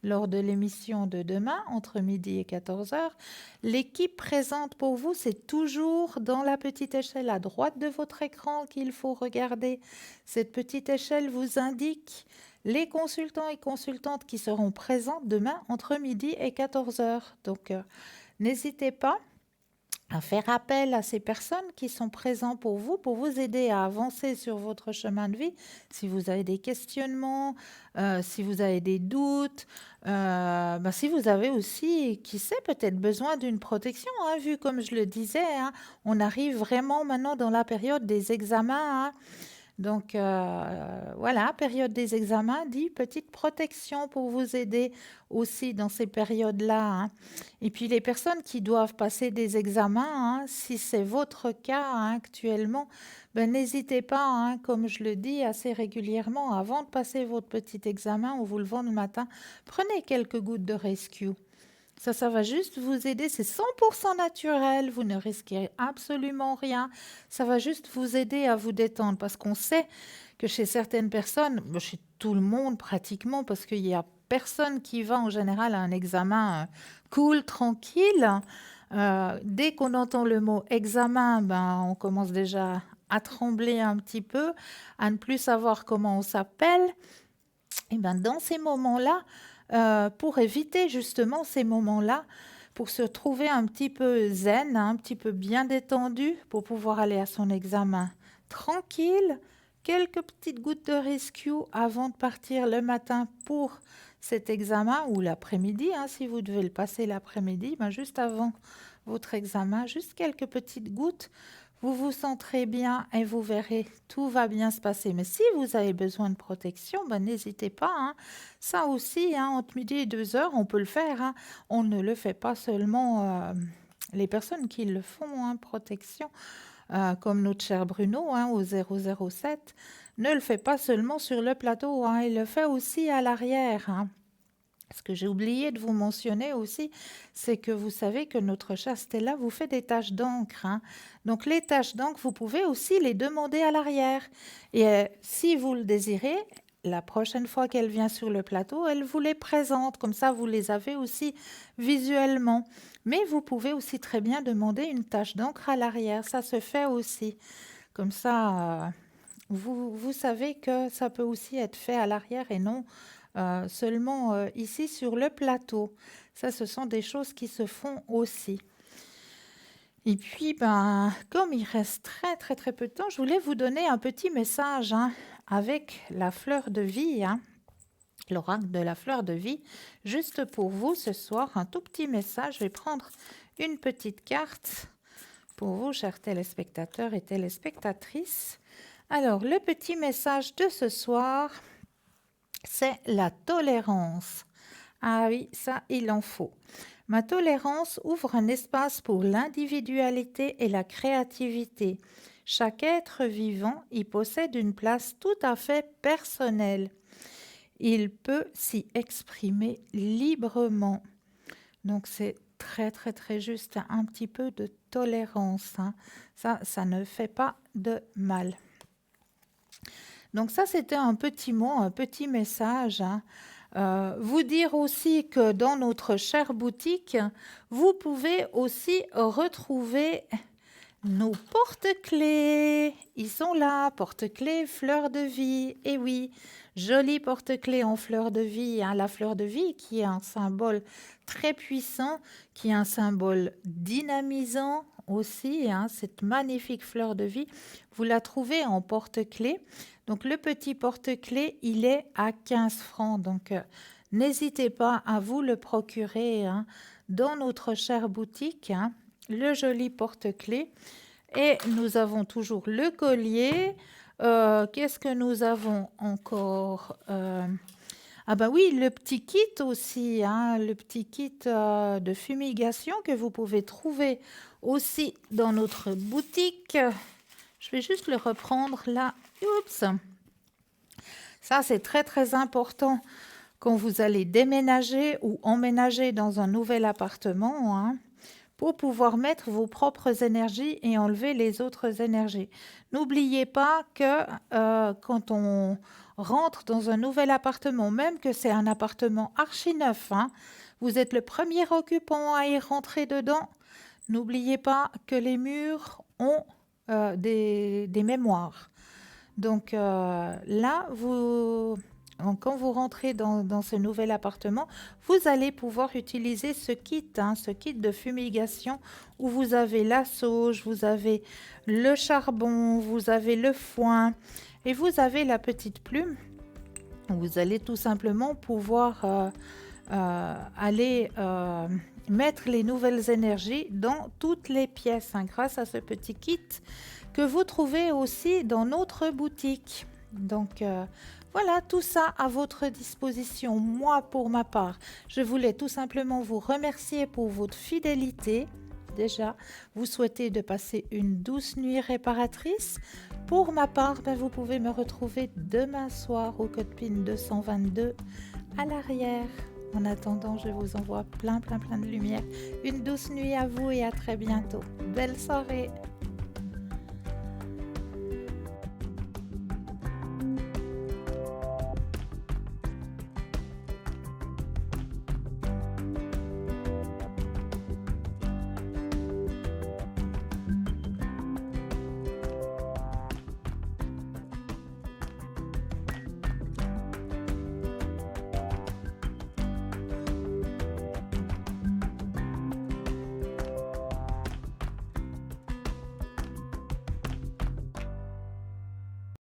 lors de l'émission de demain, entre midi et 14 h. L'équipe présente pour vous, c'est toujours dans la petite échelle à droite de votre écran qu'il faut regarder. Cette petite échelle vous indique les consultants et consultantes qui seront présents demain entre midi et 14 h. Donc, n'hésitez pas à faire appel à ces personnes qui sont présentes pour vous aider à avancer sur votre chemin de vie. Si vous avez des questionnements, si vous avez des doutes, si vous avez aussi, qui sait, peut-être besoin d'une protection, hein, vu comme je le disais, hein, on arrive vraiment maintenant dans la période des examens, hein. Donc, voilà, période des examens dit petite protection pour vous aider aussi dans ces périodes-là. Hein. Et puis, les personnes qui doivent passer des examens, hein, si c'est votre cas hein, actuellement, ben, n'hésitez pas, hein, comme je le dis assez régulièrement, avant de passer votre petit examen ou vous levant le matin, prenez quelques gouttes de rescue. Ça va juste vous aider, c'est 100% naturel, vous ne risquez absolument rien. Ça va juste vous aider à vous détendre parce qu'on sait que chez certaines personnes, chez tout le monde pratiquement, parce qu'il n'y a personne qui va en général à un examen cool, tranquille. Dès qu'on entend le mot examen, ben, on commence déjà à trembler un petit peu, à ne plus savoir comment on s'appelle. Et ben, dans ces moments-là, pour éviter justement ces moments-là, pour se trouver un petit peu zen, un petit peu bien détendu, pour pouvoir aller à son examen tranquille, quelques petites gouttes de rescue avant de partir le matin pour cet examen ou l'après-midi, hein, si vous devez le passer l'après-midi, ben juste avant votre examen, juste quelques petites gouttes. Vous vous sentirez bien et vous verrez, tout va bien se passer. Mais si vous avez besoin de protection, ben n'hésitez pas. Hein. Ça aussi, hein, entre midi et 2 h, on peut le faire. Hein. On ne le fait pas seulement les personnes qui le font, hein, protection, comme notre cher Bruno hein, au 007, ne le fait pas seulement sur le plateau, hein, il le fait aussi à l'arrière. Hein. Ce que j'ai oublié de vous mentionner aussi, c'est que vous savez que notre chère Stella vous fait des taches d'encre. Hein. Donc les taches d'encre, vous pouvez aussi les demander à l'arrière. Et si vous le désirez, la prochaine fois qu'elle vient sur le plateau, elle vous les présente. Comme ça, vous les avez aussi visuellement. Mais vous pouvez aussi très bien demander une tache d'encre à l'arrière. Ça se fait aussi. Comme ça, vous savez que ça peut aussi être fait à l'arrière et non seulement ici sur le plateau. Ça, ce sont des choses qui se font aussi. Et puis, ben, comme il reste très très très peu de temps, je voulais vous donner un petit message avec la fleur de vie, l'oracle de la fleur de vie, juste pour vous ce soir, un tout petit message. Je vais prendre une petite carte pour vous, chers téléspectateurs et téléspectatrices. Alors, le petit message de ce soir, c'est la tolérance. Ah oui, ça, il en faut. Ma tolérance ouvre un espace pour l'individualité et la créativité. Chaque être vivant y possède une place tout à fait personnelle. Il peut s'y exprimer librement. Donc c'est très très très juste, un petit peu de tolérance. Ça ne fait pas de mal. Donc ça, c'était un petit mot, un petit message. Vous dire aussi que dans notre chère boutique, vous pouvez aussi retrouver nos porte-clés. Ils sont là, porte-clés fleur de vie. Et oui, joli porte-clés en fleur de vie. La fleur de vie qui est un symbole très puissant, qui est un symbole dynamisant aussi. Cette magnifique fleur de vie, vous la trouvez en porte-clés. Donc le petit porte-clés, il est à 15 francs. Donc n'hésitez pas à vous le procurer dans notre chère boutique. Le joli porte-clés. Et nous avons toujours le collier. Qu'est-ce que nous avons encore? Ah bah oui, le petit kit aussi, le petit kit de fumigation que vous pouvez trouver aussi dans notre boutique. Je vais juste le reprendre là. Oups. Ça, c'est très très important quand vous allez déménager ou emménager dans un nouvel appartement, pour pouvoir mettre vos propres énergies et enlever les autres énergies. N'oubliez pas que quand on rentre dans un nouvel appartement, même que c'est un appartement archi neuf, vous êtes le premier occupant à y rentrer dedans, n'oubliez pas que les murs ont des mémoires. Donc là, quand vous rentrez dans ce nouvel appartement, vous allez pouvoir utiliser ce kit de fumigation où vous avez la sauge, vous avez le charbon, vous avez le foin et vous avez la petite plume. Vous allez tout simplement pouvoir aller mettre les nouvelles énergies dans toutes les pièces grâce à ce petit kit que vous trouvez aussi dans notre boutique. Donc voilà, tout ça à votre disposition. Moi, pour ma part, je voulais tout simplement vous remercier pour votre fidélité. Déjà, vous souhaitez de passer une douce nuit réparatrice. Pour ma part, vous pouvez me retrouver demain soir au code PIN 222 à l'arrière. En attendant, je vous envoie plein de lumière. Une douce nuit à vous et à très bientôt. Belle soirée!